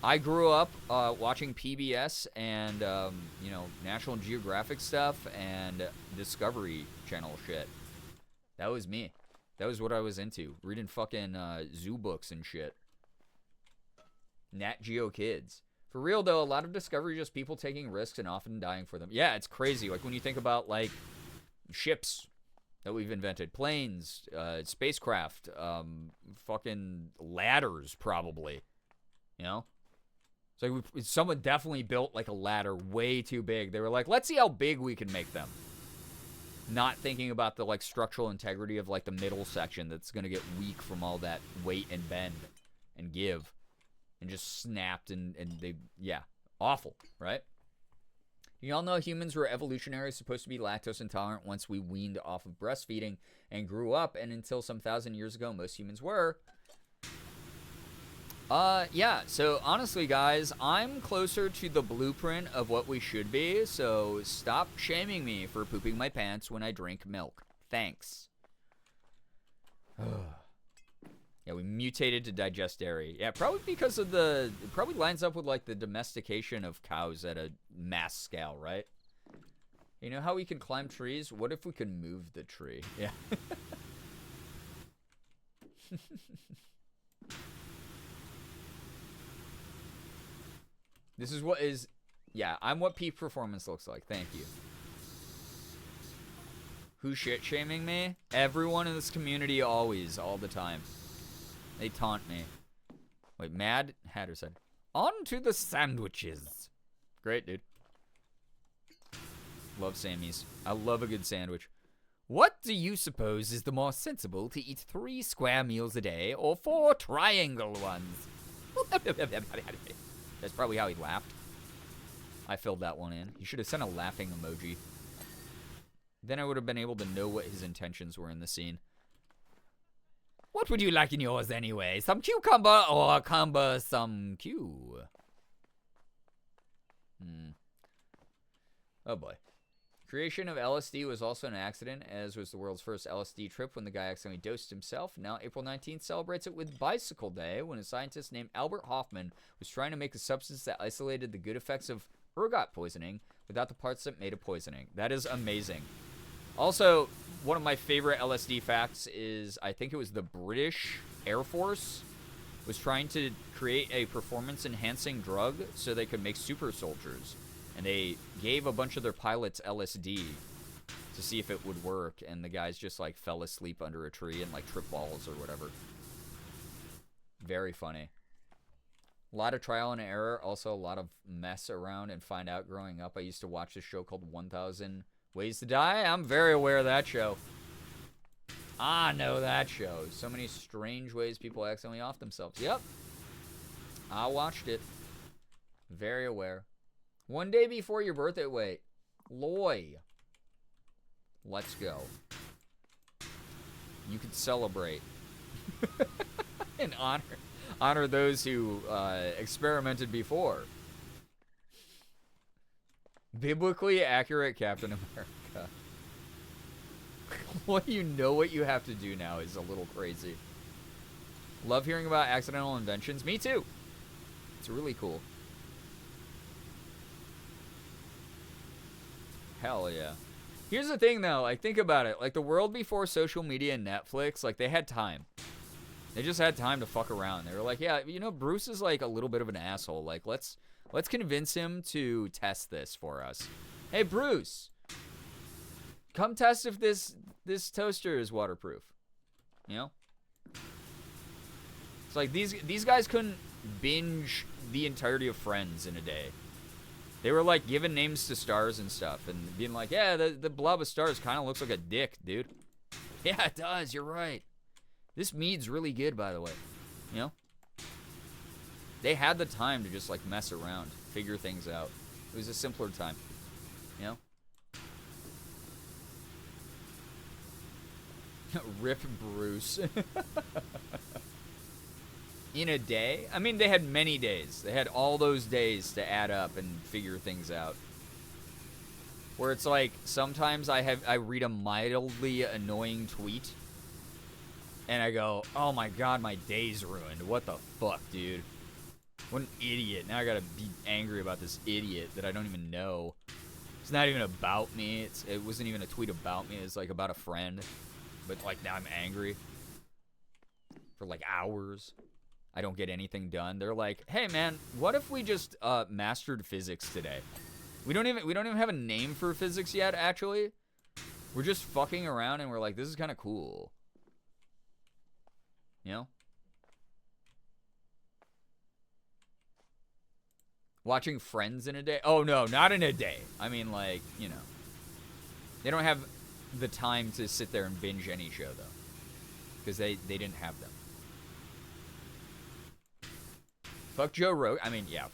I grew up watching PBS and, you know, National Geographic stuff and Discovery Channel shit. That was me. That was what I was into. Reading fucking zoo books and shit. Nat Geo Kids. For real, though, a lot of Discovery is just people taking risks and often dying for them. Yeah, it's crazy. Like, when you think about, like, ships that we've invented. Planes, spacecraft, fucking ladders, probably. You know? So someone definitely built, like, a ladder way too big. They were like, let's see how big we can make them. Not thinking about the, like, structural integrity of, like, the middle section that's going to get weak from all that weight and bend and give. And just snapped and they, yeah, awful, right? You all know humans were evolutionarily supposed to be lactose intolerant once we weaned off of breastfeeding and grew up, and until some 1,000 years ago, most humans were. Yeah, so honestly, guys, I'm closer to the blueprint of what we should be, so stop shaming me for pooping my pants when I drink milk. Thanks. Yeah, we mutated to digest dairy. Yeah, probably because of it probably lines up with, like, the domestication of cows at a mass scale, right? You know how we can climb trees? What if we could move the tree? Yeah. This is what is... Yeah, I'm what peak performance looks like. Thank you. Who's shit-shaming me? Everyone in this community always, all the time. They taunt me. Wait, Mad Hatter said, on to the sandwiches. Great, dude. Love Sammy's. I love a good sandwich. What do you suppose is the more sensible, to eat 3 square meals a day or 4 triangle ones? That's probably how he laughed. I filled that one in. He should have sent a laughing emoji. Then I would have been able to know what his intentions were in the scene. What would you like in yours anyway? Some cucumber or cumbersome Q? Oh boy. Creation of LSD was also an accident, as was the world's first LSD trip when the guy accidentally dosed himself. Now April 19th celebrates it with Bicycle Day, when a scientist named Albert Hoffman was trying to make a substance that isolated the good effects of ergot poisoning without the parts that made it poisoning. That is amazing. Also, one of my favorite LSD facts is, I think it was the British Air Force was trying to create a performance-enhancing drug so they could make super soldiers. And they gave a bunch of their pilots LSD to see if it would work, and the guys just, like, fell asleep under a tree and, like, tripped balls or whatever. Very funny. A lot of trial and error, also a lot of mess around and find out growing up. I used to watch this show called 1000 Ways to Die. I'm very aware of that show. I know that show. So many strange ways people accidentally off themselves. Yep. I watched it. Very aware. One day before your birthday. Wait. Loy. Let's go. You could celebrate. and honor those who experimented before. Biblically accurate Captain America. What you know what you have to do now is a little crazy. Love hearing about accidental inventions. Me too. It's really cool. Hell yeah. Here's the thing though, like think about it. Like the world before social media and Netflix, like they had time. They just had time to fuck around. They were like, yeah, you know, Bruce is like a little bit of an asshole. Like let's convince him to test this for us. Hey Bruce, come test if this toaster is waterproof. You know? It's like these guys couldn't binge the entirety of Friends in a day. They were like giving names to stars and stuff and being like, yeah, the blob of stars kind of looks like a dick, dude. Yeah, it does. You're right. This mead's really good, by the way. You know? They had the time to just like mess around, figure things out. It was a simpler time. You know? Rip Bruce. In a day? I mean, they had many days. They had all those days to add up and figure things out. Where it's like, sometimes I read a mildly annoying tweet, and I go, oh my god, my day's ruined. What the fuck, dude? What an idiot. Now I gotta be angry about this idiot that I don't even know. It's not even about me. It wasn't even a tweet about me. It's like about a friend. But like now I'm angry. For like hours. I don't get anything done. They're like, hey man, what if we just mastered physics today? We don't even have a name for physics yet, actually. We're just fucking around and we're like, this is kind of cool. You know? Watching Friends in a day? Oh no, not in a day. I mean like, you know. They don't have the time to sit there and binge any show though. Because they didn't have them. Fuck Joe Rogan. I mean, yeah.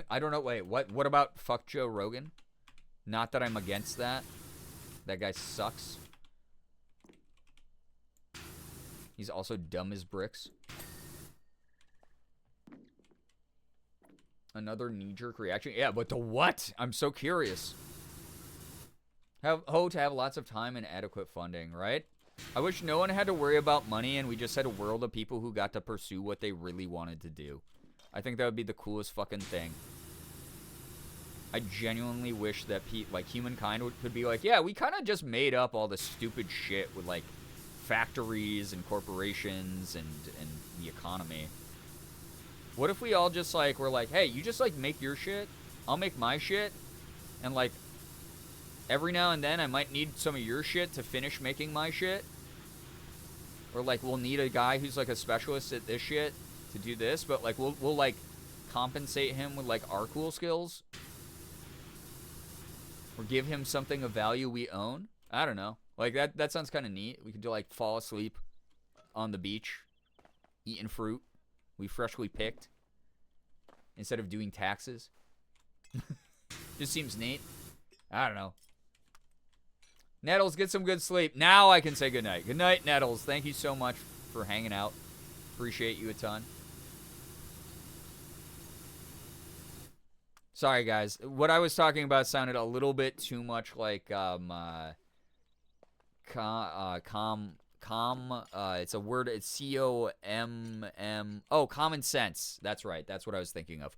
I don't know. Wait, what about fuck Joe Rogan? Not that I'm against that. That guy sucks. He's also dumb as bricks. Another knee-jerk reaction? Yeah, but to what? I'm so curious. To have lots of time and adequate funding, right? I wish no one had to worry about money and we just had a world of people who got to pursue what they really wanted to do. I think that would be the coolest fucking thing. I genuinely wish that humankind could be like, yeah, we kind of just made up all the stupid shit with like factories and corporations and the economy. What if we all just like were like, hey, you just like make your shit, I'll make my shit, and like every now and then I might need some of your shit to finish making my shit, or like we'll need a guy who's like a specialist at this shit to do this, but like we'll like compensate him with like our cool skills, or give him something of value we own. I don't know. Like that sounds kind of neat. We could do like fall asleep on the beach, eating fruit we freshly picked instead of doing taxes. Just seems neat. I don't know. Nettles, get some good sleep. Now I can say goodnight. Good night, Nettles. Thank you so much for hanging out. Appreciate you a ton. Sorry, guys. What I was talking about sounded a little bit too much like it's a word. It's C-O-M-M. Oh, common sense. That's right. That's what I was thinking of.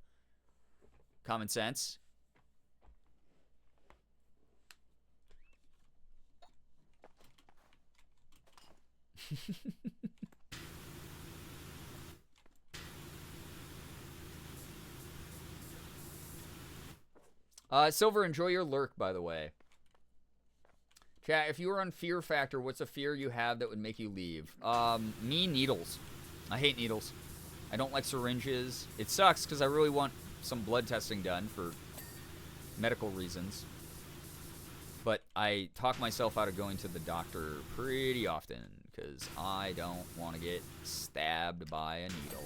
Common sense. Silver, enjoy your lurk, by the way. Chat, if you were on Fear Factor, what's a fear you have that would make you leave? Me, needles. I hate needles. I don't like syringes. It sucks because I really want some blood testing done for medical reasons. But I talk myself out of going to the doctor pretty often because I don't want to get stabbed by a needle.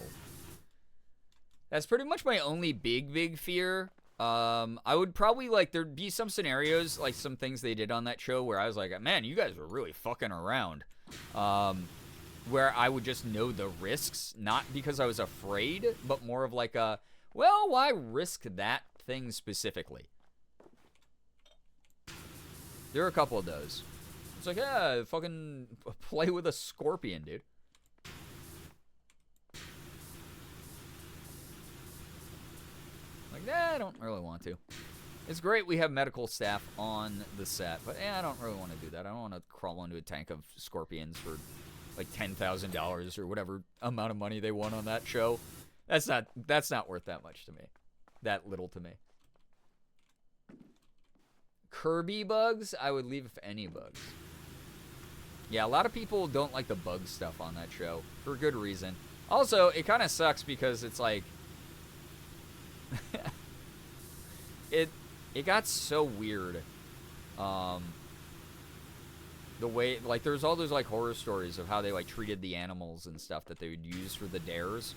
That's pretty much my only big fear. I would probably, like, there'd be some scenarios, like some things they did on that show where I was like, man, you guys were really fucking around. where I would just know the risks, not because I was afraid, but more of like a, well, why risk that thing specifically? There are a couple of those. It's like, yeah, fucking play with a scorpion, dude. Like, nah, I don't really want to. It's great we have medical staff on the set, but I don't really want to do that. I don't want to crawl into a tank of scorpions for like $10,000 or whatever amount of money they won on that show. That's not worth that much to me. That little to me. Kirby bugs, I would leave if any bugs. Yeah, a lot of people don't like the bug stuff on that show for good reason. Also, it kind of sucks because it's like it got so weird. The way, like, there's all those like horror stories of how they like treated the animals and stuff that they would use for the dares,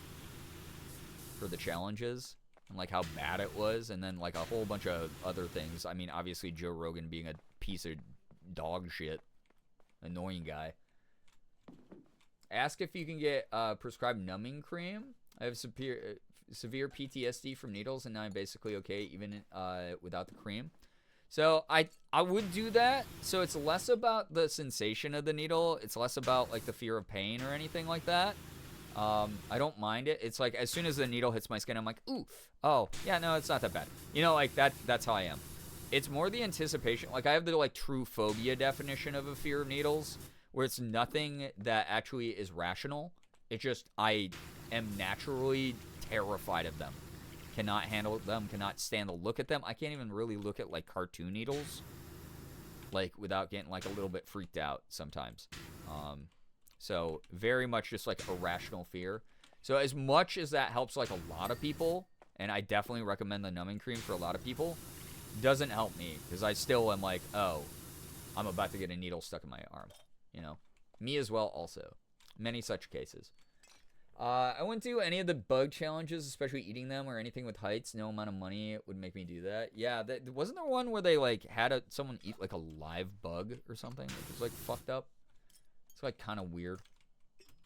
for the challenges, and like how bad it was, and then like a whole bunch of other things. I mean, obviously Joe Rogan being a piece of dog shit, annoying guy. Ask if you can get prescribed numbing cream. I have severe PTSD from needles, and now I'm basically okay even without the cream. So I would do that. So it's less about the sensation of the needle. It's less about like the fear of pain or anything like that. I don't mind it. It's like as soon as the needle hits my skin, I'm like, ooh, oh yeah, no, it's not that bad. You know, like that's how I am. It's more the anticipation. Like I have the like true phobia definition of a fear of needles, where it's nothing that actually is rational. It's just I am naturally terrified of them. Cannot handle them, cannot stand to look at them. I can't even really look at like cartoon needles, like without getting like a little bit freaked out sometimes. So very much just like irrational fear. So as much as that helps like a lot of people, and I definitely recommend the numbing cream for a lot of people, doesn't help me because I still am like, oh, I'm about to get a needle stuck in my arm. You know, me as well also. Many such cases. I wouldn't do any of the bug challenges, especially eating them or anything with heights. No amount of money would make me do that. Yeah, wasn't there one where they like had someone eat like a live bug or something? It was like fucked up. It's like kind of weird.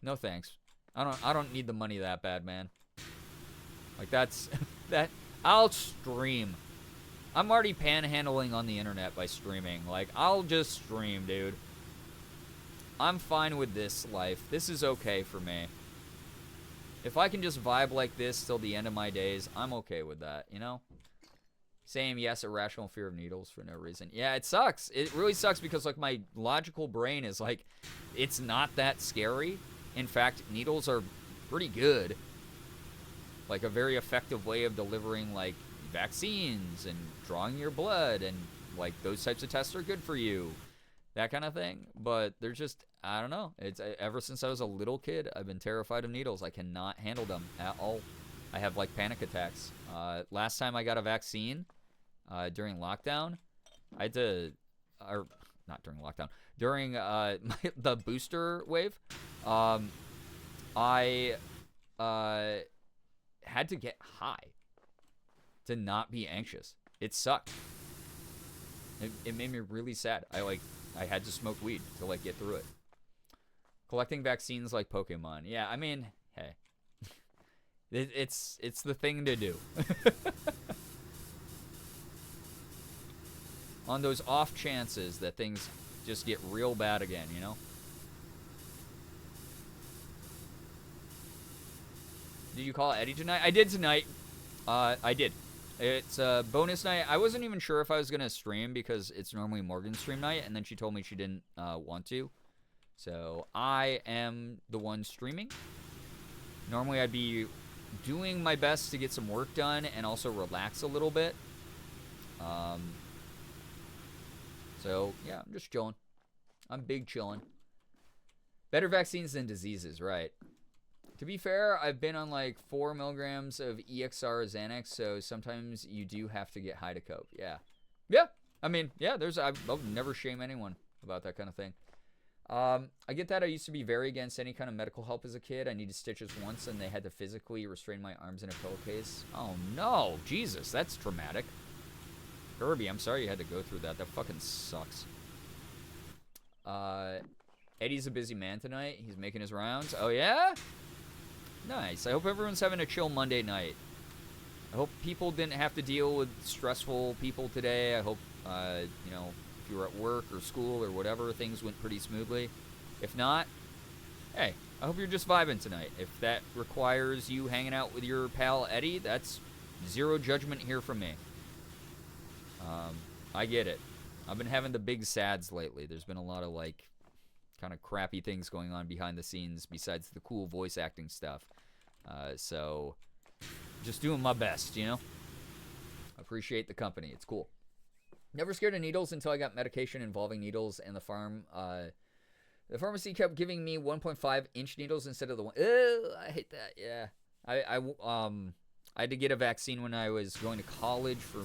No thanks. I don't need the money that bad, man. Like that's that. I'll stream. I'm already panhandling on the internet by streaming. Like I'll just stream, dude. I'm fine with this life. This is okay for me. If I can just vibe like this till the end of my days, I'm okay with that, you know? Same, yes, irrational fear of needles for no reason. Yeah, it sucks. It really sucks because, like, my logical brain is like, it's not that scary. In fact, needles are pretty good. Like, a very effective way of delivering, like, vaccines and drawing your blood and, like, those types of tests are good for you. That kind of thing. But they're just, I don't know. It's ever since I was a little kid, I've been terrified of needles. I cannot handle them at all. I have like panic attacks. Last time I got a vaccine during lockdown, I had to, or not during lockdown, during the booster wave, I had to get high to not be anxious. It sucked. It made me really sad. I had to smoke weed to like get through it. Collecting vaccines like Pokemon. Yeah, I mean, hey. It's the thing to do. On those off chances that things just get real bad again, you know? Did you call Eddie tonight? I did tonight. I did. It's a bonus night. I wasn't even sure if I was going to stream because it's normally Morgan's stream night, and then she told me she didn't want to. So I am the one streaming. Normally I'd be doing my best to get some work done and also relax a little bit. So yeah, I'm just chilling. I'm big chilling. Better vaccines than diseases, right? To be fair, I've been on like 4 milligrams of EXR Xanax, so sometimes you do have to get high to cope. Yeah. Yeah. I mean, yeah, I'll never shame anyone about that kind of thing. I get that. I used to be very against any kind of medical help as a kid. I needed stitches once, and they had to physically restrain my arms in a pillowcase. Oh, no. Jesus, that's traumatic. Kirby, I'm sorry you had to go through that. That fucking sucks. Eddie's a busy man tonight. He's making his rounds. Oh, yeah? Nice. I hope everyone's having a chill Monday night. I hope people didn't have to deal with stressful people today. I hope, you know, if you were at work or school or whatever, things went pretty smoothly. If not, hey, I hope you're just vibing tonight. If that requires you hanging out with your pal Eddie, that's zero judgment here from me. I get it. I've been having the big sads lately. There's been a lot of, like, kind of crappy things going on behind the scenes besides the cool voice acting stuff. So, just doing my best, you know? Appreciate the company. It's cool. Never scared of needles until I got medication involving needles, and the pharmacy kept giving me 1.5-inch needles instead of the one. I hate that. Yeah. I had to get a vaccine when I was going to college for...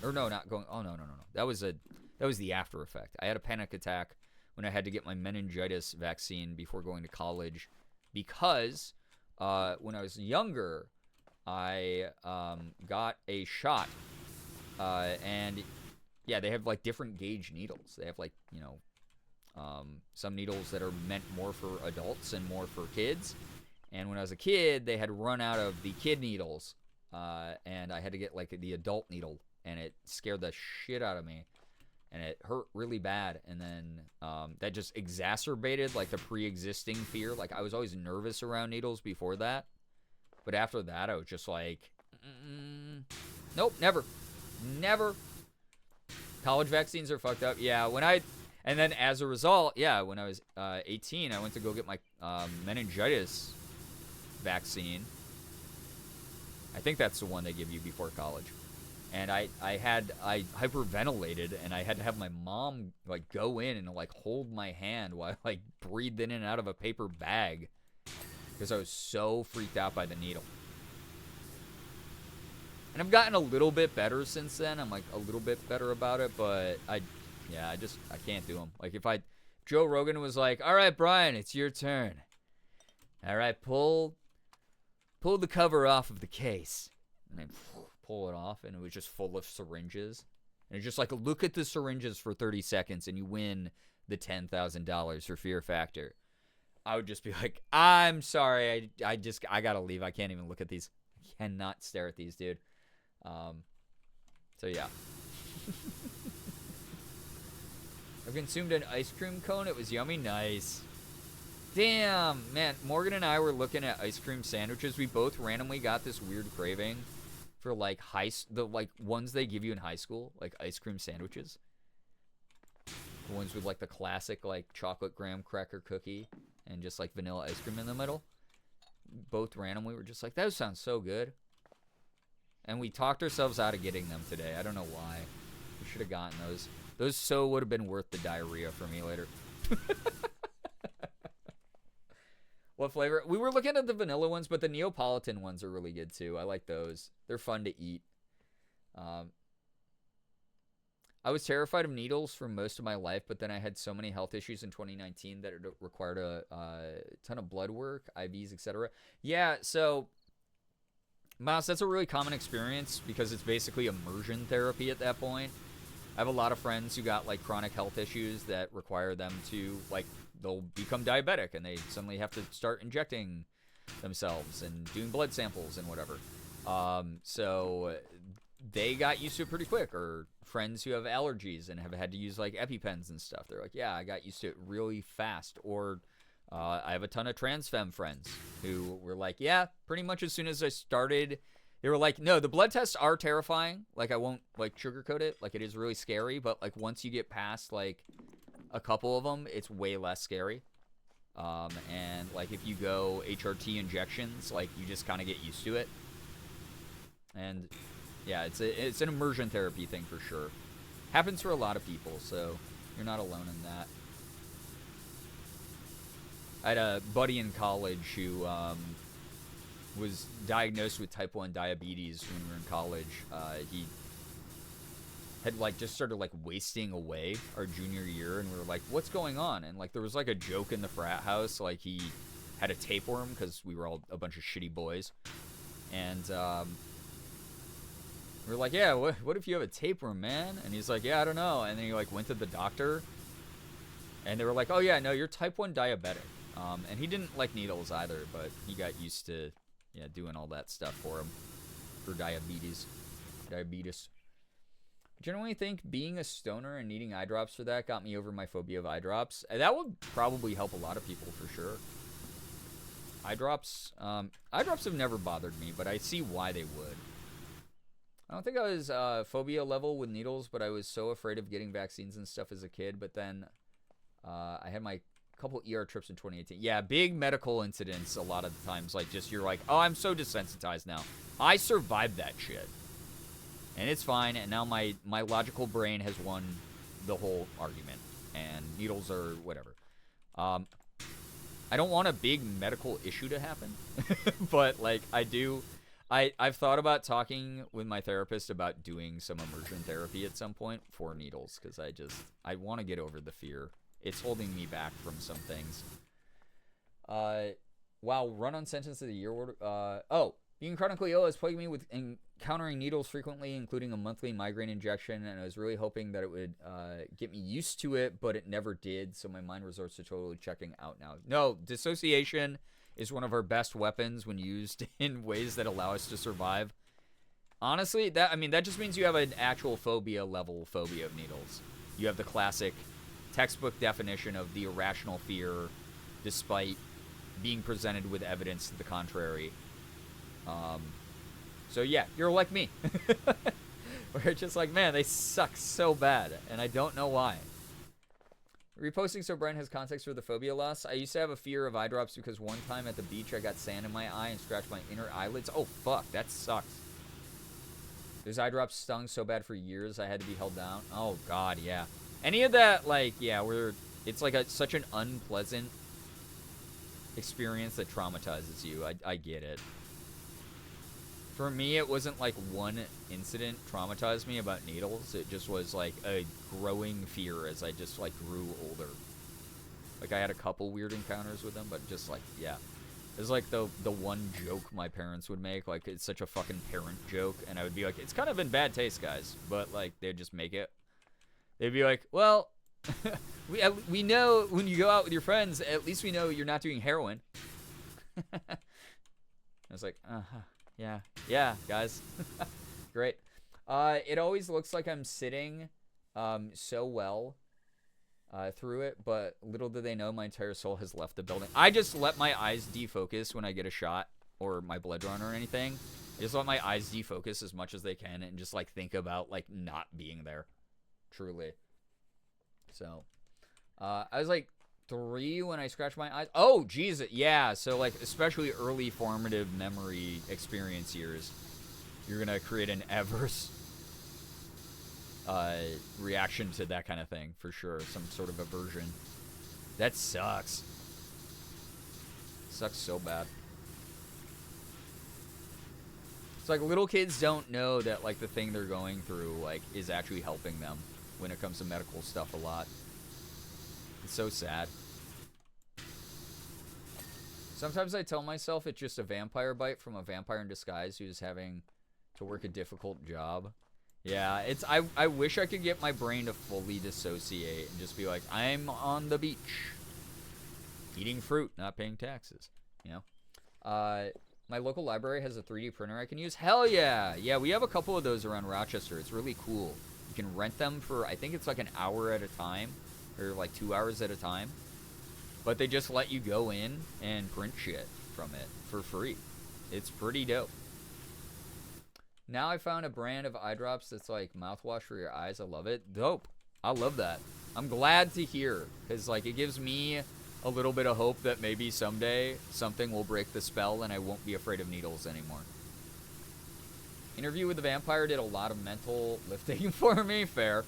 Or no, not going... Oh, no. That was the after effect. I had a panic attack when I had to get my meningitis vaccine before going to college because when I was younger, I got a shot. And, yeah, they have, like, different gauge needles. They have, like, you know, some needles that are meant more for adults and more for kids. And when I was a kid, they had run out of the kid needles, and I had to get, like, the adult needle. And it scared the shit out of me. And it hurt really bad. And then that just exacerbated, like, the pre-existing fear. Like, I was always nervous around needles before that. But after that, I was just like, nope, never. Never. College vaccines are fucked up. Yeah, and then as a result, yeah, when I was 18, I went to go get my meningitis vaccine. I think that's the one they give you before college. And I hyperventilated, and I had to have my mom, like, go in and, like, hold my hand while I, like, breathed in and out of a paper bag because I was so freaked out by the needle. And I've gotten a little bit better since then. I'm, like, a little bit better about it, but I can't do them. Like, if Joe Rogan was like, all right, Brian, it's your turn. All right, pull the cover off of the case. And I pull it off, and it was just full of syringes. And it's just like, look at the syringes for 30 seconds, and you win the $10,000 for Fear Factor. I would just be like, I'm sorry, I gotta leave. I can't even look at these. I cannot stare at these, dude. So yeah. I've consumed an ice cream cone. It was yummy. Nice. Damn, man. Morgan and I were looking at ice cream sandwiches. We both randomly got this weird craving for, like, the ones they give you in high school, like ice cream sandwiches. The ones with, like, the classic, like, chocolate graham cracker cookie and just, like, vanilla ice cream in the middle. Both randomly were just like, that sounds so good. And we talked ourselves out of getting them today. I don't know why. We should have gotten those. Those so would have been worth the diarrhea for me later. What flavor? We were looking at the vanilla ones, but the Neapolitan ones are really good too. I like those. They're fun to eat. I was terrified of needles for most of my life, but then I had so many health issues in 2019 that it required a ton of blood work, IVs, etc. Yeah, so, Mouse, that's a really common experience because it's basically immersion therapy at that point. I have a lot of friends who got, like, chronic health issues that require them to, like, they'll become diabetic and they suddenly have to start injecting themselves and doing blood samples and whatever. So they got used to it pretty quick. Or friends who have allergies and have had to use, like, EpiPens and stuff. They're like, yeah, I got used to it really fast. Or I have a ton of trans femme friends who were like, yeah, pretty much as soon as I started, they were like, no, the blood tests are terrifying. Like, I won't, like, sugarcoat it. Like, it is really scary. But, like, once you get past, like, a couple of them, it's way less scary. And, like, if you go HRT injections, like, you just kind of get used to it. And, yeah, it's an immersion therapy thing for sure. Happens for a lot of people, so you're not alone in that. I had a buddy in college who was diagnosed with type 1 diabetes when we were in college. He had, like, just started, like, wasting away our junior year, and we were like, what's going on? And, like, there was, like, a joke in the frat house, like, he had a tapeworm because we were all a bunch of shitty boys. And we were like, yeah, what if you have a tapeworm, man? And he's like, yeah, I don't know. And then he, like, went to the doctor, And they were like, oh, yeah, no, you're type 1 diabetic. And he didn't like needles either, but he got used to doing all that stuff for him for diabetes. I generally think being a stoner and needing eye drops for that got me over my phobia of eye drops. That would probably help a lot of people for sure. Eye drops have never bothered me, but I see why they would. I don't think I was phobia level with needles, but I was so afraid of getting vaccines and stuff as a kid. But then I had my couple ER trips in 2018. Yeah, big medical incidents a lot of the times. Like, just you're like, oh, I'm so desensitized now. I survived that shit. And it's fine, and now my logical brain has won the whole argument. And needles are whatever. I don't want a big medical issue to happen. But, like, I've thought about talking with my therapist about doing some immersion therapy at some point for needles. Because I want to get over the fear. It's holding me back from some things. Wow, run-on sentence of the year order. Being chronically ill has plagued me with encountering needles frequently, including a monthly migraine injection, and I was really hoping that it would get me used to it, but it never did, so my mind resorts to totally checking out now. No, dissociation is one of our best weapons when used in ways that allow us to survive. Honestly, that just means you have an actual phobia level phobia of needles. You have the classic textbook definition of the irrational fear despite being presented with evidence to the contrary. So yeah, you're like me. We're just like, man, they suck so bad, and I don't know why. Reposting so Brian has context for the phobia loss. I used to have a fear of eye drops because one time at the beach I got sand in my eye and scratched my inner eyelids. Oh fuck, that sucks. Those eye drops stung so bad for years I had to be held down. Oh god, yeah. Any of that, like, yeah, it's like such an unpleasant experience that traumatizes you. I get it. For me, it wasn't like one incident traumatized me about needles. It just was like a growing fear as I just like grew older. Like I had a couple weird encounters with them, but just like, yeah. It was like the one joke my parents would make. Like it's such a fucking parent joke. And I would be like, it's kind of in bad taste, guys. But like they'd just make it. They'd be like, well, we know when you go out with your friends, at least we know you're not doing heroin. I was like, uh-huh. Yeah, guys. Great. It always looks like I'm sitting so well through it, but little do they know my entire soul has left the building. I just let my eyes defocus when I get a shot or my blood drawn or anything. I just let my eyes defocus as much as they can and just like think about like not being there. Truly. So, I was like 3 when I scratched my eyes. Oh, Jesus. Yeah. So, like, especially early formative memory experience years, you're going to create an adverse reaction to that kind of thing, for sure. Some sort of aversion. That sucks. Sucks so bad. It's like little kids don't know that, like, the thing they're going through, like, is actually helping them when it comes to medical stuff a lot. It's so sad. Sometimes I tell myself it's just a vampire bite from a vampire in disguise who's having to work a difficult job. Yeah, I wish I could get my brain to fully dissociate and just be like, I'm on the beach. Eating fruit, not paying taxes. You know? My local library has a 3D printer I can use. Hell yeah! Yeah, we have a couple of those around Rochester. It's really cool. You can rent them for, I think it's like an hour at a time. Or like 2 hours at a time. But they just let you go in and print shit from it for free. It's pretty dope. Now I found a brand of eye drops that's like mouthwash for your eyes. I love it. Dope. I love that. I'm glad to hear. Because like it gives me a little bit of hope that maybe someday something will break the spell and I won't be afraid of needles anymore. Interview with the Vampire did a lot of mental lifting for me. Fair.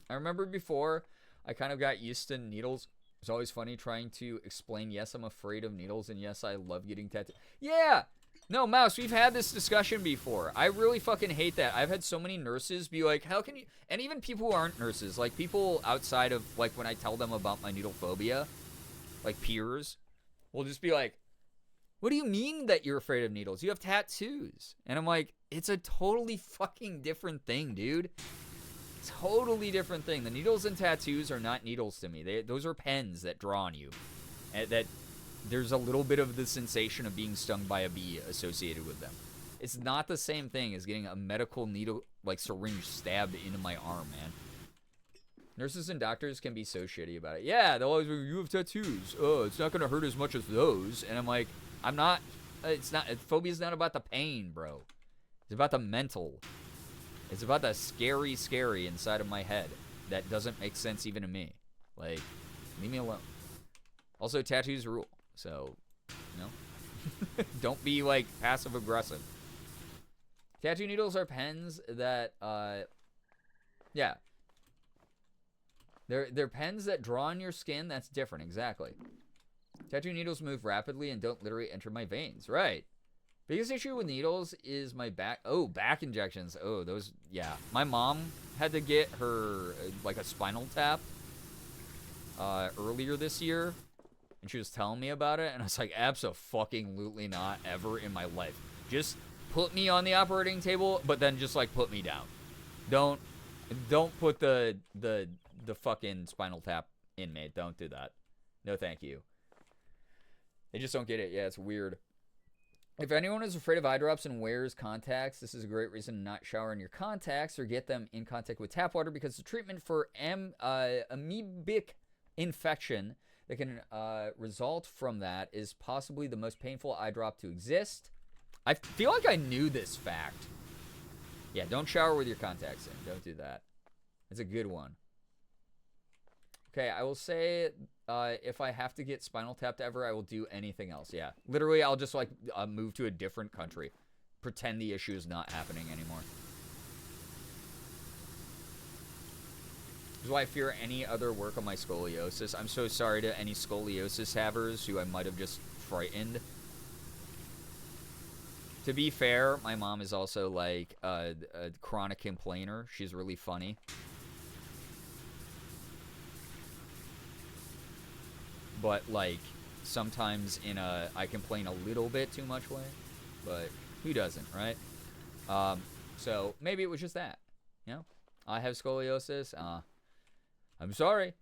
I remember before I kind of got used to needles. It's always funny trying to explain, yes, I'm afraid of needles, and yes, I love getting tattooed. Yeah! No, Mouse, we've had this discussion before. I really fucking hate that. I've had so many nurses be like, how can you... And even people who aren't nurses, like people outside of, like, when I tell them about my needle phobia, like peers, will just be like, what do you mean that you're afraid of needles? You have tattoos. And I'm like, it's a totally fucking different thing, dude. Totally different thing. The needles and tattoos are not needles to me. Those are pens that draw on you. And that there's a little bit of the sensation of being stung by a bee associated with them. It's not the same thing as getting a medical needle, like syringe, stabbed into my arm, man. Nurses and doctors can be so shitty about it. Yeah, they'll always be, you have tattoos. Oh, it's not going to hurt as much as those. And I'm like, I'm not, phobia's not about the pain, bro. It's about the mental. It's about the scary inside of my head that doesn't make sense even to me. Like, leave me alone. Also, tattoos rule. So, you know, don't be, like, passive-aggressive. Tattoo needles are pens that, yeah. They're pens that draw on your skin. That's different, exactly. Tattoo needles move rapidly and don't literally enter my veins. Right. Biggest issue with needles is my back. Oh, back injections. Oh, those, yeah. My mom had to get her, like, a spinal tap earlier this year. And she was telling me about it. And I was like, abso-fucking-lutely not ever in my life. Just put me on the operating table, but then just, like, put me down. Don't put the fucking spinal tap in me. Don't do that. No, thank you. They just don't get it. Yeah, it's weird. If anyone is afraid of eye drops and wears contacts, this is a great reason to not shower in your contacts or get them in contact with tap water, because the treatment for amoebic infection that can result from that is possibly the most painful eye drop to exist. I feel like I knew this fact. Yeah, don't shower with your contacts in. Don't do that. It's a good one. Okay, I will say if I have to get spinal tapped ever, I will do anything else. Yeah, literally, I'll just, like, move to a different country. Pretend the issue is not happening anymore. This is why I fear any other work on my scoliosis. I'm so sorry to any scoliosis havers who I might have just frightened. To be fair, my mom is also, like, a chronic complainer. She's really funny. But, like, sometimes in a I complain a little bit too much way. But who doesn't, right? So maybe it was just that. You know? I have scoliosis. I'm sorry.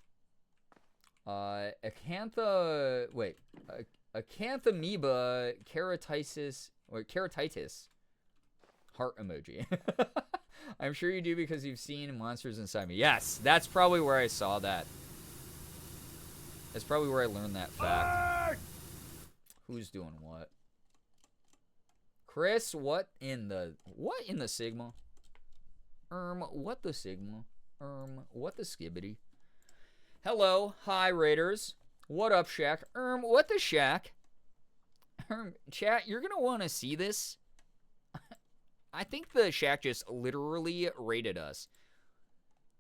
Acanthamoeba keratitis, or keratitis. Heart emoji. I'm sure you do because you've seen Monsters Inside Me. Yes, that's probably where I saw that. That's probably where I learned that fact. Who's doing what? Chris, what in the Sigma? What the Sigma? What the skibbity? Hello, hi Raiders. What up, Shaq? What the Shaq? Chat, you're gonna want to see this. I think the Shaq just literally raided us.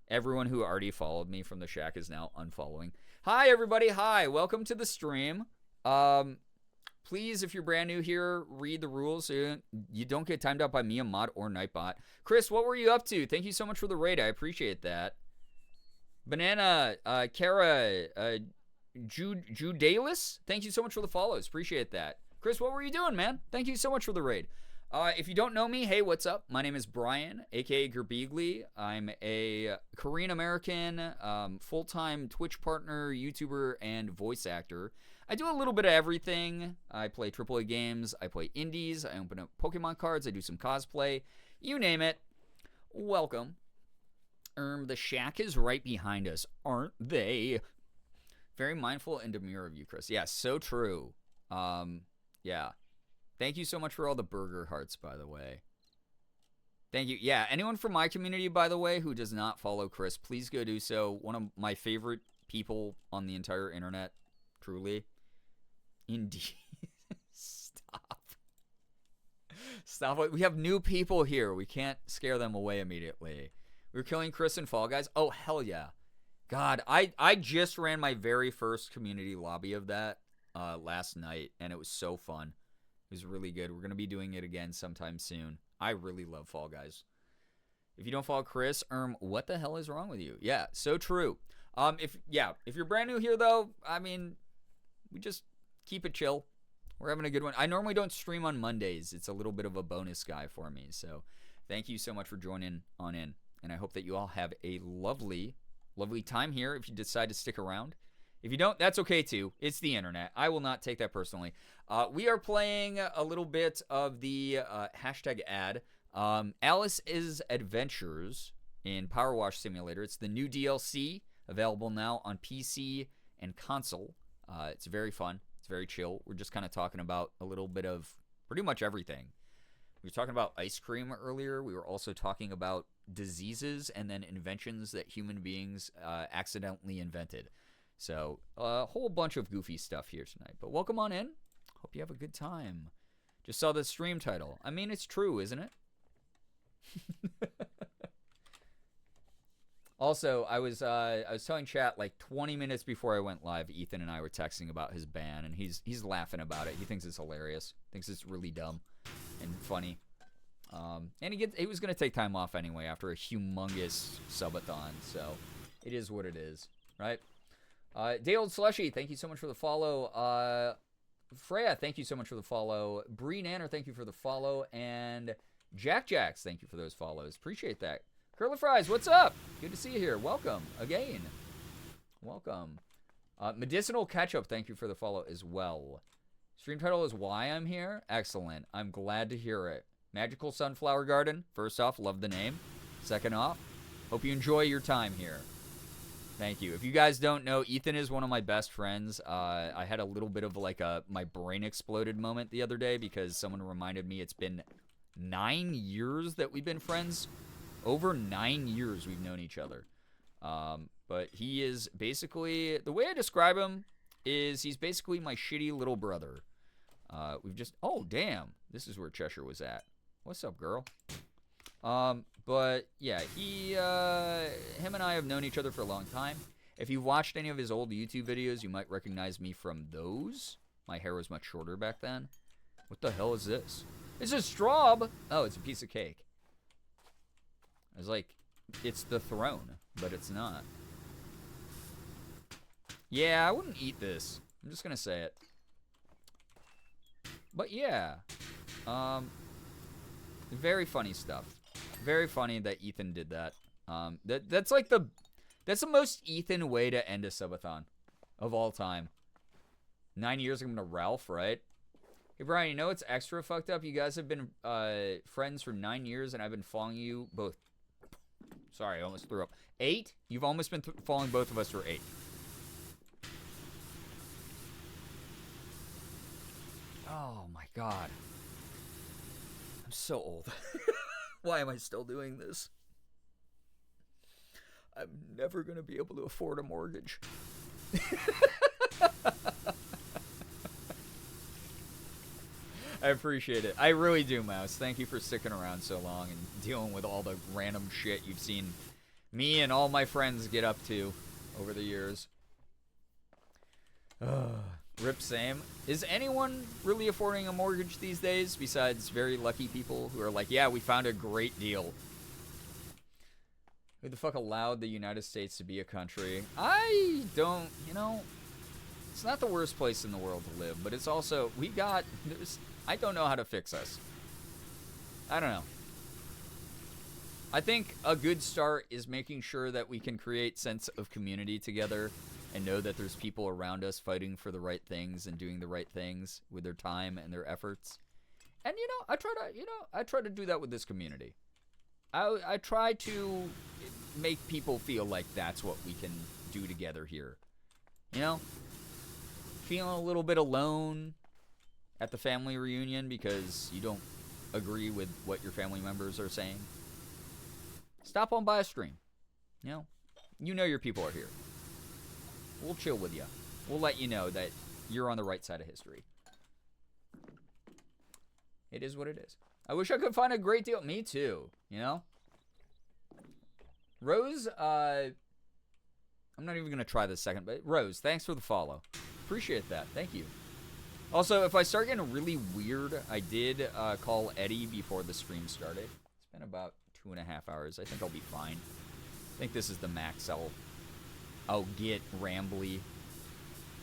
Everyone who already followed me from the Shack is now unfollowing. Hi, everybody. Hi. Welcome to the stream. Please, if you're brand new here, read the rules so you don't get timed out by me, a mod, or Nightbot. Chris, what were you up to? Thank you so much for the raid. I appreciate that. Banana, Kara, Judalis, thank you so much for the follows. Appreciate that. Chris, what were you doing, man? Thank you so much for the raid. If you don't know me, hey, what's up? My name is Brian, aka Girbeagly. I'm a Korean-American, full-time Twitch partner, YouTuber, and voice actor. I do a little bit of everything. I play AAA games, I play indies, I open up Pokemon cards, I do some cosplay. You name it. Welcome. The Shack is right behind us, aren't they? Very mindful and demure of you, Chris. Yeah, so true. Yeah. Thank you so much for all the burger hearts, by the way. Thank you. Yeah, anyone from my community, by the way, who does not follow Chris, please go do so. One of my favorite people on the entire internet. Truly. Indeed. Stop. Stop. We have new people here. We can't scare them away immediately. We're killing Chris and Fall Guys. Oh, hell yeah. God, I just ran my very first community lobby of that last night, and it was so fun. It was really good. We're going to be doing it again sometime soon. I really love Fall Guys. If you don't follow Chris, what the hell is wrong with you? Yeah, so true. If you're brand new here, though, I mean, we just keep it chill. We're having a good one. I normally don't stream on Mondays. It's a little bit of a bonus guy for me. So thank you so much for joining on in. and I hope that you all have a lovely, lovely time here if you decide to stick around. If you don't, that's okay too. It's the internet. I will not take that personally. We are playing a little bit of the hashtag ad. Alice's Adventures in Powerwash Simulator. It's the new DLC available now on PC and console. It's very fun. It's very chill. We're just kind of talking about a little bit of pretty much everything. We were talking about ice cream earlier. We were also talking about diseases and then inventions that human beings accidentally invented. So a whole bunch of goofy stuff here tonight. But welcome on in. Hope you have a good time. Just saw the stream title. I mean, it's true, isn't it? Also, I was telling chat like 20 minutes before I went live. Ethan and I were texting about his ban, and he's laughing about it. He thinks it's hilarious. Thinks it's really dumb and funny. And he was gonna take time off anyway after a humongous subathon. So it is what it is, right? Day Old Slushy, thank you so much for the follow. Freya, thank you so much for the follow. Bree Nanner, thank you for the follow. And Jack Jacks, thank you for those follows. Appreciate that. Curly Fries, what's up? Good to see you here. Welcome again. Welcome. Medicinal Ketchup, thank you for the follow as well. Stream title is Why I'm Here. Excellent. I'm glad to hear it. Magical Sunflower Garden. First off, love the name. Second off, hope you enjoy your time here. Thank you. If you guys don't know, Ethan is one of my best friends. I had a little bit of like my brain exploded moment the other day because someone reminded me it's been 9 years that we've been friends. Over 9 years we've known each other. But he is basically, the way I describe him is he's basically my shitty little brother. Oh, damn. This is where Cheshire was at. What's up, girl? But yeah, him and I have known each other for a long time. If you watched any of his old YouTube videos, you might recognize me from those. My hair was much shorter back then. What the hell is this? It's a straw. Oh, it's a piece of cake. I was like, it's the throne, but it's not. Yeah, I wouldn't eat this. I'm just gonna say it. But yeah, very funny stuff. Very funny that Ethan did that. That's the most Ethan way to end a subathon of all time. 9 years ago to Ralph, right? Hey Brian, you know what's extra fucked up? You guys have been friends for 9 years, and I've been following you both. Sorry, I almost threw up. 8? You've almost been following both of us for 8. Oh my god. I'm so old. Why am I still doing this? I'm never going to be able to afford a mortgage. I appreciate it. I really do, Mouse. Thank you for sticking around so long and dealing with all the random shit you've seen me and all my friends get up to over the years. Rip same. Is anyone really affording a mortgage these days besides very lucky people who are like, yeah, we found a great deal? Who the fuck allowed the United States to be a country? I don't, it's not the worst place in the world to live, but it's also, I don't know how to fix us. I don't know. I think a good start is making sure that we can create sense of community together and know that there's people around us fighting for the right things and doing the right things with their time and their efforts. And I try to do that with this community. I try to make people feel like that's what we can do together here. Feeling a little bit alone at the family reunion because you don't agree with what your family members are saying. Stop on by a stream. You know your people are here. We'll chill with you. We'll let you know that you're on the right side of history. It is what it is. I wish I could find a great deal. Me too, Rose, I'm not even going to try this second, but Rose, thanks for the follow. Appreciate that. Thank you. Also, if I start getting really weird, I did call Eddie before the stream started. It's been about 2.5 hours. I think I'll be fine. I think this is the max I'll get rambly.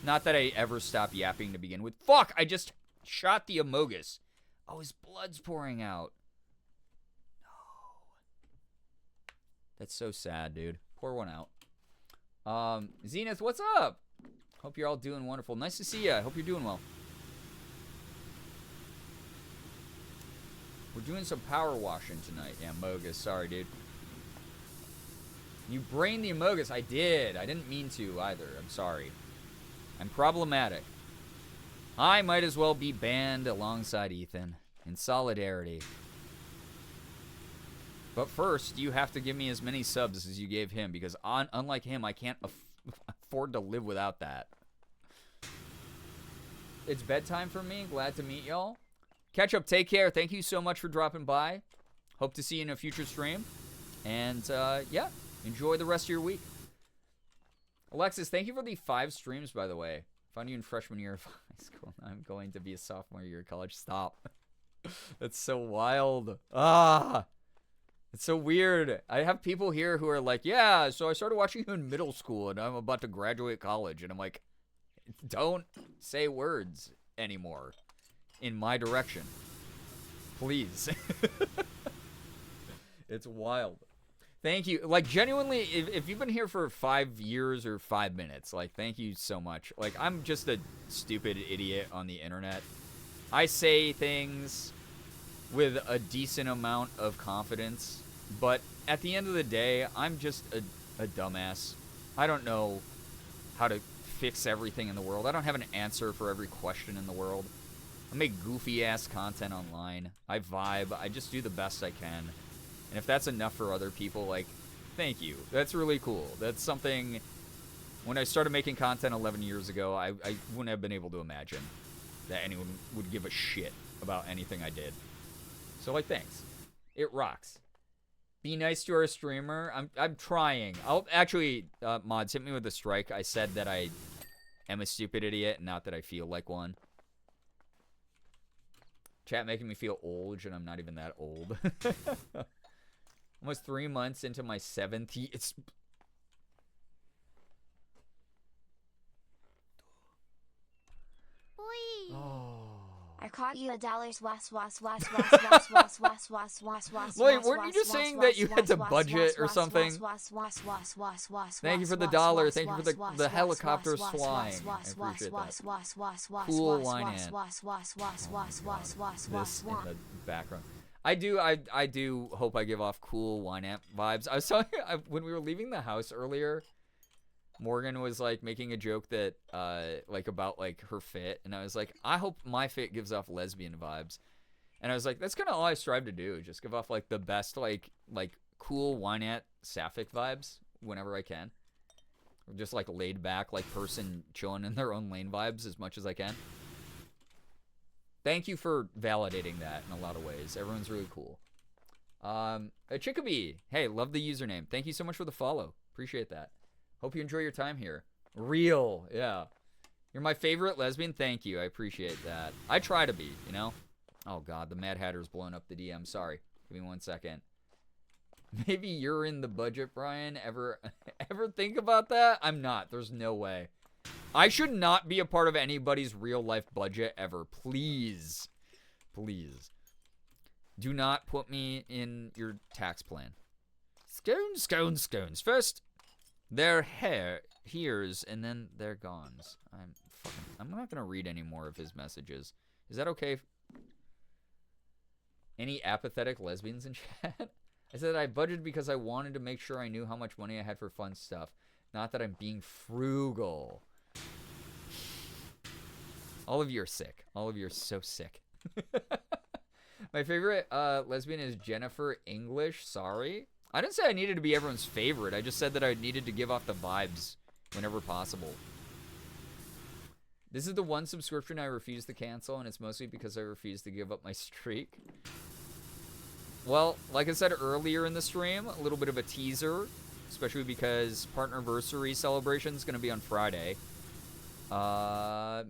Not that I ever stop yapping to begin with. Fuck! I just shot the Amogus. Oh, his blood's pouring out. No. That's so sad, dude. Pour one out. Zenith, what's up? Hope you're all doing wonderful. Nice to see you. I hope you're doing well. We're doing some power washing tonight. Yeah, Mogus. Sorry, dude. You brained the Amogus. I did. I didn't mean to either. I'm sorry. I'm problematic. I might as well be banned alongside Ethan in solidarity. But first, you have to give me as many subs as you gave him, because unlike him, I can't afford to live without that. It's bedtime for me. Glad to meet y'all. Catch up. Take care. Thank you so much for dropping by. Hope to see you in a future stream. And, yeah, enjoy the rest of your week. Alexis, thank you for the 5 streams, by the way. Found you in freshman year of high school. I'm going to be a sophomore year of college. Stop. That's so wild. It's so weird. I have people here who are like, yeah, so I started watching you in middle school and I'm about to graduate college. And I'm like, don't say words anymore in my direction. Please. It's wild. Thank you. Like, genuinely, if you've been here for 5 years or 5 minutes, like, thank you so much. Like, I'm just a stupid idiot on the internet. I say things with a decent amount of confidence, but at the end of the day, I'm just a dumbass. I don't know how to fix everything in the world. I don't have an answer for every question in the world. I make goofy-ass content online. I vibe. I just do the best I can. And if that's enough for other people, like, thank you. That's really cool. That's something, when I started making content 11 years ago, I wouldn't have been able to imagine that anyone would give a shit about anything I did. So, like, thanks. It rocks. Be nice to our streamer. I'm trying. I'll actually, mods, hit me with a strike. I said that I am a stupid idiot, not that I feel like one. Chat making me feel old, and I'm not even that old. Almost 3 months into my 7th year. It's... Oh. I caught you $1 was was was was was was was was was was. Wait, weren't you just saying that you had to budget or something? Thank you for the $1. Thank you for the helicopter flying. I appreciate that. Cool wine and this in the background. I do hope I give off cool wine amp vibes. I was talking when we were leaving the house earlier. Morgan was like making a joke that like about like her fit, and I was like, I hope my fit gives off lesbian vibes. And I was like, that's kind of all I strive to do, just give off like the best like cool wine amp sapphic vibes whenever I can. Just like laid back, like person chilling in their own lane vibes as much as I can. Thank you for validating that in a lot of ways. Everyone's really cool. Chickabee, hey, love the username. Thank you so much for the follow. Appreciate that. Hope you enjoy your time here. Real, yeah. You're my favorite lesbian. Thank you. I appreciate that. I try to be, you know? Oh, God, the Mad Hatter's blowing up the DM. Sorry. Give me 1 second. Maybe you're in the budget, Brian. Ever think about that? I'm not. There's no way. I should not be a part of anybody's real-life budget ever. Please. Please. Do not put me in your tax plan. Scones, scones, scones. First, they're here's, and then they're gones. I'm not going to read any more of his messages. Is that okay? Any apathetic lesbians in chat? I said I budgeted because I wanted to make sure I knew how much money I had for fun stuff. Not that I'm being frugal. All of you are sick. All of you are so sick. My favorite lesbian is Jennifer English. Sorry. I didn't say I needed to be everyone's favorite. I just said that I needed to give off the vibes whenever possible. This is the one subscription I refuse to cancel, and it's mostly because I refuse to give up my streak. Well, like I said earlier in the stream, a little bit of a teaser, especially because Partnerversary celebration is going to be on Friday.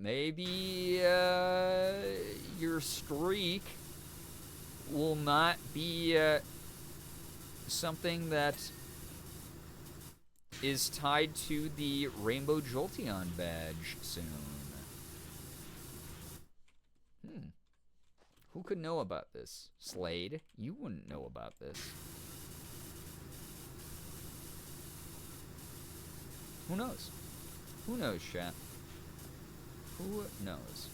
Maybe your streak will not be something that is tied to the Rainbow Jolteon badge soon. Who could know about this? Slade, you wouldn't know about this. Who knows? Who knows, chat? Who knows?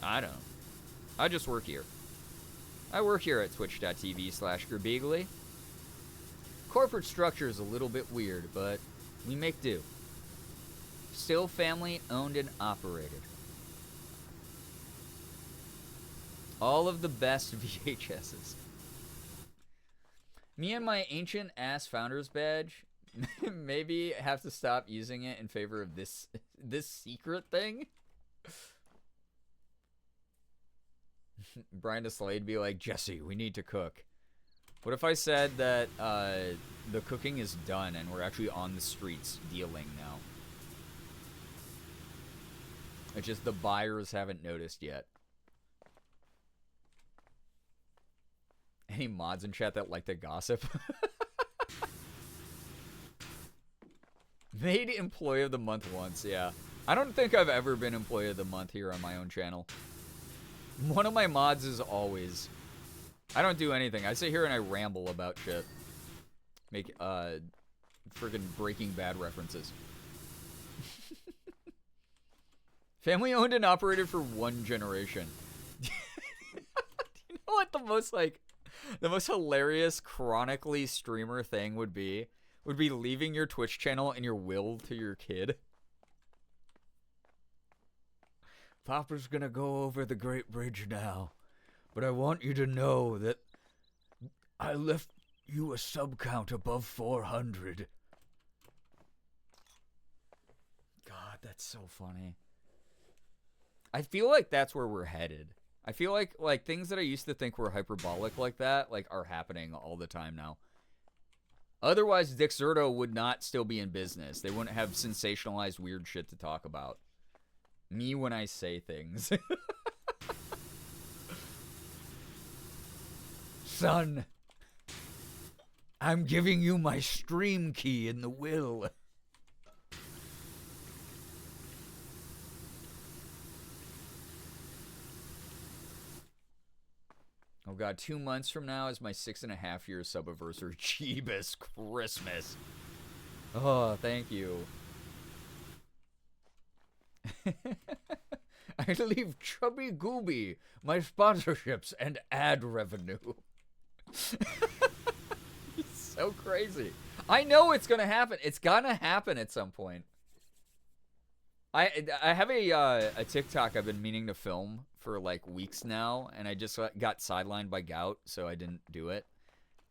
I don't. I just work here. I work here at twitch.tv/Girbeagly. Corporate structure is a little bit weird, but we make do. Still family owned and operated. All of the best VHSs. Me and my ancient ass founder's badge maybe have to stop using it in favor of this secret thing. Brian DeSlade be like, Jesse, we need to cook. What if I said that the cooking is done and we're actually on the streets dealing now? It's just the buyers haven't noticed yet. Any mods in chat that like to gossip? Made Employee of the Month once, yeah. I don't think I've ever been Employee of the Month here on my own channel. One of my mods is always... I don't do anything. I sit here and I ramble about shit. Make, friggin' Breaking Bad references. Family owned and operated for one generation. You know what the most, like... The most hilarious, chronically streamer thing would be leaving your Twitch channel and your will to your kid. Papa's gonna go over the Great Bridge now, but I want you to know that I left you a sub count above 400. God, that's so funny. I feel like that's where we're headed. I feel like things that I used to think were hyperbolic like that, like, are happening all the time now. Otherwise, Dixerto would not still be in business. They wouldn't have sensationalized weird shit to talk about. Me when I say things. Son, I'm giving you my stream key in the will. Oh god, 2 months from now is my 6.5 year subiversary. Jeebus Christmas. Oh, thank you. I leave Chubby Gooby my sponsorships and ad revenue. It's so crazy. I know it's gonna happen. It's gonna happen at some point. I have a TikTok I've been meaning to film for like weeks now, and I just got sidelined by gout, so I didn't do it.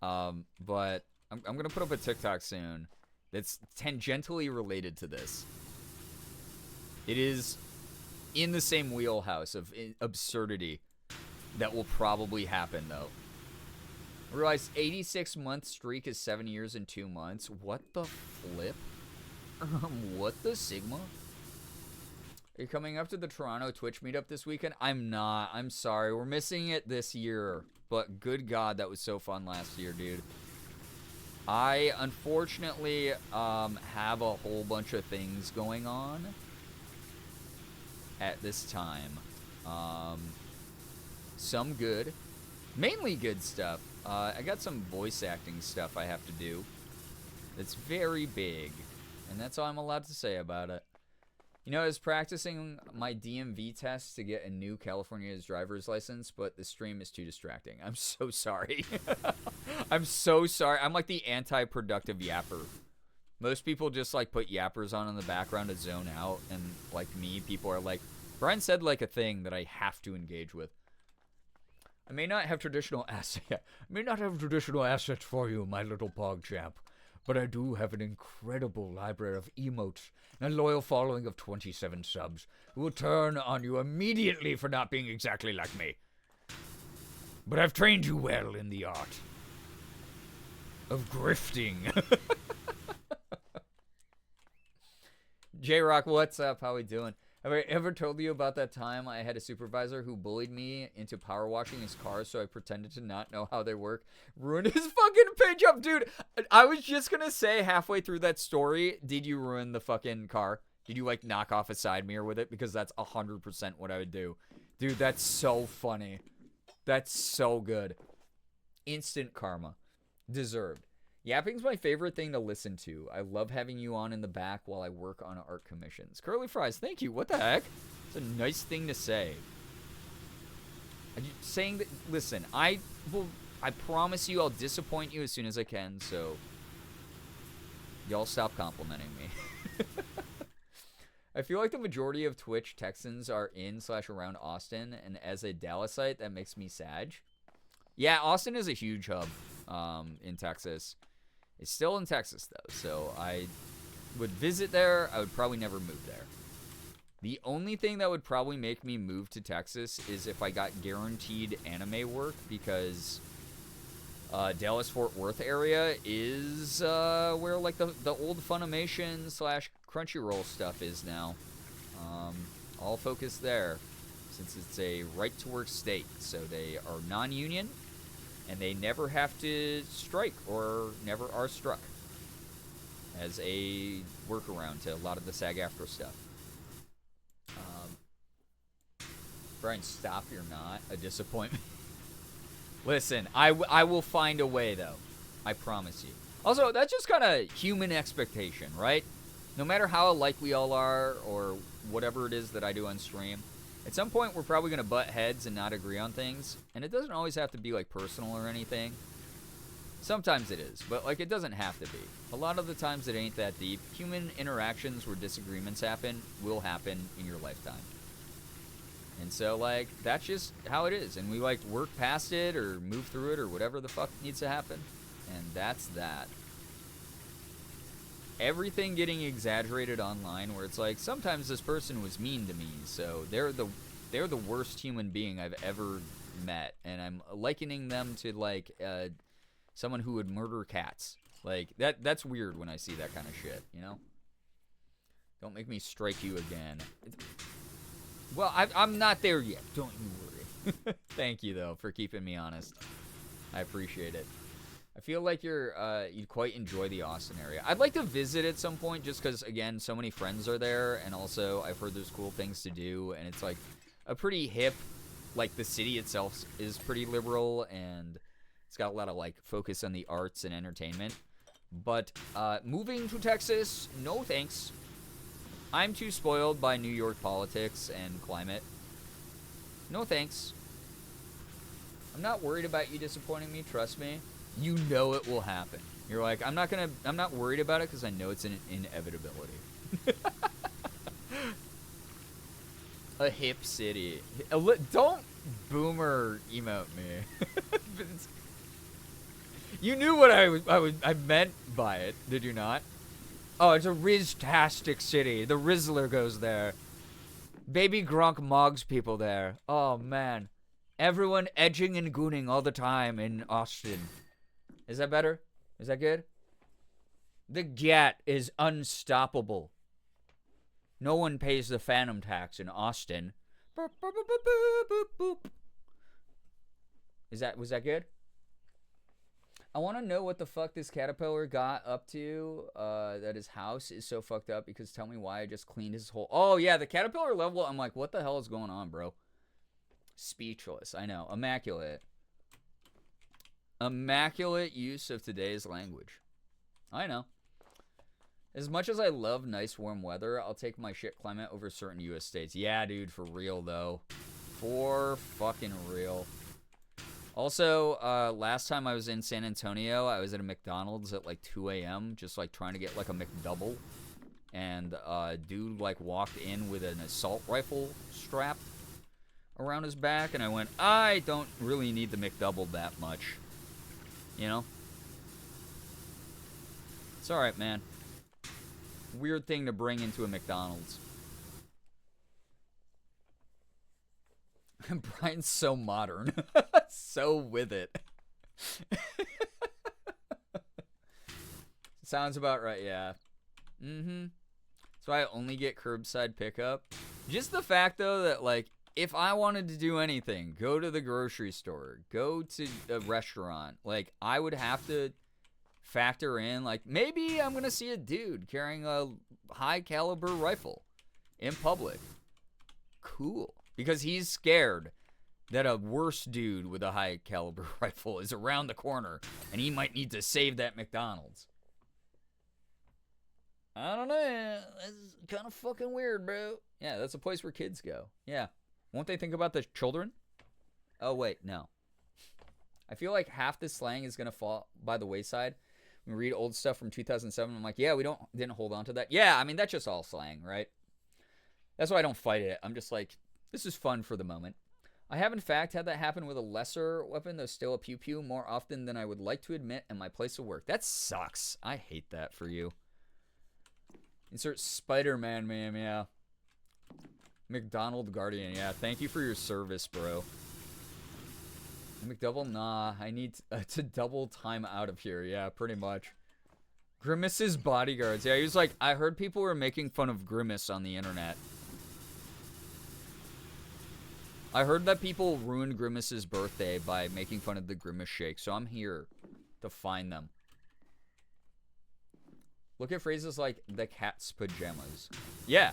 But I'm gonna put up a TikTok soon that's tangentially related to this. It is in the same wheelhouse of absurdity that will probably happen, though. I realized 86-month streak is 7 years and 2 months. What the flip? What the Sigma? Are you coming up to the Toronto Twitch meetup this weekend? I'm not. I'm sorry. We're missing it this year. But good God, that was so fun last year, dude. I, unfortunately, have a whole bunch of things going on at this time. Some good. Mainly good stuff. I got some voice acting stuff I have to do. It's very big. And that's all I'm allowed to say about it. You know, I was practicing my DMV test to get a new California's driver's license, but the stream is too distracting. I'm so sorry. I'm so sorry. I'm like the anti-productive yapper. Most people just like put yappers on in the background to zone out, and like me, people are like, Brian said like a thing that I have to engage with. I may not have traditional assets for you, my little pog champ, but I do have an incredible library of emotes and a loyal following of 27 subs who will turn on you immediately for not being exactly like me. But I've trained you well in the art of grifting. J-Rock, what's up? How we doing? Have I ever told you about that time I had a supervisor who bullied me into power washing his car, so I pretended to not know how they work? Ruined his fucking paint job, dude. I was just gonna say halfway through that story, did you ruin the fucking car? Did you like knock off a side mirror with it? Because that's 100% what I would do. Dude, that's so funny. That's so good. Instant karma. Deserved. Yapping's my favorite thing to listen to. I love having you on in the back while I work on art commissions. Curly Fries, thank you. What the heck? It's a nice thing to say. I'm just saying that, listen, I promise you I'll disappoint you as soon as I can, so y'all stop complimenting me. I feel like the majority of Twitch Texans are in/around Austin, and as a Dallasite, that makes me sad. Yeah, Austin is a huge hub in Texas. It's still in Texas, though, so I would visit there. I would probably never move there. The only thing that would probably make me move to Texas is if I got guaranteed anime work, because Dallas-Fort Worth area is where like the old Funimation / Crunchyroll stuff is now. All focused there, since it's a right-to-work state, so they are non-union, and they never have to strike or never are struck as a workaround to a lot of the SAG-AFTRA stuff. Brian, stop, you're not a disappointment. Listen, I will find a way, though. I promise you. Also, that's just kind of human expectation, right? No matter how alike we all are, or whatever it is that I do on stream, at some point we're probably going to butt heads and not agree on things. And it doesn't always have to be, like, personal or anything. Sometimes it is, but, like, it doesn't have to be. A lot of the times it ain't that deep. Human interactions where disagreements happen will happen in your lifetime. And so, like, that's just how it is. And we, like, work past it or move through it or whatever the fuck needs to happen. And that's that. Everything getting exaggerated online where it's like, sometimes this person was mean to me, so they're the worst human being I've ever met. And I'm likening them to, like, someone who would murder cats. Like, that's weird when I see that kind of shit, you know? Don't make me strike you again. Well, I'm not there yet. Don't you worry. Thank you, though, for keeping me honest. I appreciate it. I feel like you'd quite enjoy the Austin area. I'd like to visit at some point just because, again, so many friends are there. And also, I've heard there's cool things to do. And it's, like, a pretty hip, like, the city itself is pretty liberal. And it's got a lot of, like, focus on the arts and entertainment. But moving to Texas, no thanks. I'm too spoiled by New York politics and climate. No thanks. I'm not worried about you disappointing me, trust me. You know it will happen. You're like, I'm not worried about it because I know it's an inevitability. A hip city. Don't boomer emote me. You knew what I meant by it, did you not? Oh, it's a Riz-tastic city. The Rizzler goes there. Baby Gronk mogs people there. Oh, man. Everyone edging and gooning all the time in Austin. Is that better? Is that good? The Gat is unstoppable. No one pays the phantom tax in Austin. Boop, boop, boop, boop, boop, boop. Was that good? I want to know what the fuck this caterpillar got up to, that his house is so fucked up, because tell me why I just cleaned his whole... Oh, yeah, the caterpillar level, I'm like, what the hell is going on, bro? Speechless, I know. Immaculate. Immaculate use of today's language. I know. As much as I love nice warm weather, I'll take my shit climate over certain U.S. states. Yeah, dude, for real, though. For fucking real. Also, last time I was in San Antonio, I was at a McDonald's at like 2 a.m. just like trying to get like a McDouble. And dude like walked in with an assault rifle strap around his back. And I went, I don't really need the McDouble that much. You know? It's alright, man. Weird thing to bring into a McDonald's. Brian's so modern. So with it. Sounds about right, yeah. Mm-hmm. So I only get curbside pickup. Just the fact, though, that, like, if I wanted to do anything, go to the grocery store, go to a restaurant, like, I would have to factor in, like, maybe I'm going to see a dude carrying a high-caliber rifle in public. Cool. Because he's scared. that a worse dude with a high caliber rifle is around the corner and he might need to save that McDonald's. I don't know. It's kind of fucking weird, bro. Yeah, that's a place where kids go. Yeah. Won't they think about the children? Oh, wait, no. I feel like half this slang is going to fall by the wayside. When we read old stuff from 2007, I'm like, yeah, we didn't hold on to that. Yeah, I mean, that's just all slang, right? That's why I don't fight it. I'm just like, this is fun for the moment. I have, in fact, had that happen with a lesser weapon, though still a pew-pew, more often than I would like to admit in my place of work. That sucks. I hate that for you. Insert Spider-Man meme, yeah. McDonald Guardian, yeah. Thank you for your service, bro. McDouble, nah. I need to double time out of here. Yeah, pretty much. Grimace's bodyguards. Yeah, he was like, I heard people were making fun of Grimace on the internet. I heard that people ruined Grimace's birthday by making fun of the Grimace Shake, so I'm here to find them. Look at phrases like the cat's pajamas. Yeah.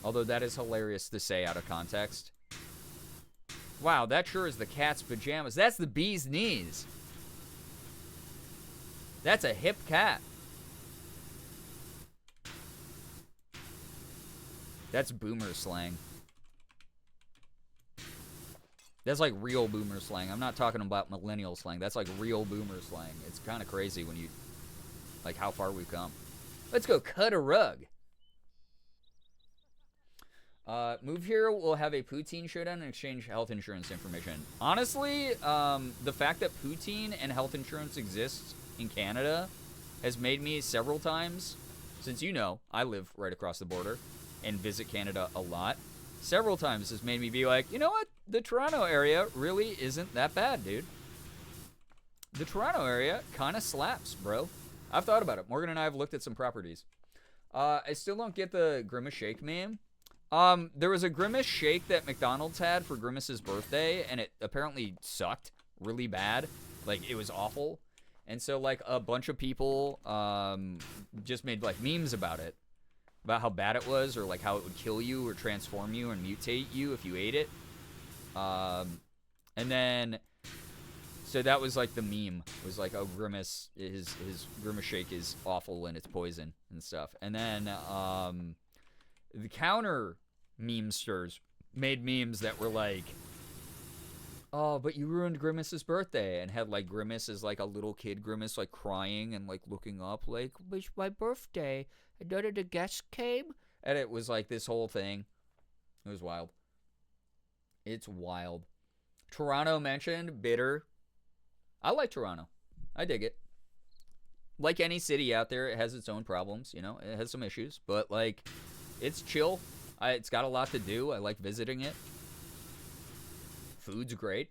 Although that is hilarious to say out of context. Wow, that sure is the cat's pajamas. That's the bee's knees. That's a hip cat. That's boomer slang. That's like real boomer slang. I'm not talking about millennial slang. That's like real boomer slang. It's kind of crazy when you, like, how far we've come. Let's go cut a rug. Move here, we'll have a poutine showdown and exchange health insurance information. Honestly, the fact that poutine and health insurance exists in Canada has made me several times, since you know, I live right across the border and visit Canada a lot. Several times has made me be like, you know what? The Toronto area really isn't that bad, dude. The Toronto area kind of slaps, bro. I've thought about it. Morgan and I have looked at some properties. I still don't get the Grimace Shake meme. There was a Grimace Shake that McDonald's had for Grimace's birthday, and it apparently sucked really bad. Like, it was awful. And so, like, a bunch of people just made, like, memes about it. About how bad it was, or, like, how it would kill you or transform you and mutate you if you ate it. And then, so that was, like, the meme. It was like, oh, Grimace, his Grimace Shake is awful and it's poison and stuff. And then, the counter memesters made memes that were like, oh, but you ruined Grimace's birthday, and had like Grimace as like a little kid Grimace, like crying and like looking up like, it's my birthday and none of the guests came, and it was like this whole thing. It was wild. It's wild. Toronto mentioned, bitter. I like Toronto. I dig it. Like any city out there, it has its own problems, you know, it has some issues, but like, it's chill. It's got a lot to do. I like visiting it. Food's great.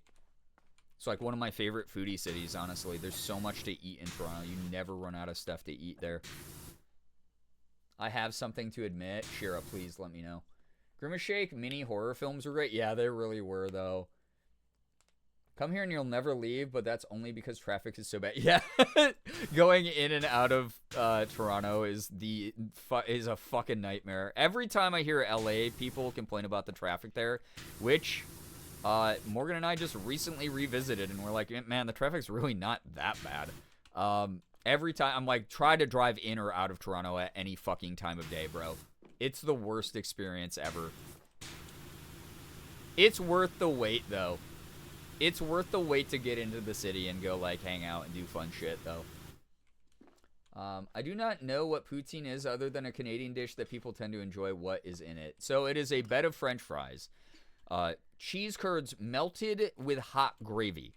It's like one of my favorite foodie cities, honestly. There's so much to eat in Toronto. You never run out of stuff to eat there. I have something to admit. Shira, please let me know. Grimace Shake mini horror films were great. Yeah, they really were, though. Come here and you'll never leave, but that's only because traffic is so bad. Yeah, going in and out of Toronto is a fucking nightmare. Every time I hear LA people complain about the traffic there, which Morgan and I just recently revisited, and we're like, man, the traffic's really not that bad. Every time I'm like, try to drive in or out of Toronto at any fucking time of day, bro. It's the worst experience ever. It's worth the wait, though. It's worth the wait to get into the city and go, like, hang out and do fun shit, though. I do not know what poutine is other than a Canadian dish that people tend to enjoy. What is in it? So it is a bed of French fries. Cheese curds melted with hot gravy.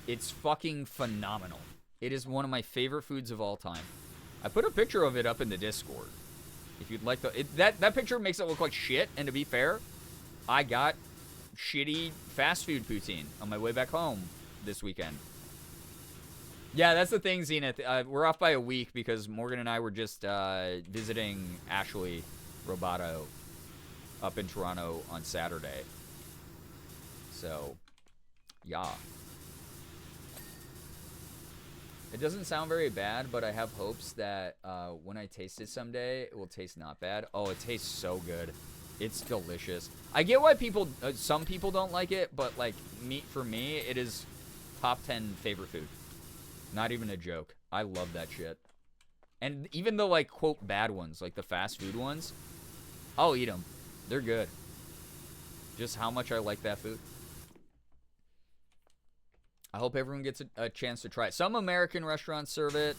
It's fucking phenomenal. It is one of my favorite foods of all time. I put a picture of it up in the Discord. If you'd like to... That picture makes it look like shit, and to be fair, I got shitty fast food poutine on my way back home this weekend. Yeah, that's the thing, Zenith. We're off by a week because Morgan and I were just visiting Ashley Robato up in Toronto on Saturday. So, yeah. It doesn't sound very bad, but I have hopes that when I taste it someday, it will taste not bad. Oh, it tastes so good. It's delicious. I get why people, some people don't like it, but like for me, it is top 10 favorite food. Not even a joke. I love that shit. And even the like quote bad ones, like the fast food ones, I'll eat them. They're good. Just how much I like that food. I hope everyone gets a chance to try it. Some American restaurants serve it.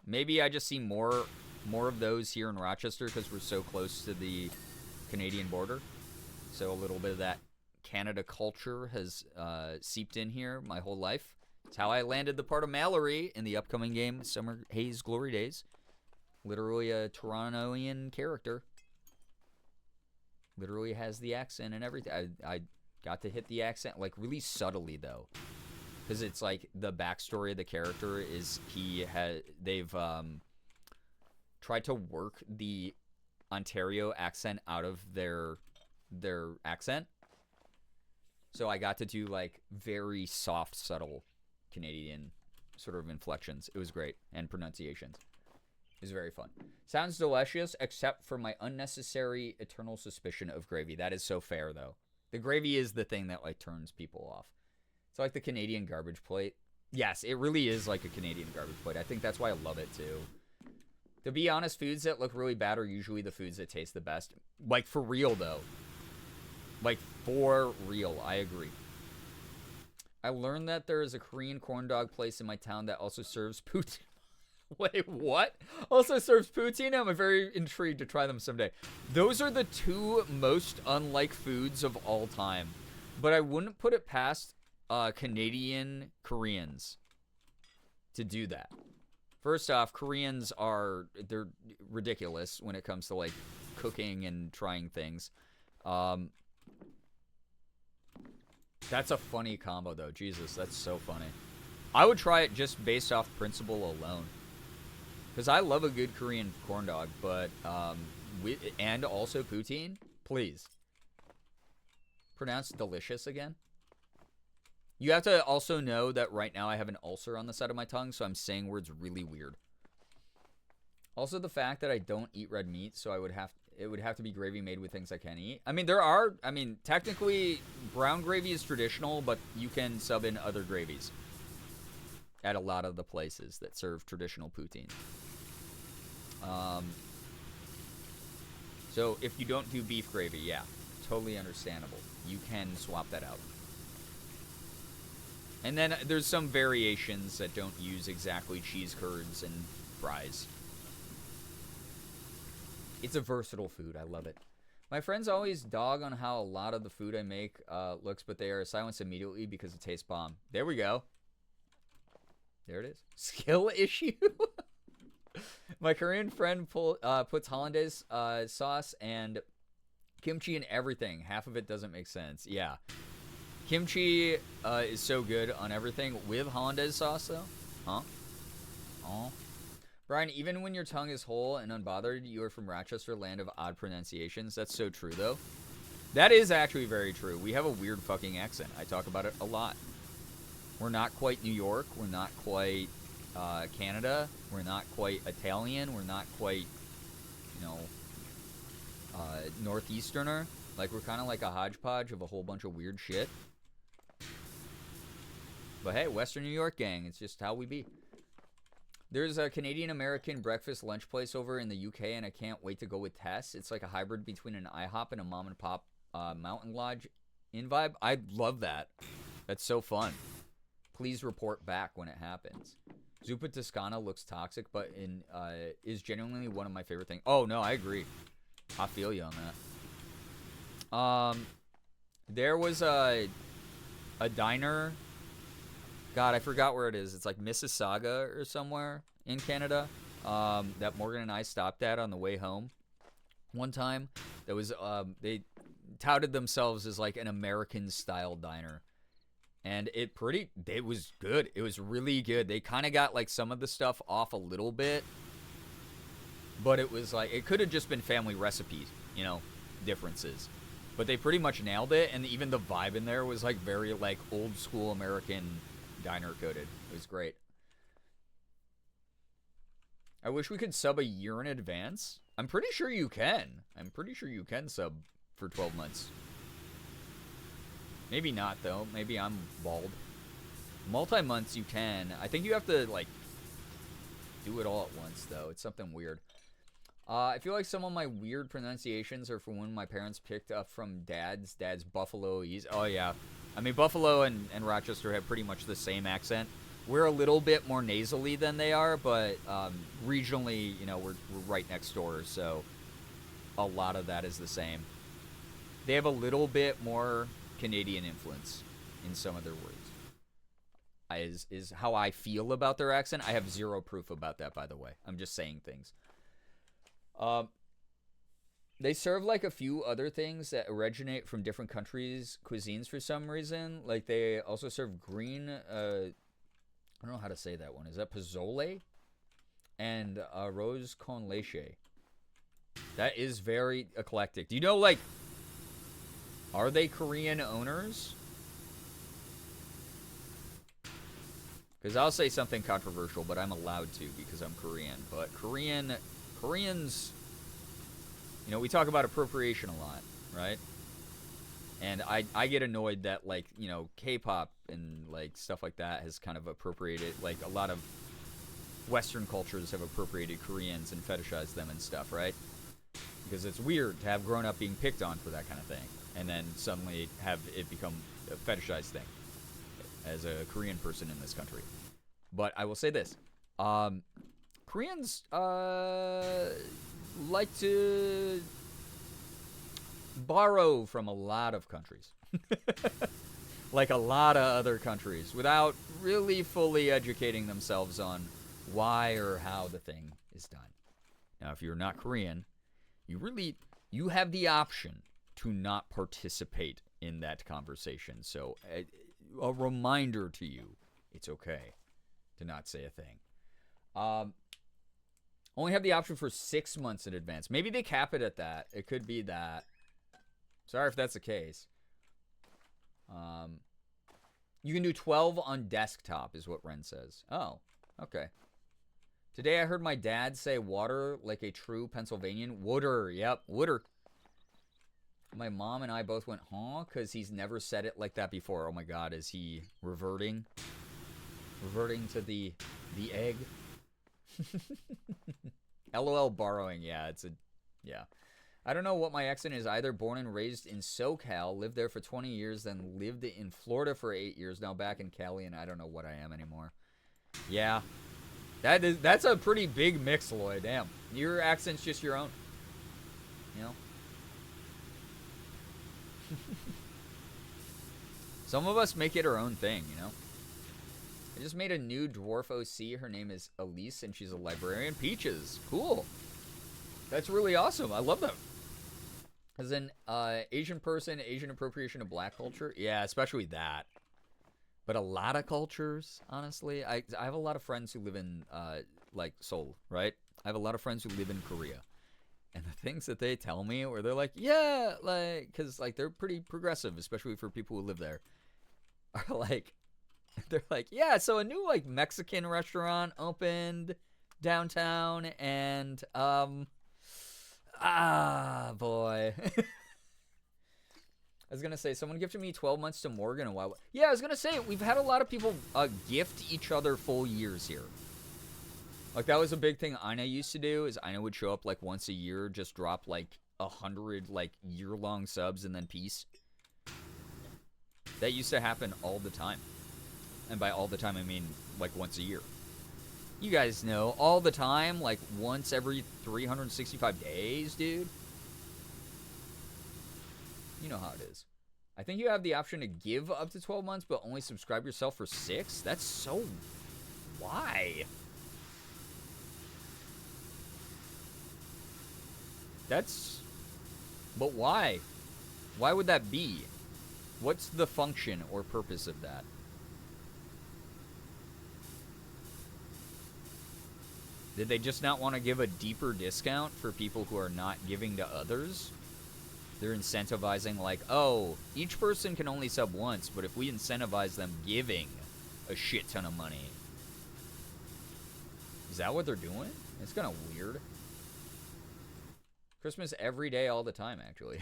Maybe I just see more of those here in Rochester because we're so close to the Canadian border. So a little bit of that Canada culture has seeped in here my whole life. It's how I landed the part of Mallory in the upcoming game, Summer Haze Glory Days. Literally a Torontoian character. Literally has the accent and everything. I got to hit the accent, like, really subtly, though. Because it's, like, the backstory of the character is they've tried to work the Ontario accent out of their accent. So I got to do, like, very soft, subtle Canadian sort of inflections. It was great. And pronunciations. It was very fun. Sounds delicious, except for my unnecessary eternal suspicion of gravy. That is so fair, though. The gravy is the thing that, like, turns people off. It's like the Canadian garbage plate. Yes, it really is like a Canadian garbage plate. I think that's why I love it, too. To be honest, foods that look really bad are usually the foods that taste the best. Like, for real, though. Like, for real. I agree. I learned that there is a Korean corn dog place in my town that also serves poutine. Wait, what? Also serves poutine? I'm very intrigued to try them someday. Those are the two most unlike foods of all time. But I wouldn't put it past Canadian Koreans to do that. First off, Koreans they're ridiculous when it comes to, like, cooking and trying things. That's a funny combo, though. Jesus, that's so funny. I would try it just based off principle alone. Because I love a good Korean corn dog, but, and also poutine, please. Pronounce delicious again. You have to also know that right now I have an ulcer on the side of my tongue, so I'm saying words really weird. Also, the fact that I don't eat red meat, so it would have to be gravy made with things I can't eat. I mean, technically, brown gravy is traditional, but you can sub in other gravies at a lot of the places that serve traditional poutine. So if you don't do beef gravy, yeah, totally understandable. You can swap that out. And then there's some variations that don't use exactly cheese curds and fries. It's a versatile food. I love it. My friends always dog on how a lot of the food I make looks, but they are silenced immediately because it tastes bomb. There we go. There it is. Skill issue? My Korean friend puts hollandaise sauce and kimchi in everything. Half of it doesn't make sense. Yeah. Kimchi is so good on everything. With hollandaise sauce, though? Huh? Oh. Brian, even when your tongue is whole and unbothered, you are from Rochester, land of odd pronunciations. That's so true, though. That is actually very true. We have a weird fucking accent. I talk about it a lot. We're not quite New York. We're not quite Canada. We're not quite Italian. We're not quite, Northeasterner. Like, we're kind of like a hodgepodge of a whole bunch of weird shit. But hey, Western New York gang. It's just how we be. There's a Canadian-American breakfast lunch place over in the UK, and I can't wait to go with Tess. It's like a hybrid between an IHOP and a mom-and-pop mountain lodge in vibe. I love that. That's so fun. Please report back when it happens. Zuppa Toscana looks toxic, but is genuinely one of my favorite things. Oh, no, I agree. I feel you on that. There was a diner. God, I forgot where it is. It's like Mississauga or somewhere in Canada that Morgan and I stopped at on the way home one time. That was they touted themselves as like an American-style diner. And it was good. It was really good. They kind of got like some of the stuff off a little bit. But it was like, it could have just been family recipes, differences. But they pretty much nailed it. And even the vibe in there was like very like old school American diner coded. It was great. I wish we could sub a year in advance. I'm pretty sure you can. I'm pretty sure you can sub for 12 months. Maybe not, though. Maybe I'm bald. Multi-months you can. I think you have to, like, do it all at once, though. It's something weird. I feel like some of my weird pronunciations are from when my parents picked up from Dad's Buffalo-ese. Oh, yeah. I mean, Buffalo and Rochester have pretty much the same accent. We're a little bit more nasally than they are, but regionally, you know, we're right next door, so a lot of that is the same. They have a little bit more Canadian influence in some of their words. Is how I feel about their accent. I have zero proof about that, by the way. I'm just saying things. They serve like a few other things that originate from different countries' cuisines for some reason. Like they also serve green. I don't know how to say that one. Is that pozole? And arroz con leche. That is very eclectic. Do you know, like, are they Korean owners? Because I'll say something controversial, but I'm allowed to because I'm Korean. But Koreans, you know, we talk about appropriation a lot, right? And I get annoyed that, like, you know, K-pop and, like, stuff like that has kind of appropriated, like, a lot of Western cultures have appropriated Koreans and fetishized them and stuff, right? Because it's weird to have grown up being picked on for that kind of thing, and then suddenly have it become a fetishized thing as a Korean person in this country. But I will say this. Koreans like to borrow from a lot of countries. Like a lot of other countries, without really fully educating themselves on why or how the thing is done. Now, if you're not Korean, you have the option to not participate in that conversation. So a reminder to you, it's okay to not say a thing. Only have the option for 6 months in advance. Maybe they cap it at that. It could be that. Sorry if that's the case. You can do 12 on desktop is what Ren says. Oh, okay. Today I heard my dad say water like a true Pennsylvanian. Wooder, yep, wooder. My mom and I both went, huh? Because he's never said it like that before. Oh my God, is he reverting? Reverting to the egg? LOL borrowing, yeah, yeah. I don't know what my accent is either. Born and raised in SoCal, lived there for 20 years, then lived in Florida for 8 years, now back in Cali, and I don't know what I am anymore. Yeah. That's a pretty big mix, Lloyd. Damn. Your accent's just your own. You know? Some of us make it our own thing, you know? I just made a new dwarf OC. Her name is Elise, and she's a librarian. Peaches. Cool. That's really awesome. I love that. As an Asian person, Asian appropriation of black culture. Yeah, especially that. But a lot of cultures, honestly. I have a lot of friends who live in, like, Seoul, right? I have a lot of friends who live in Korea. And the things that they tell me, where they're like, yeah, like, because, like, they're pretty progressive, especially for people who live there, are like, they're like, yeah, so a new, like, Mexican restaurant opened downtown, and, boy. I was going to say, someone gifted me 12 months to Morgan a while. Yeah, I was going to say, we've had a lot of people gift each other full years here. Like, that was a big thing Ina used to do, is Ina would show up, like, once a year, just drop, like, 100, like, year-long subs, and then peace. That used to happen all the time. And by all the time, I mean, like, once a year. You guys know, all the time, like, once every 365 days, dude. You know how it is. I think you have the option to give up to 12 months, but only subscribe yourself for 6? That's so... Why? That's... But why? Why would that be? What's the function or purpose of that? Did they just not want to give a deeper discount for people who are not giving to others? They're incentivizing, like, oh, each person can only sub once, but if we incentivize them giving a shit ton of money. Is that what they're doing? It's kind of weird. Christmas every day, all the time, actually.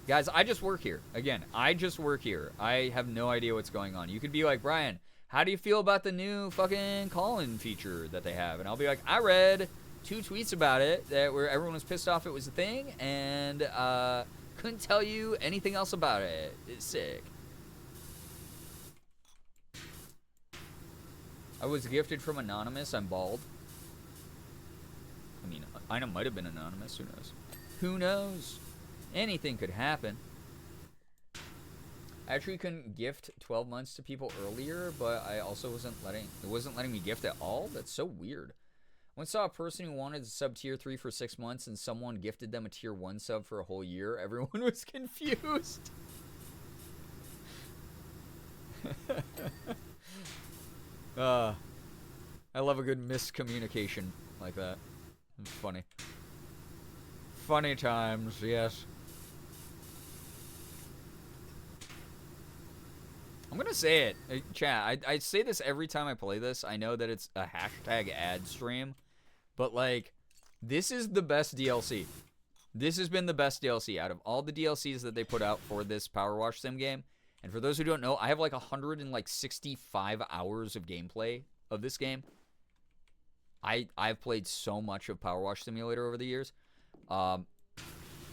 Guys, I just work here. Again, I just work here. I have no idea what's going on. You could be like, Brian, how do you feel about the new fucking call-in feature that they have? And I'll be like, I read 2 tweets about it where everyone was pissed off it was a thing, and couldn't tell you anything else about it. It's sick. I was gifted from Anonymous. I'm bald. I mean, I might have been anonymous. Who knows? Who knows? Anything could happen. I actually couldn't gift 12 months to people earlier, but I also wasn't letting me gift at all. That's so weird. I once saw a person who wanted to sub tier 3 for 6 months, and someone gifted them a tier 1 sub for a whole year. Everyone was confused. I love a good miscommunication like that. It's funny. Funny times, yes. I'm gonna say it. Chat, I say this every time I play this. I know that it's a hashtag ad stream, but like, this is the best DLC. This has been the best DLC out of all the DLCs that they put out for this Power Wash sim game. And for those who don't know, I have like 165 hours of gameplay of this game. I've played so much of Power Wash Simulator over the years.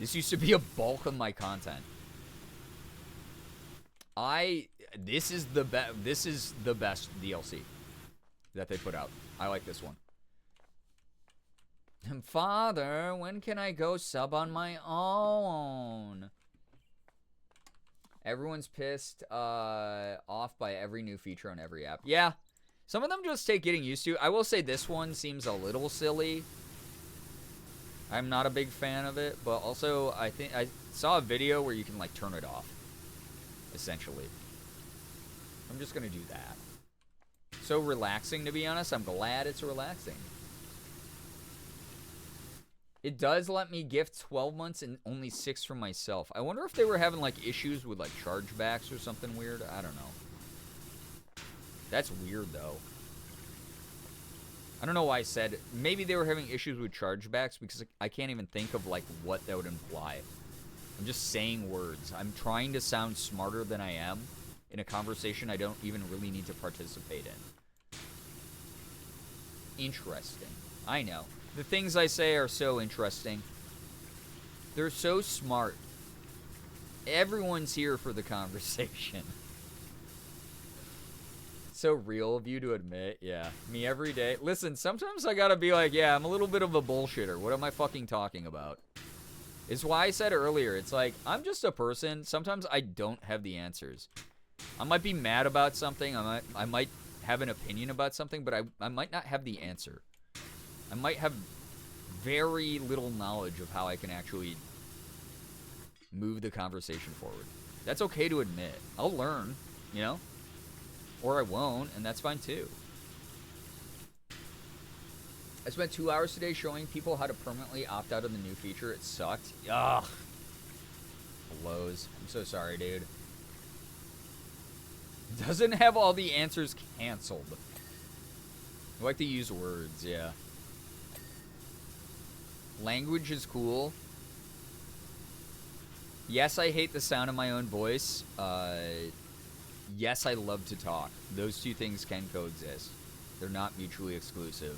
This used to be a bulk of my content. This is the best DLC that they put out. I like this one. Father, when can I go sub on my own? Everyone's pissed off by every new feature on every app. Yeah, some of them just take getting used to. I will say this one seems a little silly. I'm not a big fan of it, but also I think I saw a video where you can like turn it off, essentially. I'm just gonna do that. So relaxing, to be honest. I'm glad it's relaxing. It does let me gift 12 months and only 6 for myself. I wonder if they were having like issues with like chargebacks or something weird. I don't know. That's weird though. I don't know why I said maybe they were having issues with chargebacks, because I can't even think of like what that would imply. I'm just saying words. I'm trying to sound smarter than I am in a conversation I don't even really need to participate in. Interesting. I know. The things I say are so interesting. They're so smart. Everyone's here for the conversation. So real of you to admit. Yeah, me every day. Listen, sometimes I gotta be like, yeah, I'm a little bit of a bullshitter. What am I fucking talking about? It's why I said earlier, it's like, I'm just a person. Sometimes I don't have the answers. I might be mad about something. I might have an opinion about something, but I might not have the answer. I might have very little knowledge of how I can actually move the conversation forward. That's okay to admit. I'll learn, you know? Or I won't, and that's fine too. I spent 2 hours today showing people how to permanently opt out of the new feature. It sucked. Ugh. Blows. I'm so sorry, dude. Doesn't have all the answers canceled. I like to use words, yeah. Language is cool. Yes, I hate the sound of my own voice. Yes, I love to talk. Those two things can coexist. They're not mutually exclusive.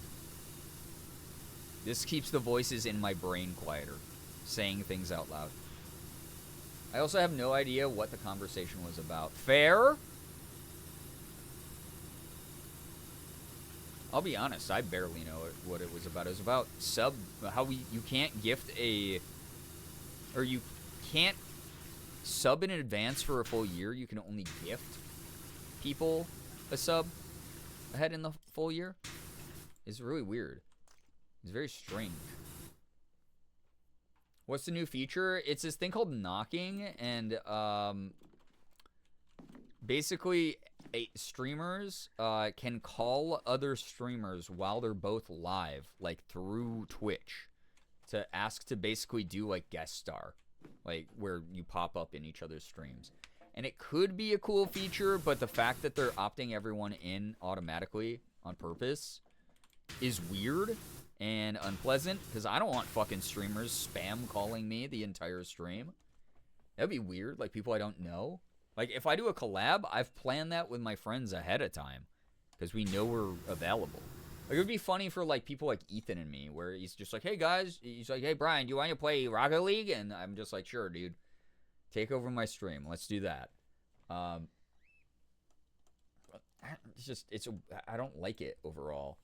This keeps the voices in my brain quieter, saying things out loud. I also have no idea what the conversation was about. Fair? I'll be honest, I barely know what it was about. It was about you can't gift or you can't sub in advance for a full year. You can only gift people a sub ahead in the full year. It's really weird. It's very strange. What's the new feature? It's this thing called knocking, and basically streamers can call other streamers while they're both live, like through Twitch, to ask to basically do like guest star, like where you pop up in each other's streams. And it could be a cool feature, but the fact that they're opting everyone in automatically on purpose is weird and unpleasant because I don't want fucking streamers spam calling me the entire stream. That'd be weird, like people I don't know. Like if I do a collab, I've planned that with my friends ahead of time because we know we're available. Like, it would be funny for like people like Ethan and me where he's just like, hey guys, he's like, hey Brian, do you want to play Rocket League? And I'm just like, sure, dude. Take over my stream. Let's do that. I don't like it overall.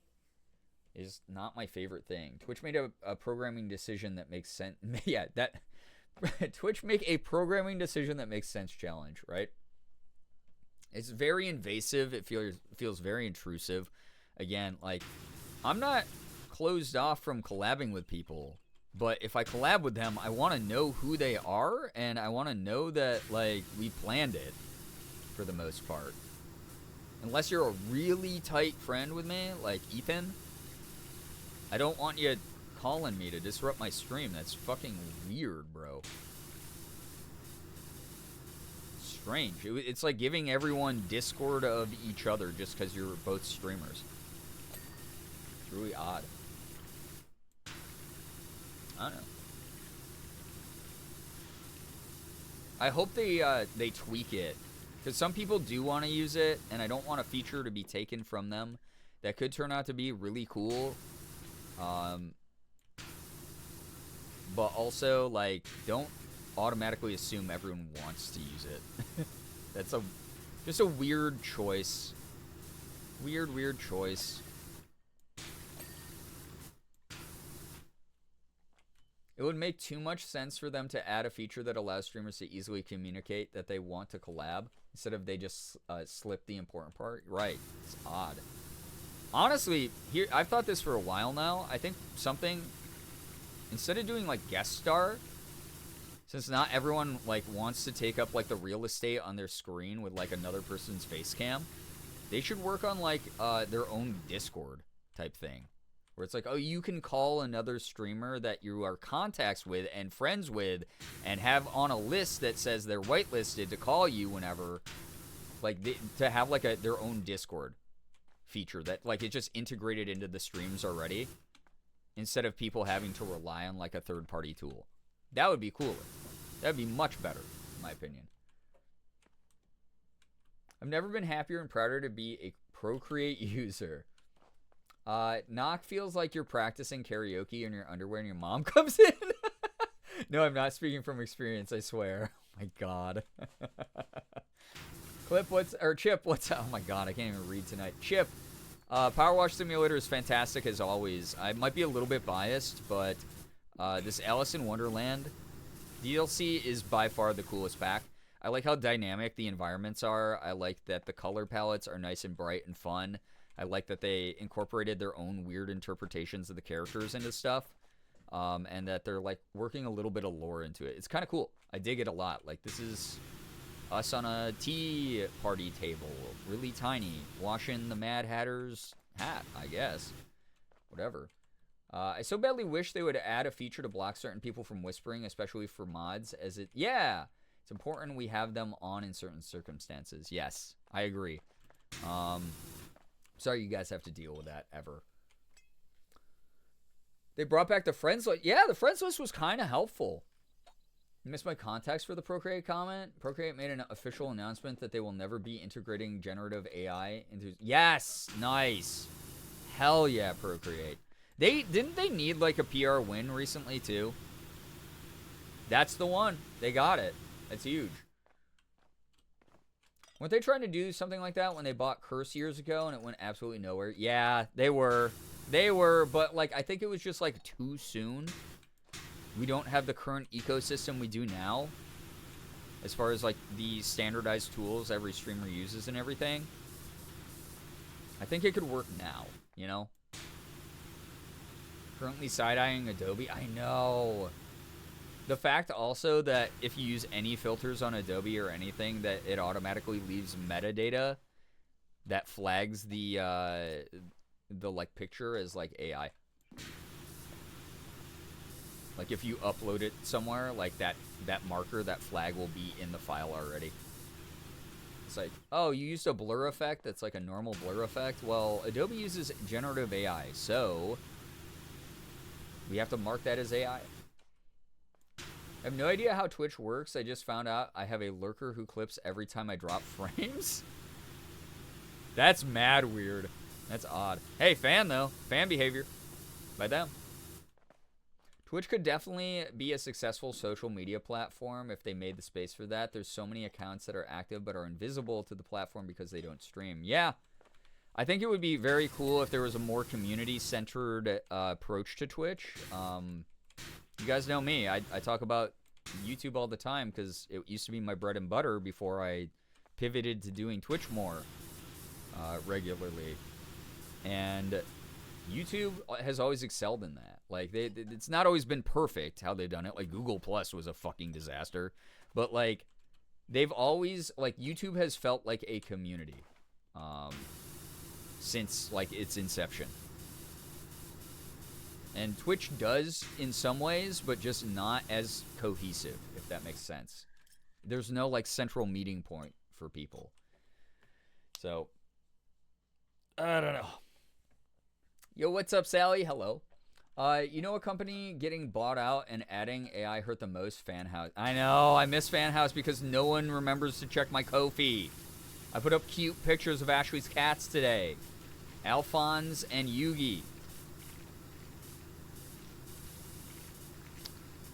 It's not my favorite thing. Twitch made a programming decision that makes sense. Yeah, that Twitch make a programming decision that makes sense challenge, right? It's very invasive. It feels very intrusive. Again, like, I'm not closed off from collabing with people, but if I collab with them, I want to know who they are, and I want to know that, like, we planned it for the most part. Unless you're a really tight friend with me, like Ethan, I don't want you calling me to disrupt my stream. That's fucking weird, bro. Strange. It's like giving everyone Discord of each other just because you're both streamers. It's really odd. I don't know. I hope they tweak it. Because some people do want to use it, and I don't want a feature to be taken from them. That could turn out to be really cool. But also, like, don't automatically assume everyone wants to use it. That's just a weird choice. Weird choice. It would make too much sense for them to add a feature that allows streamers to easily communicate that they want to collab instead of they just slip the important part. Right. It's odd. Honestly, here I've thought this for a while now. I think something, instead of doing like guest star, since not everyone like wants to take up like the real estate on their screen with like another person's face cam, they should work on like their own Discord type thing. Where it's like, oh, you can call another streamer that you are contacts with and friends with and have on a list that says they're whitelisted to call you whenever. Like, to have, like, their own Discord feature that, like, it's just integrated into the streams already. Instead of people having to rely on, like, a third-party tool. That would be cooler. That would be much better, in my opinion. I've never been happier and prouder to be a Procreate user. Knock feels like you're practicing karaoke in your underwear and your mom comes in. No, I'm not speaking from experience, I swear. Oh my god. Chip, what's oh my god, I can't even read tonight. Chip, Powerwash Simulator is fantastic as always. I might be a little bit biased, but this Alice in Wonderland DLC is by far the coolest pack. I like how dynamic the environments are. I like that the color palettes are nice and bright and fun. I like that they incorporated their own weird interpretations of the characters into stuff. And that they're, like, working a little bit of lore into it. It's kind of cool. I dig it a lot. Like, this is us on a tea party table. Really tiny. Washing the Mad Hatter's hat, I guess. Whatever. I so badly wish they would add a feature to block certain people from whispering, especially for mods, as it... Yeah! It's important we have them on in certain circumstances. Yes, I agree. Sorry you guys have to deal with that ever. They brought back the friends list. Yeah, the friends list was kind of helpful. You missed my context for the Procreate comment. Procreate made an official announcement that they will never be integrating generative AI into... Yes! Nice! Hell yeah, Procreate. Didn't they need like a PR win recently too? That's the one. They got it. That's huge. Weren't they trying to do something like that when they bought Curse years ago and it went absolutely nowhere? Yeah, they were. They were, but like I think it was just like too soon. We don't have the current ecosystem we do now. As far as like the standardized tools every streamer uses and everything. I think it could work now, you know? Currently side-eyeing Adobe. I know. The fact also that if you use any filters on Adobe or anything, that it automatically leaves metadata that flags the like picture as like AI. Like if you upload it somewhere, like that marker, that flag will be in the file already. It's like, oh, you used a blur effect that's like a normal blur effect. Well, Adobe uses generative AI, so we have to mark that as AI. I have no idea how Twitch works. I just found out I have a lurker who clips every time I drop frames. That's mad weird. That's odd. Hey, fan though. Fan behavior. By them. Twitch could definitely be a successful social media platform if they made the space for that. There's so many accounts that are active but are invisible to the platform because they don't stream. Yeah. I think it would be very cool if there was a more community-centered approach to Twitch. You guys know me. I talk about YouTube all the time because it used to be my bread and butter before I pivoted to doing Twitch more regularly. And YouTube has always excelled in that. Like, it's not always been perfect how they've done it. Like, Google Plus was a fucking disaster. But, like, they've always, like, YouTube has felt like a community since, like, its inception. And Twitch does in some ways, but just not as cohesive, if that makes sense. There's no, like, central meeting point for people. So, I don't know. Yo, what's up, Sally? Hello. You know a company getting bought out and adding AI hurt the most? Fanhouse. I know, I miss Fanhouse because no one remembers to check my Ko-fi. I put up cute pictures of Ashley's cats today. Alphonse and Yugi.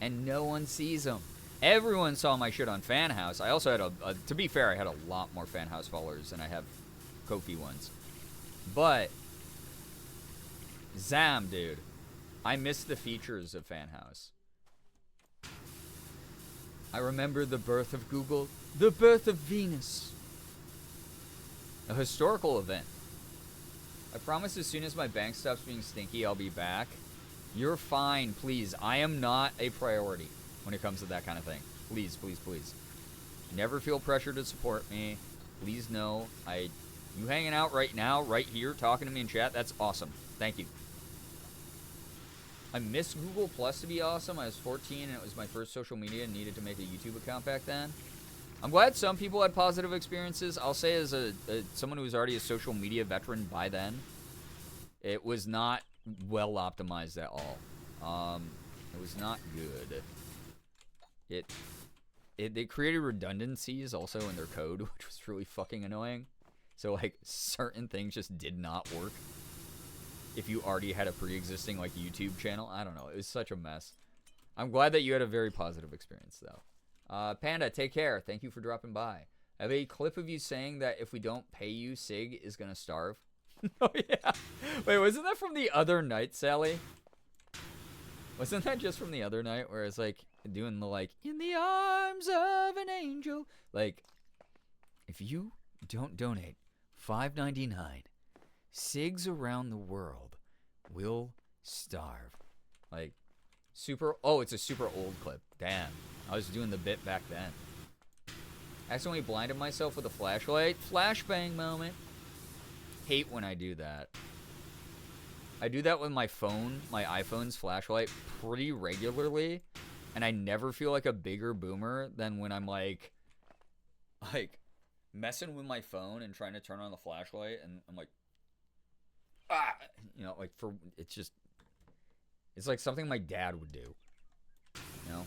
And no one sees them. Everyone saw my shit on Fanhouse. I also had to be fair, I had a lot more Fanhouse followers than I have Ko-fi ones. But Zam, dude. I miss the features of Fanhouse. I remember the birth of Google, the birth of Venus. A historical event. I promise as soon as my bank stops being stinky, I'll be back. You're fine, please. I am not a priority when it comes to that kind of thing. Please, please, please. Never feel pressure to support me. Please know, you hanging out right now, right here, talking to me in chat, that's awesome. Thank you. I miss Google Plus to be awesome. I was 14 and it was my first social media and needed to make a YouTube account back then. I'm glad some people had positive experiences. I'll say as someone who was already a social media veteran by then, it was not well optimized at all. It was not good. They created redundancies also in their code, which was really fucking annoying. So, like, certain things just did not work if you already had a pre-existing, like, YouTube channel. I don't know. It was such a mess. I'm glad that you had a very positive experience, though. Panda, take care. Thank you for dropping by. I have a clip of you saying that if we don't pay you, Sig is going to starve. Oh, yeah. Wait, wasn't that from the other night, Sally? Wasn't that just from the other night where it's, like, doing the, like, in the arms of an angel? Like, if you don't donate $5.99, Sigs around the world will starve. Like, it's a super old clip. Damn. I was doing the bit back then. Accidentally blinded myself with a flashlight. Flashbang moment. Hate when I do that. I do that with my phone, my iPhone's flashlight, pretty regularly. And I never feel like a bigger boomer than when I'm like messing with my phone and trying to turn on the flashlight. And I'm like, you know, like it's like something my dad would do, you know?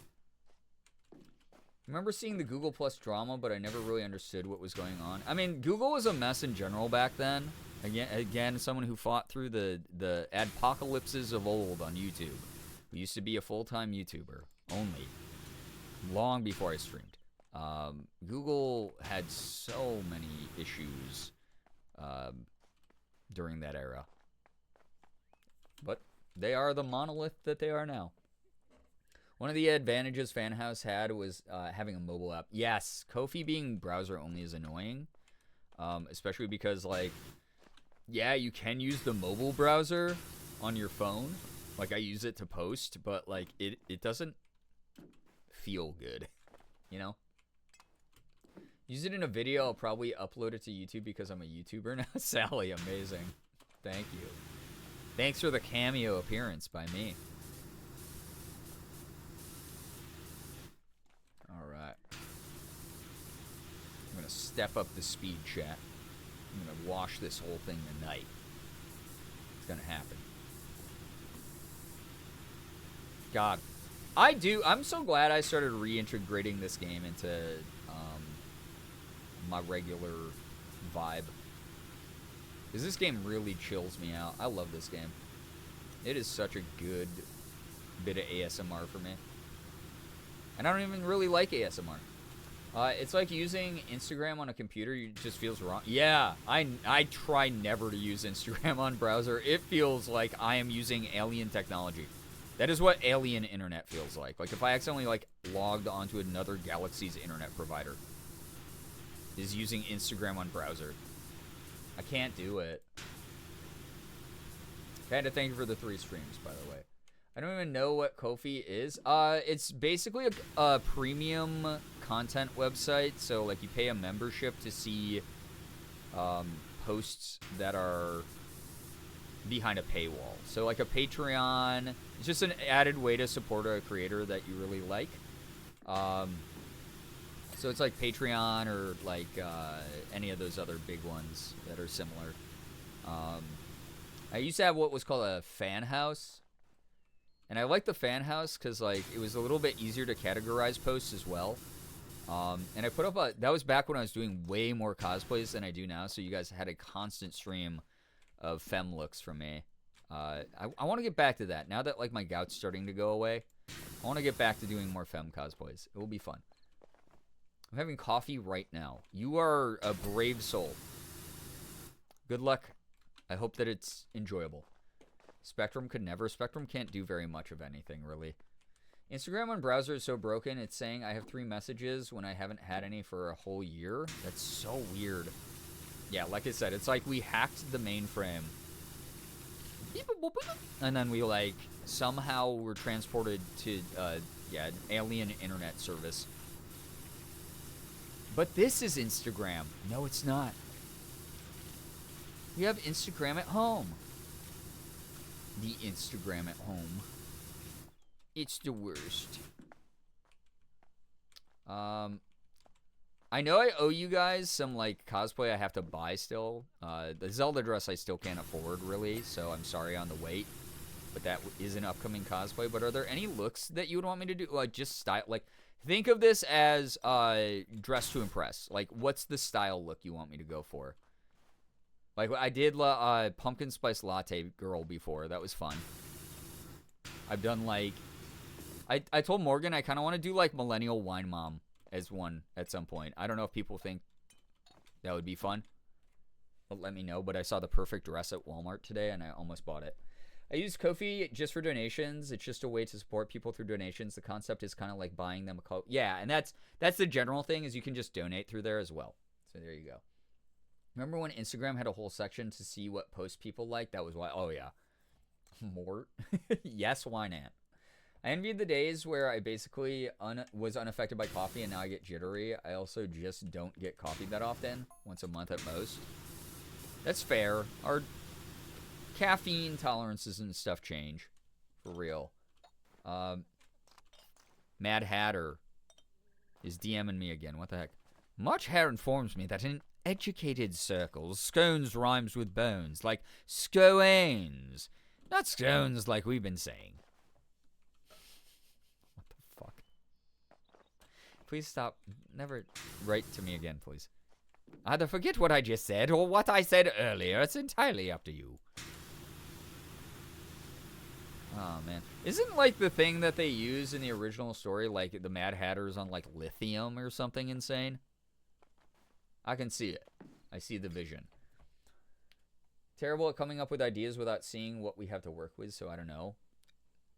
Remember seeing the Google Plus drama, but I never really understood what was going on. I mean, Google was a mess in general back then. Again, someone who fought through the adpocalypses of old on YouTube. Who used to be a full-time YouTuber, only. Long before I streamed. Google had so many issues during that era. But they are the monolith that they are now. One of the advantages Fanhouse had was having a mobile app. Yes, Ko-fi being browser only is annoying. Especially because, like, yeah, you can use the mobile browser on your phone. Like, I use it to post, but, like, it doesn't feel good, you know? Use it in a video, I'll probably upload it to YouTube because I'm a YouTuber now. Sally, amazing. Thank you. Thanks for the cameo appearance by me. Alright. going to step up the speed, chat. I'm going to wash this whole thing tonight. It's going to happen. God. I'm so glad I started reintegrating this game into my regular vibe. Because this game really chills me out. I love this game. It is such a good bit of ASMR for me. And I don't even really like ASMR. It's like using Instagram on a computer. It just feels wrong. Yeah, I try never to use Instagram on browser. It feels like I am using alien technology. That is what alien internet feels like. Like if I accidentally like logged onto another galaxy's internet provider, is using Instagram on browser. I can't do it. I had to thank you for the 3 streams, by the way. I don't even know what Ko-fi is. It's basically a premium content website. So like you pay a membership to see posts that are behind a paywall. So like a Patreon. It's just an added way to support a creator that you really like. So it's like Patreon or like any of those other big ones that are similar. I used to have what was called a fan house. And I like the fan house because like it was a little bit easier to categorize posts as well. And I put up that was back when I was doing way more cosplays than I do now. So you guys had a constant stream of fem looks from me. I want to get back to that. Now that like my gout's starting to go away, I want to get back to doing more fem cosplays. It will be fun. I'm having coffee right now. You are a brave soul. Good luck. I hope that it's enjoyable. Spectrum could never. Spectrum can't do very much of anything, really. Instagram on browser is so broken, it's saying I have 3 messages when I haven't had any for a whole year. That's so weird. Yeah, like I said, it's like we hacked the mainframe. And then we, like, somehow were transported to, yeah, an alien internet service. But this is Instagram. No, it's not. We have Instagram at home. The Instagram at home. It's the worst. I know I owe you guys some, like, cosplay I have to buy still. The Zelda dress I still can't afford, really, so I'm sorry on the wait. But that is an upcoming cosplay. But are there any looks that you would want me to do? Like, just style, like, think of this as dress to impress. Like, what's the style look you want me to go for? Like, I did pumpkin spice latte girl before. That was fun. I've done, like... I told Morgan I kind of want to do, like, millennial wine mom as one at some point. I don't know if people think that would be fun. But let me know. But I saw the perfect dress at Walmart today, and I almost bought it. I use Ko-fi just for donations. It's just a way to support people through donations. The concept is kind of like buying them a coat. Yeah, and that's the general thing, is you can just donate through there as well. So there you go. Remember when Instagram had a whole section to see what posts people like? That was why. Oh, yeah. Mort. Yes, why not? I envied the days where I basically was unaffected by coffee, and now I get jittery. I also just don't get coffee that often, once a month at most. That's fair. Our caffeine tolerances and stuff change. For real. Mad Hatter is DMing me again. What the heck? Much hair informs me that in educated circles, scones rhymes with bones, like scones. Not scones like we've been saying. What the fuck? Please stop. Never write to me again, please. Either forget what I just said or what I said earlier. It's entirely up to you. Oh, man. Isn't, like, the thing that they use in the original story, like, the Mad Hatter's on, like, lithium or something insane? I can see it. I see the vision. Terrible at coming up with ideas without seeing what we have to work with, so I don't know.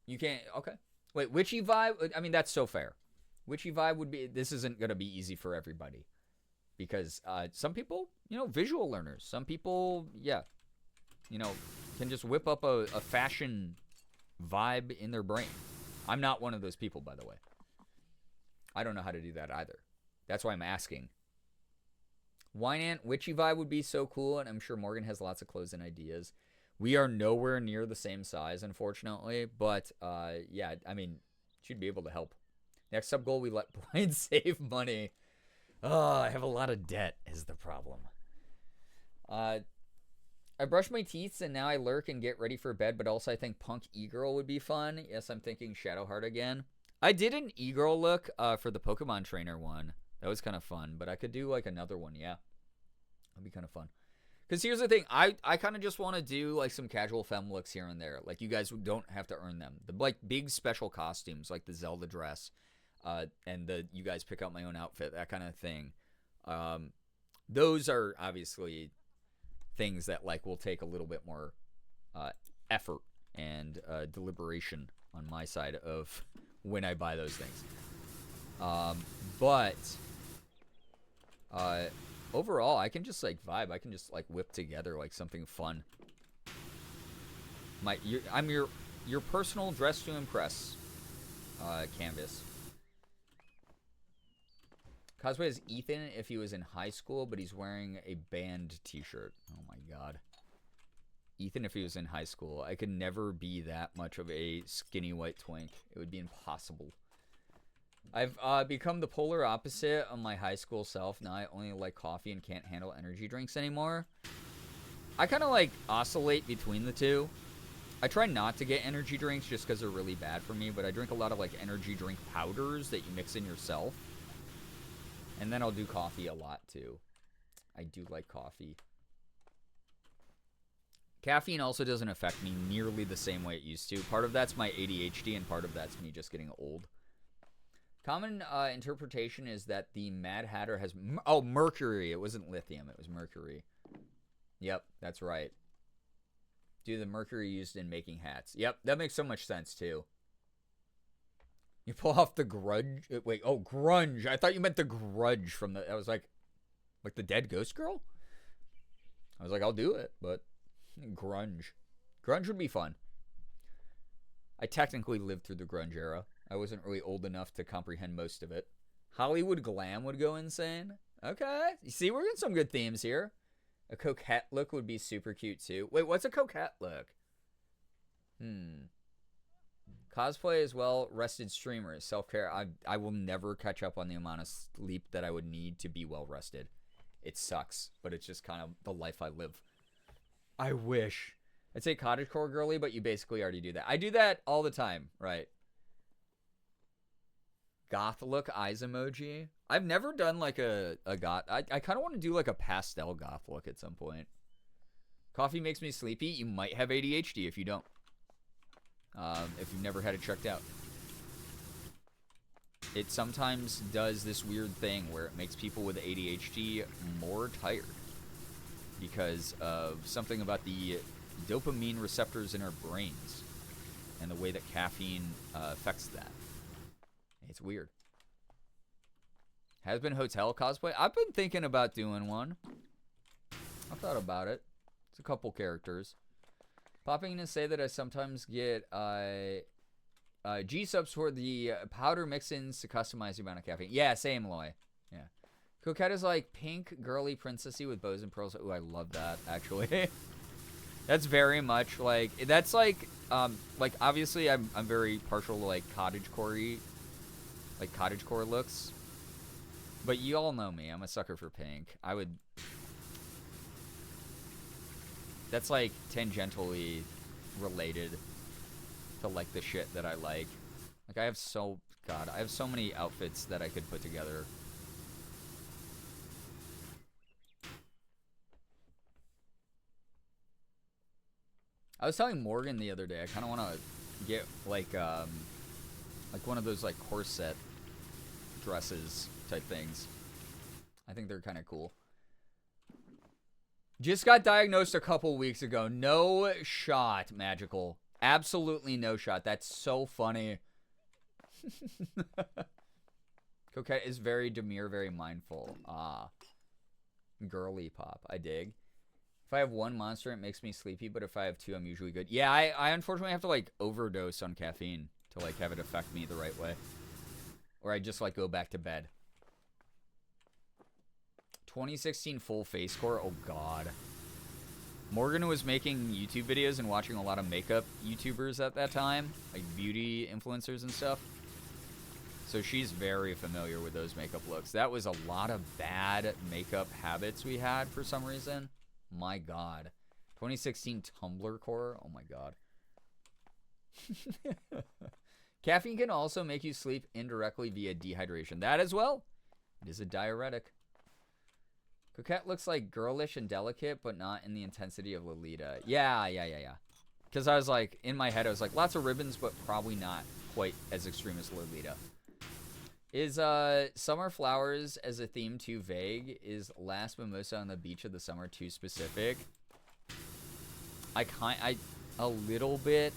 You can't... Okay. Wait, witchy vibe? I mean, that's so fair. Witchy vibe would be... This isn't going to be easy for everybody. Because some people, you know, visual learners. Some people, yeah, you know, can just whip up a fashion vibe in their brain. I'm not one of those people, by the way. I don't know how to do that either. That's why I'm asking. Wine Ant Witchy vibe would be so cool, and I'm sure Morgan has lots of clothes and ideas. We are nowhere near the same size, unfortunately, but yeah, I mean, she'd be able to help. Next sub goal, we let blind save money. Oh, I have a lot of debt is the problem. I brushed my teeth and now I lurk and get ready for bed, but also I think Punk E-Girl would be fun. Yes, I'm thinking Shadowheart again. I did an E-Girl look for the Pokemon Trainer one. That was kind of fun, but I could do like another one, yeah. That'd be kind of fun. Because here's the thing, I kind of just want to do like some casual femme looks here and there. Like you guys don't have to earn them. The like big special costumes, like the Zelda dress, and the you guys pick out my own outfit, that kind of thing. Those are obviously things that like will take a little bit more effort and deliberation on my side of when I buy those things. But overall, I can just like vibe. I can just like whip together like something fun. I'm your personal dress to impress canvas. Cosplay as Ethan if he was in high school, but he's wearing a band t-shirt. Oh my god. Ethan if he was in high school. I could never be that much of a skinny white twink. It would be impossible. I've become the polar opposite of my high school self. Now I only like coffee and can't handle energy drinks anymore. I kind of like oscillate between the two. I try not to get energy drinks just because they're really bad for me, but I drink a lot of like energy drink powders that you mix in yourself. And then I'll do coffee a lot, too. I do like coffee. Caffeine also doesn't affect me nearly the same way it used to. Part of that's my ADHD, and part of that's me just getting old. Common interpretation is that the Mad Hatter has... mercury. It wasn't lithium. It was mercury. Yep, that's right. Due to the mercury used in making hats. Yep, that makes so much sense, too. You pull off the grudge. Wait, grunge. I thought you meant the grudge from the. I was like the dead ghost girl. I was like, I'll do it, but grunge. Grunge would be fun. I technically lived through the grunge era. I wasn't really old enough to comprehend most of it. Hollywood glam would go insane. Okay, you see, we're getting some good themes here. A coquette look would be super cute too. Wait, what's a coquette look? Cosplay as well, rested streamers, self-care. I will never catch up on the amount of sleep that I would need to be well rested. It sucks, but it's just kind of the life I live. I wish. I'd say cottagecore girly, but you basically already do that. I do that all the time, right? Goth look eyes emoji. I've never done like a goth. I kind of want to do like a pastel goth look at some point. Coffee makes me sleepy. You might have ADHD if you don't. If you've never had it checked out. It sometimes does this weird thing where it makes people with ADHD more tired because of something about the dopamine receptors in our brains and the way that caffeine affects that. It's weird. Has been hotel cosplay? I've been thinking about doing one. I've thought about it. It's a couple characters. Popping in to say that I sometimes get G-subs for the powder mix-ins to customize the amount of caffeine. Yeah, same, Loy. Yeah. Coquette is like pink, girly, princessy with bows and pearls. Ooh, I love that, actually. That's very much like... That's like obviously, I'm very partial to, like, cottagecore-y. Like, cottagecore looks. But you all know me. I'm a sucker for pink. I would... That's like tangentially related to like the shit that I like. Like I have so many outfits that I could put together. I was telling Morgan the other day, I kind of want to get like one of those like corset dresses type things. I think they're kind of cool. Just got diagnosed a couple weeks ago. No shot, Magical. Absolutely no shot. That's so funny. Coquette is very demure, very mindful. Ah. Girly pop. I dig. If I have one monster, it makes me sleepy, but if I have two, I'm usually good. Yeah, I unfortunately have to, like, overdose on caffeine to, like, have it affect me the right way. Or I just, like, go back to bed. 2016 full face core. Oh god. Morgan was making YouTube videos and watching a lot of makeup YouTubers at that time, like beauty influencers and stuff. So she's very familiar with those makeup looks. That was a lot of bad makeup habits we had for some reason. My God. 2016 Tumblr core. Oh my God. Caffeine can also make you sleep indirectly via dehydration. That as well. It is a diuretic. Coquette looks like girlish and delicate, but not in the intensity of Lolita. Yeah. Because I was like, in my head, I was like, lots of ribbons, but probably not quite as extreme as Lolita. Is Summer Flowers as a theme too vague? Is Last Mimosa on the Beach of the Summer too specific? A little bit,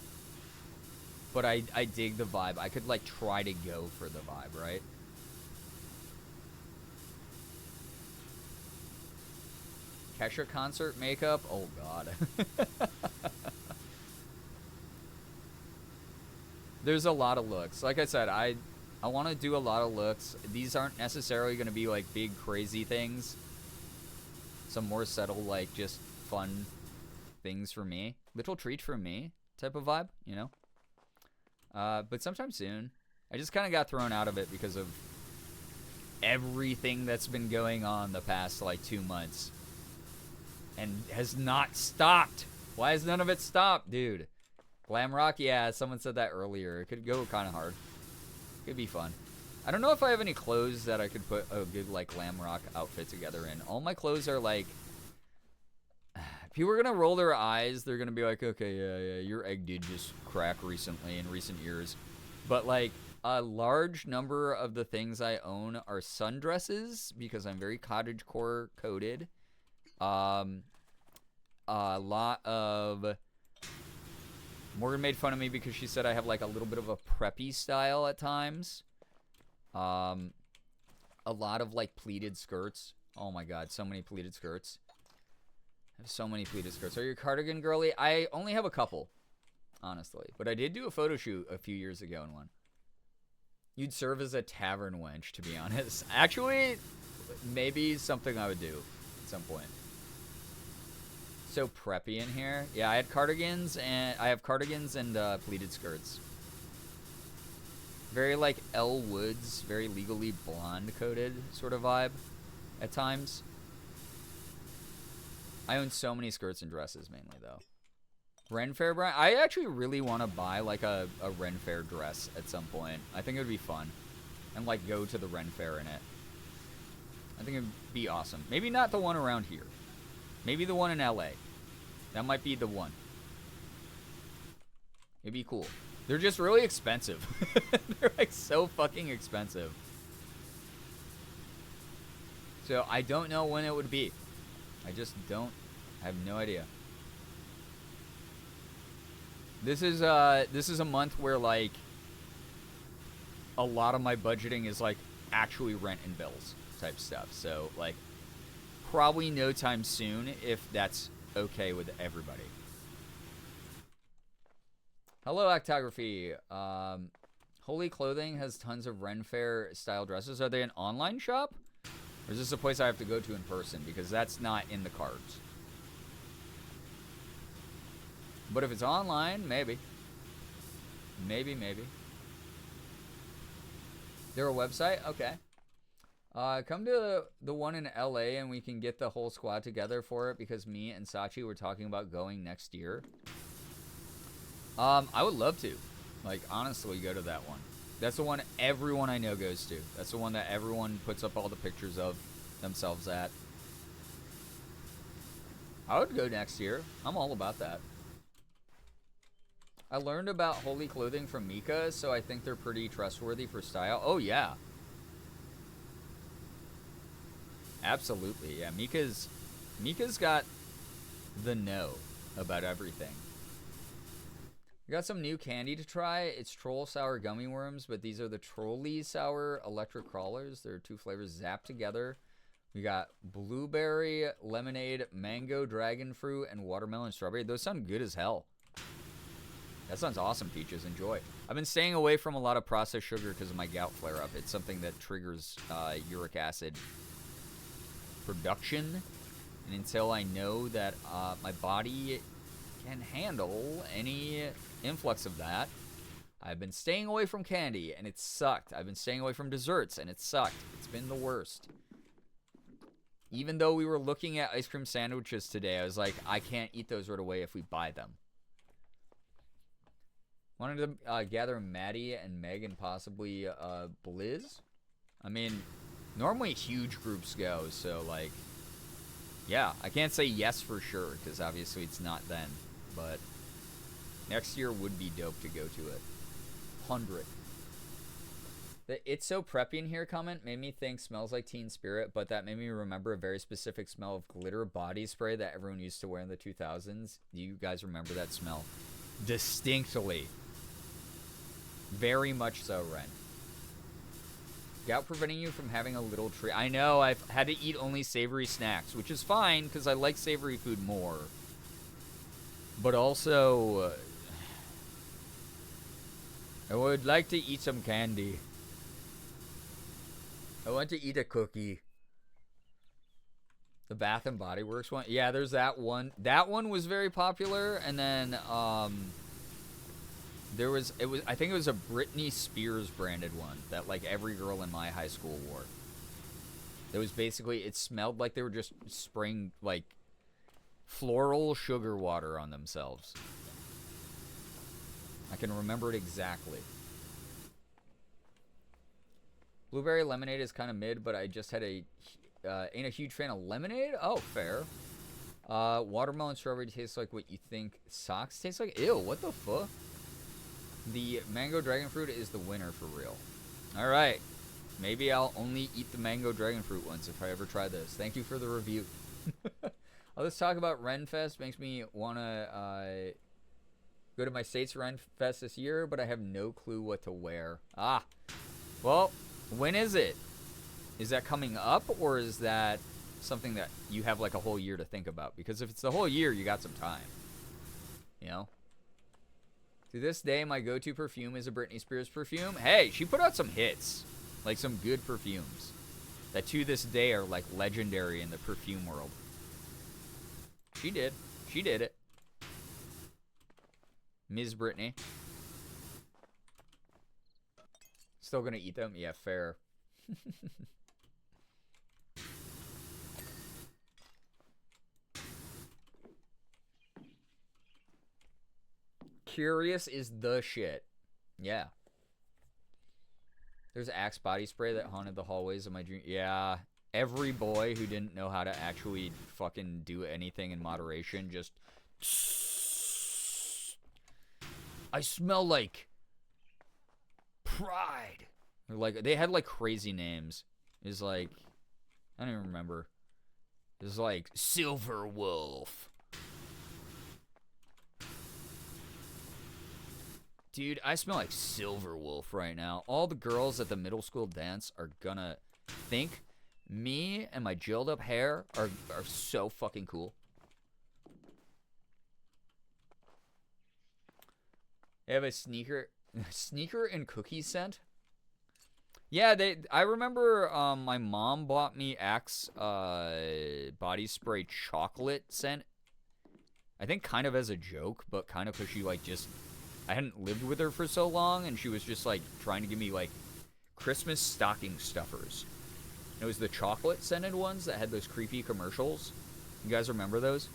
but I dig the vibe. I could like try to go for the vibe, right? Kesha concert makeup? Oh God. There's a lot of looks. Like I said, I want to do a lot of looks. These aren't necessarily going to be like big crazy things. Some more subtle, like just fun things for me. Little treat for me type of vibe, you know? But sometime soon. I just kind of got thrown out of it because of everything that's been going on the past like 2 months. And has not stopped. Why has none of it stopped, dude? Glam rock? Yeah, someone said that earlier. It could go kind of hard. Could be fun. I don't know if I have any clothes that I could put a good like glam rock outfit together in. All my clothes are like... People are going to roll their eyes. They're going to be like, okay, yeah, your egg did just crack recently in recent years. But like a large number of the things I own are sundresses because I'm very cottagecore coded. A lot of... Morgan made fun of me because she said I have like a little bit of a preppy style at times. A lot of like pleated skirts. Oh my God, so many pleated skirts. I have so many pleated skirts. Are you a cardigan girly? I only have a couple, honestly. But I did do a photo shoot a few years ago in one. You'd serve as a tavern wench, to be honest. Actually, maybe something I would do at some point. So preppy in here. Yeah, I have cardigans and pleated skirts. Very like Elle Woods, very legally blonde coated sort of vibe at times. I own so many skirts and dresses mainly though. Ren Fair brand. I actually really want to buy like a Ren Fair dress at some point. I think it would be fun. And like go to the Ren Fair in it. I think it would be awesome. Maybe not the one around here. Maybe the one in LA. That might be the one. It'd be cool. They're just really expensive. They're like so fucking expensive. So I don't know when it would be. I just don't. I have no idea. This is a month where like a lot of my budgeting is like actually rent and bills type stuff. So like probably no time soon if that's okay with everybody. Hello, Actography. Holy Clothing has tons of Ren Fair style dresses. Are they an online shop? Or is this a place I have to go to in person? Because that's not in the cards. But if it's online, maybe. Maybe. They're a website? Okay. Come to the one in LA and we can get the whole squad together for it because me and Sachi were talking about going next year. I would love to. Like, honestly, go to that one. That's the one everyone I know goes to. That's the one that everyone puts up all the pictures of themselves at. I would go next year. I'm all about that. I learned about Holy Clothing from Mika, so I think they're pretty trustworthy for style. Oh, yeah. Absolutely, yeah. Mika's got the know about everything. We got some new candy to try. It's Troll Sour Gummy Worms, but these are the Trolley Sour Electric Crawlers. There are two flavors zapped together. We got blueberry, lemonade, mango, dragon fruit, and watermelon strawberry. Those sound good as hell. That sounds awesome, Peaches. Enjoy. I've been staying away from a lot of processed sugar because of my gout flare-up. It's something that triggers uric acid production. And until I know that my body can handle any influx of that, I've been staying away from candy, and it sucked. I've been staying away from desserts, and it sucked. It's been the worst. Even though we were looking at ice cream sandwiches today, I was like, I can't eat those right away if we buy them. Wanted to gather Maddie and Meg and possibly Blizz. I mean, normally huge groups go, so like, yeah, I can't say yes for sure because obviously it's not then, but next year would be dope to go to it. 100. The "It's so preppy in here" comment made me think smells like Teen Spirit, but that made me remember a very specific smell of glitter body spray that everyone used to wear in the 2000s. Do you guys remember that smell? Distinctly. Very much so, Ren. Gout preventing you from having a little treat. I know, I've had to eat only savory snacks, which is fine because I like savory food more. But also, I would like to eat some candy. I want to eat a cookie. The Bath and Body Works one. Yeah, there's that one. That one was very popular. And then I think it was a Britney Spears branded one that like every girl in my high school wore. It was basically, it smelled like they were just spraying like floral sugar water on themselves. I can remember it exactly. Blueberry lemonade is kind of mid, but I just had ain't a huge fan of lemonade. Oh, fair. Watermelon strawberry tastes like what you think socks taste like. Ew, what the fuck? The mango dragon fruit is the winner for real. All right. Maybe I'll only eat the mango dragon fruit once if I ever try this. Thank you for the review. Let's talk about Renfest. Makes me want to go to my state's Renfest this year, but I have no clue what to wear. Ah. Well, when is it? Is that coming up, or is that something that you have like a whole year to think about? Because if it's the whole year, you got some time. You know? To this day, my go-to perfume is a Britney Spears perfume. Hey, she put out some hits. Like some good perfumes. That to this day are like legendary in the perfume world. She did. She did it. Ms. Britney. Still gonna eat them? Yeah, fair. Curious is the shit. Yeah. There's Axe body spray that haunted the hallways of my dream. Yeah. Every boy who didn't know how to actually fucking do anything in moderation just... I smell like pride. Or like, they had like crazy names. It's like, I don't even remember. It's like Silver Wolf. Dude, I smell like Silver Wolf right now. All the girls at the middle school dance are gonna think me and my gelled up hair are so fucking cool. They have a sneaker and cookie scent. Yeah, I remember my mom bought me Axe body spray chocolate scent. I think kind of as a joke, but kind of because she like just... I hadn't lived with her for so long, and she was just, like, trying to give me, like, Christmas stocking stuffers. And it was the chocolate-scented ones that had those creepy commercials. You guys remember those?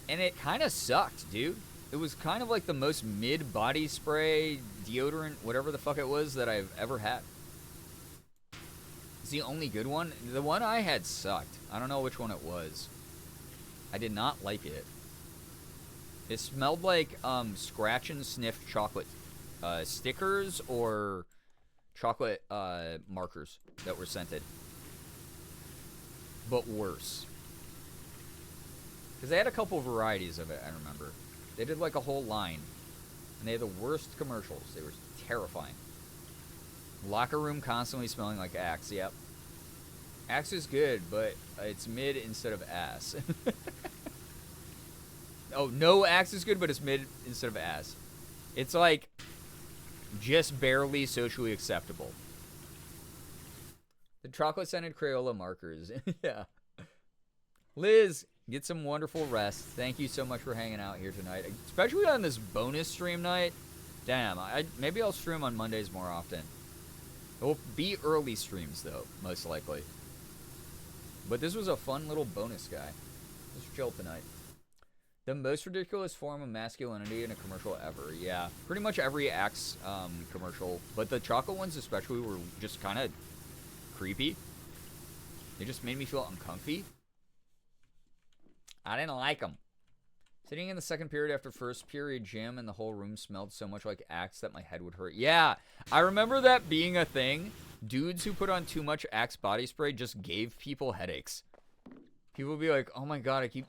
And it kind of sucked, dude. It was kind of like the most mid-body spray, deodorant, whatever the fuck it was that I've ever had. It's the only good one. The one I had sucked. I don't know which one it was. I did not like it. It smelled like scratch and sniff chocolate stickers or chocolate markers that were scented. But worse. Because they had a couple varieties of it, I remember. They did like a whole line. And they had the worst commercials. They were terrifying. Locker room constantly smelling like Axe, yep. Axe is good, but it's mid instead of ass. Oh, no, Axe is good, but it's mid instead of ass. It's like just barely socially acceptable. The chocolate-scented Crayola markers. Yeah. Liz, Get some wonderful rest. Thank you so much for hanging out here tonight, especially on this bonus stream night. Damn, maybe I'll stream on Mondays more often. It will be early streams, though, most likely. But this was a fun little bonus guy. Just chill tonight. The most ridiculous form of masculinity in a commercial ever. Yeah, pretty much every Axe commercial. But the chocolate ones especially were just kind of creepy. They just made me feel uncomfy. I didn't like them. Sitting in the second period after first period gym and the whole room smelled so much like Axe that my head would hurt. Yeah, I remember that being a thing. Dudes who put on too much Axe body spray just gave people headaches. People would be like, oh my god, I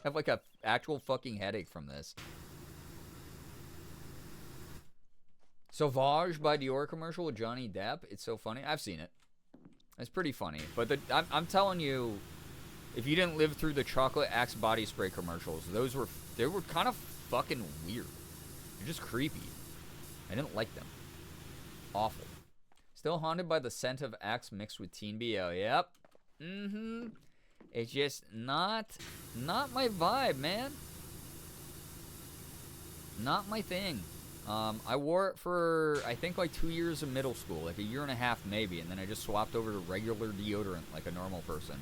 have like a actual fucking headache from this. Sauvage by Dior commercial with Johnny Depp. It's so funny. I've seen it. It's pretty funny. But I'm telling you, if you didn't live through the chocolate Axe body spray commercials, they were kind of fucking weird. They're just creepy. I didn't like them. Awful. Still haunted by the scent of Axe mixed with Teen BO. Yep. Mm-hmm. It's just not my vibe, man. Not my thing. I wore it for, I think, like 2 years of middle school. Like a year and a half, maybe. And then I just swapped over to regular deodorant like a normal person.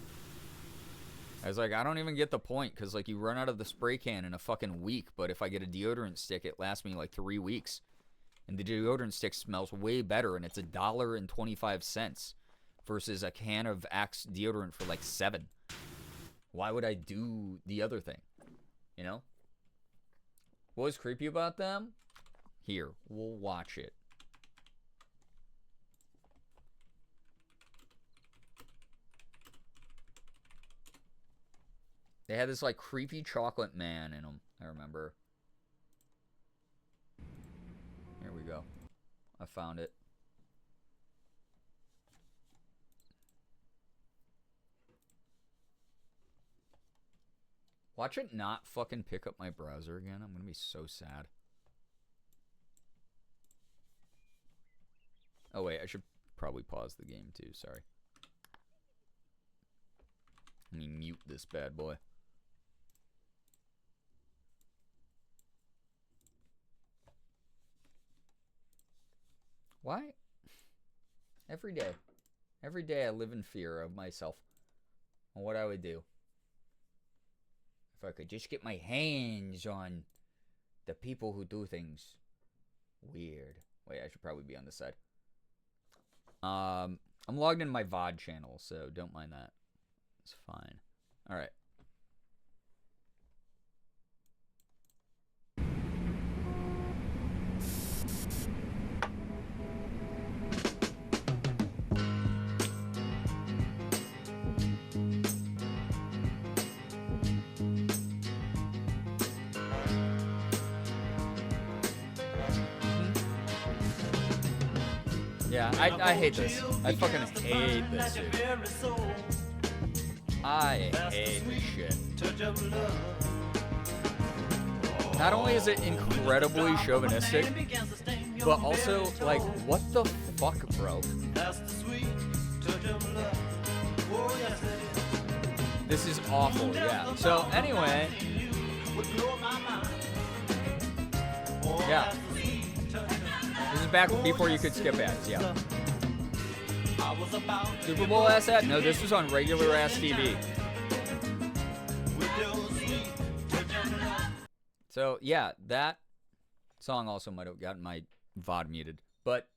I was like, I don't even get the point, because, like, you run out of the spray can in a fucking week, but if I get a deodorant stick, it lasts me, like, 3 weeks. And the deodorant stick smells way better, and it's $1.25 versus a can of Axe deodorant for, like, $7. Why would I do the other thing? You know? What was creepy about them? Here, we'll watch it. They had this, like, creepy chocolate man in them, I remember. Here we go. I found it. Watch it not fucking pick up my browser again. I'm gonna be so sad. Oh, wait. I should probably pause the game, too. Sorry. Let me mute this bad boy. Why? Every day. Every day I live in fear of myself. And what I would do. If I could just get my hands on the people who do things weird. Wait, I should probably be on this side. I'm logged in my VOD channel, so don't mind that. It's fine. Alright. Yeah, I hate this. I fucking hate this shit. I hate this shit. Not only is it incredibly chauvinistic, but also, like, what the fuck, bro? This is awful, yeah. So, anyway. Yeah. This is back before you could skip ads, yeah. Super Bowl ass ad? No, this was on regular ass TV. So, yeah, that song also might have gotten my VOD muted. But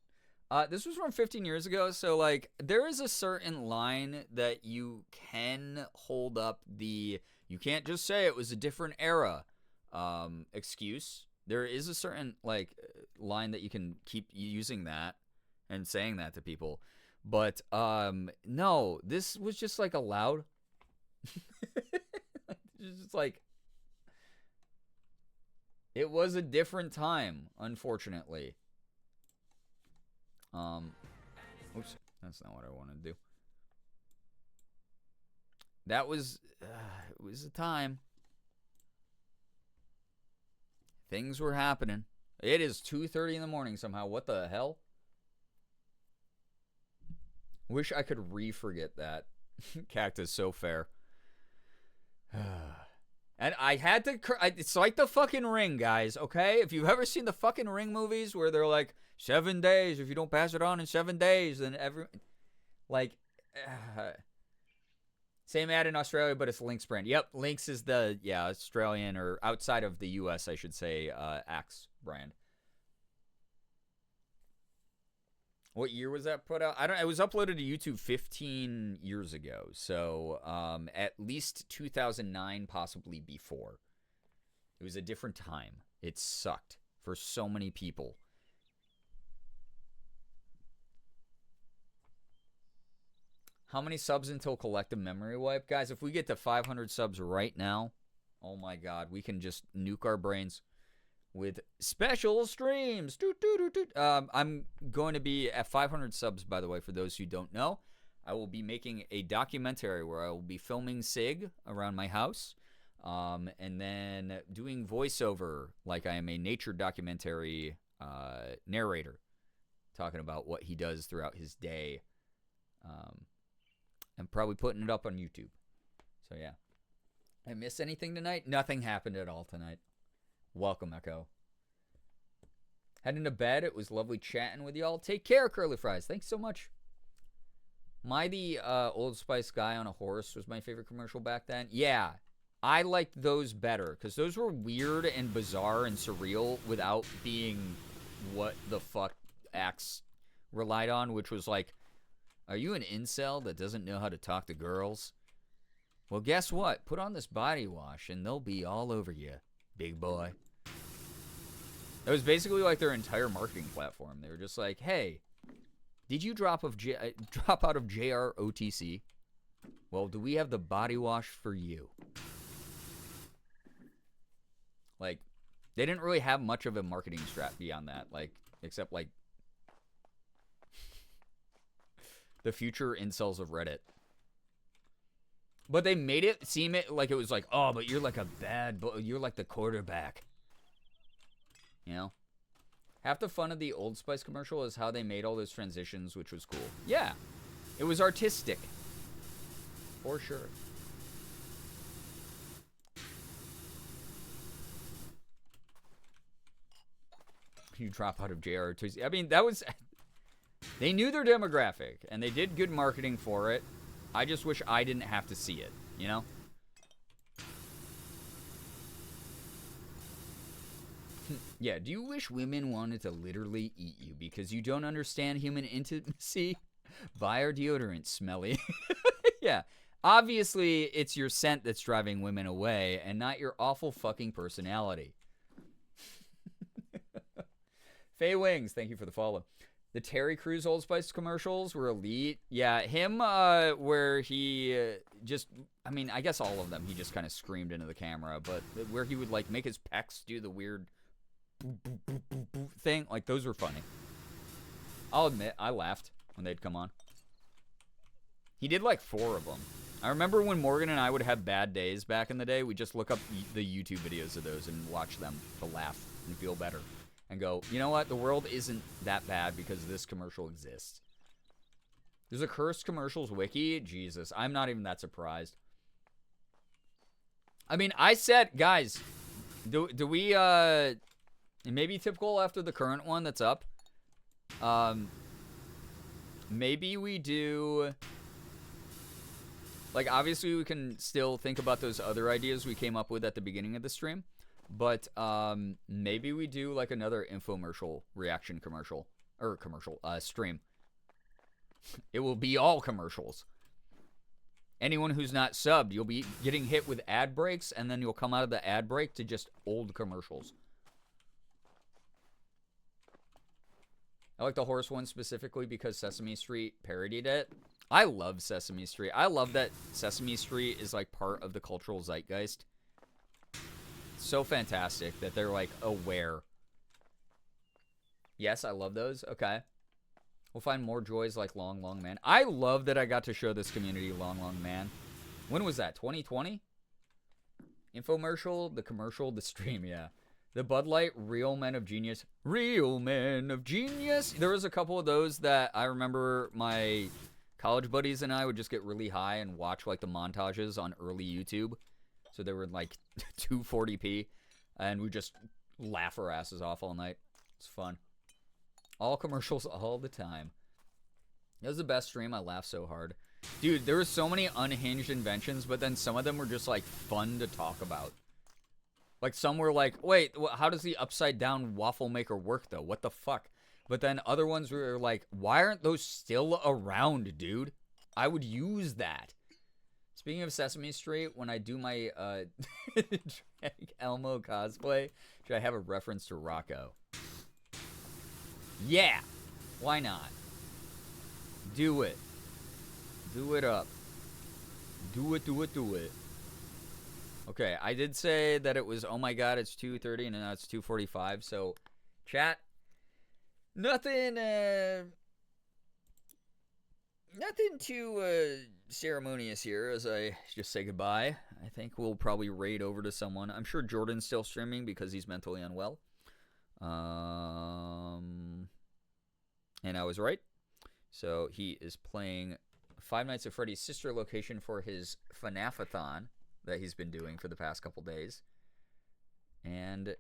this was from 15 years ago, so, like, there is a certain line that you can hold up the, you can't just say it was a different era excuse. There is a certain, like, line that you can keep using that and saying that to people. But, no, this was just, like, allowed. It's just, like, it was a different time, unfortunately. Oops, that's not what I wanted to do. That was, it was a time. Things were happening. It is 2:30 in the morning somehow. What the hell? Wish I could re-forget that. Cactus, so fair. And I had to. It's like the fucking Ring, guys. Okay, if you've ever seen the fucking Ring movies where they're like 7 days, if you don't pass it on in 7 days, then like. Same ad in Australia, but it's Lynx brand. Yep, Lynx is the Australian or outside of the U.S. I should say Axe brand. What year was that put out? It was uploaded to YouTube 15 years ago. So at least 2009, possibly before. It was a different time. It sucked for so many people. How many subs until collective memory wipe? Guys, if we get to 500 subs right now, oh my god, we can just nuke our brains with special streams. I'm going to be at 500 subs, by the way, for those who don't know. I will be making a documentary where I will be filming Sig around my house and then doing voiceover like I am a nature documentary narrator, talking about what he does throughout his day. I'm probably putting it up on YouTube. So, yeah. I miss anything tonight? Nothing happened at all tonight. Welcome, Echo. Heading to bed. It was lovely chatting with y'all. Take care, Curly Fries. Thanks so much. The Old Spice guy on a horse was my favorite commercial back then. Yeah. I liked those better because those were weird and bizarre and surreal without being what the fuck Axe relied on, which was like, are you an incel that doesn't know how to talk to girls? Well, guess what? Put on this body wash and they'll be all over you, big boy. That was basically like their entire marketing platform. They were just like, hey, did you drop out of JROTC? Well, do we have the body wash for you? Like, they didn't really have much of a marketing strat beyond that, like, except like the future incels of Reddit. But they made it seem like it was like, oh, but you're like you're like the quarterback. You know? Half the fun of the Old Spice commercial is how they made all those transitions, which was cool. Yeah. It was artistic. For sure. You drop out of JROTC. I mean, that was... They knew their demographic, and they did good marketing for it. I just wish I didn't have to see it, you know? Yeah, do you wish women wanted to literally eat you because you don't understand human intimacy? Buy our deodorant, smelly. Yeah, obviously it's your scent that's driving women away and not your awful fucking personality. Faye Wings, thank you for the follow. The Terry Crews Old Spice commercials were elite. Yeah, him where he just, I mean, I guess all of them, he just kind of screamed into the camera, but where he would like make his pecs do the weird boop, boop, boop, boop, boop thing, like those were funny. I'll admit, I laughed when they'd come on. He did like 4 of them. I remember when Morgan and I would have bad days back in the day, we'd just look up the YouTube videos of those and watch them to laugh and feel better. And go, you know what? The world isn't that bad because this commercial exists. There's a cursed commercials wiki. Jesus, I'm not even that surprised. I mean, I said, guys, do we, it may be typical after the current one that's up. Maybe we do, like, obviously we can still think about those other ideas we came up with at the beginning of the stream. But maybe we do like another infomercial reaction commercial or stream. It will be all commercials. Anyone who's not subbed, you'll be getting hit with ad breaks, and then you'll come out of the ad break to just old commercials. I like the horse one specifically because Sesame Street parodied it. I love Sesame Street. I love that Sesame Street is like part of the cultural zeitgeist. So fantastic that they're like aware. Yes, I love those. Okay. We'll find more joys like Long Long Man. I love that I got to show this community Long Long Man. When was that? 2020? Infomercial, the commercial, the stream, yeah. The Bud Light, Real Men of Genius. Real Men of Genius. There was a couple of those that I remember my college buddies and I would just get really high and watch like the montages on early YouTube. so they were like 240p, and we just laugh our asses off all night. It's fun. All commercials all the time. It was the best stream. I laughed so hard. Dude, there were so many unhinged inventions, but then some of them were just like fun to talk about. Like some were like, wait, how does the upside down waffle maker work though? What the fuck? But then other ones were like, why aren't those still around, dude? I would use that. Speaking of Sesame Street, when I do my Elmo cosplay, should I have a reference to Rocco? Yeah, why not? Do it. Do it up. Do it, do it, do it. Okay, I did say that it was, oh my god, it's 2:30 and now it's 2:45. So, chat, nothing too ceremonious here as I just say goodbye. I think we'll probably raid over to someone. I'm sure Jordan's still streaming because he's mentally unwell. And I was right. So he is playing Five Nights at Freddy's sister location for his FNAF-a-thon that he's been doing for the past couple days. And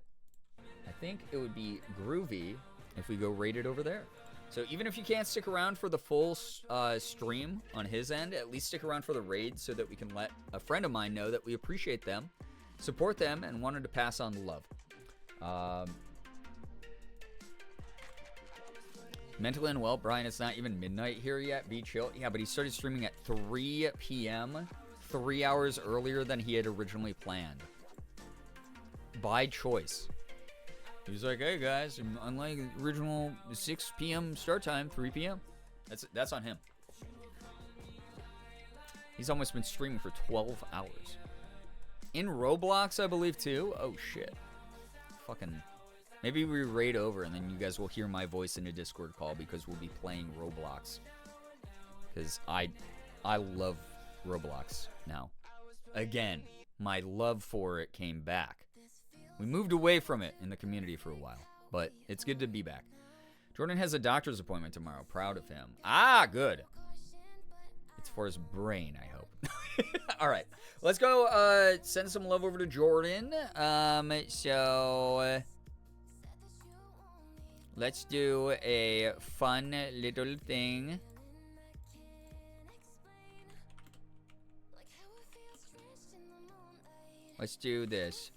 I think it would be groovy if we go raid it over there. So even if you can't stick around for the full stream on his end, at least stick around for the raid so that we can let a friend of mine know that we appreciate them, support them, and wanted to pass on the love. Mentally unwell, Brian, it's not even midnight here yet. Be chill. Yeah, but he started streaming at 3 p.m., 3 hours earlier than he had originally planned. By choice. He's like, hey guys, unlike original 6 p.m. start time, 3 p.m. That's on him. He's almost been streaming for 12 hours. In Roblox, I believe, too. Oh, shit. Fucking... Maybe we raid over and then you guys will hear my voice in a Discord call because we'll be playing Roblox. Because I love Roblox now. Again, my love for it came back. We moved away from it in the community for a while, but it's good to be back. Jordan has a doctor's appointment tomorrow. Proud of him. Ah, good. It's for his brain, I hope. All right, let's go send some love over to Jordan. Let's do a fun little thing. Let's do this.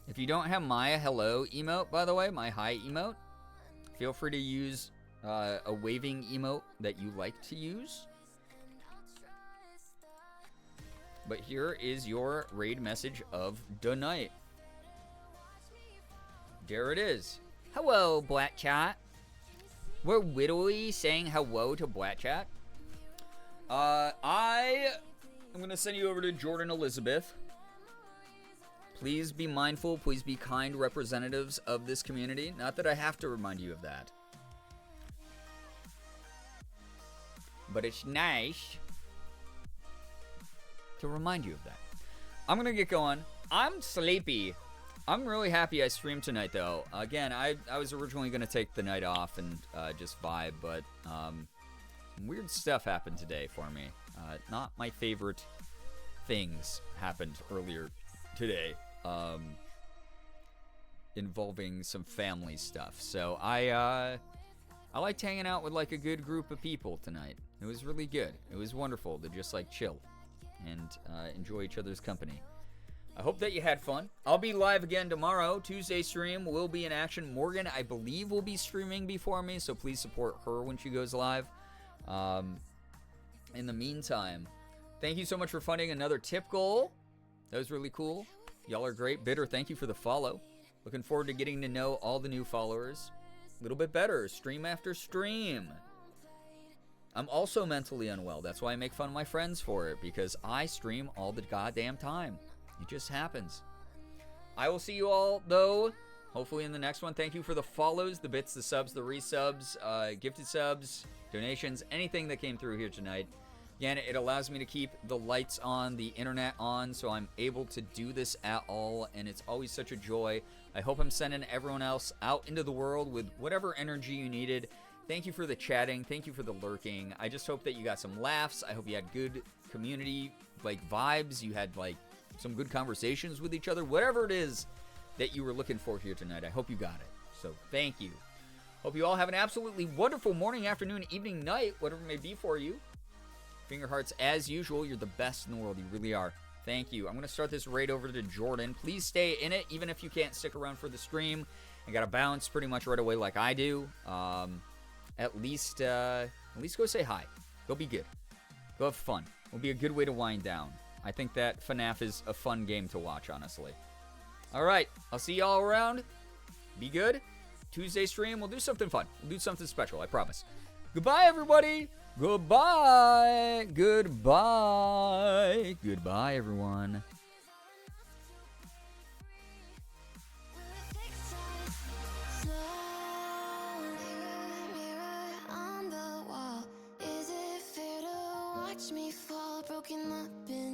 If you don't have my hello emote, by the way, my hi emote, feel free to use a waving emote that you like to use. But here is your raid message of the night. There it is. Hello, Black Chat. We're literally saying hello to Black Chat. I am going to send you over to Jordan Elizabeth. Please be mindful. Please be kind representatives of this community. Not that I have to remind you of that. But it's nice to remind you of that. I'm gonna get going. I'm sleepy. I'm really happy I streamed tonight, though. Again, I was originally gonna take the night off and just vibe, but weird stuff happened today for me. Not my favorite things happened earlier today, involving some family stuff. So I liked hanging out with like a good group of people tonight. It was really good. It was wonderful to just like chill and enjoy each other's company. I hope that you had fun. I'll be live again tomorrow. Tuesday stream will be in action. Morgan, I believe, will be streaming before me, so please support her when she goes live. In the meantime, thank you so much for funding another tip goal. That was really cool. Y'all are great. Bitter, thank you for the follow. Looking forward to getting to know all the new followers a little bit better, stream after stream. I'm also mentally unwell. That's why I make fun of my friends for it, because I stream all the goddamn time. It just happens. I will see you all, though, hopefully in the next one. Thank you for the follows, the bits, the subs, the resubs, gifted subs, donations, anything that came through here tonight. Again, it allows me to keep the lights on, the internet on, so I'm able to do this at all, and it's always such a joy. I hope I'm sending everyone else out into the world with whatever energy you needed Thank you for the chatting. Thank you for the lurking. I just hope that you got some laughs. I hope you had good community, like, vibes. You had, like, some good conversations with each other. Whatever it is that you were looking for here tonight, I hope you got it. So, thank you. Hope you all have an absolutely wonderful morning, afternoon, evening, night, whatever it may be for you. Finger hearts, as usual. You're the best in the world. You really are. Thank you. I'm going to start this raid over to Jordan. Please stay in it, even if you can't stick around for the stream. I got to bounce pretty much right away like I do. At least go say hi. Go be good. Go have fun. It'll be a good way to wind down. I think that FNAF is a fun game to watch, honestly. All right. I'll see y'all around. Be good. Tuesday stream, we'll do something fun. We'll do something special, I promise. Goodbye, everybody. Goodbye. Goodbye. Goodbye, everyone. Mirror on the wall. Is it fair to watch me fall broken up in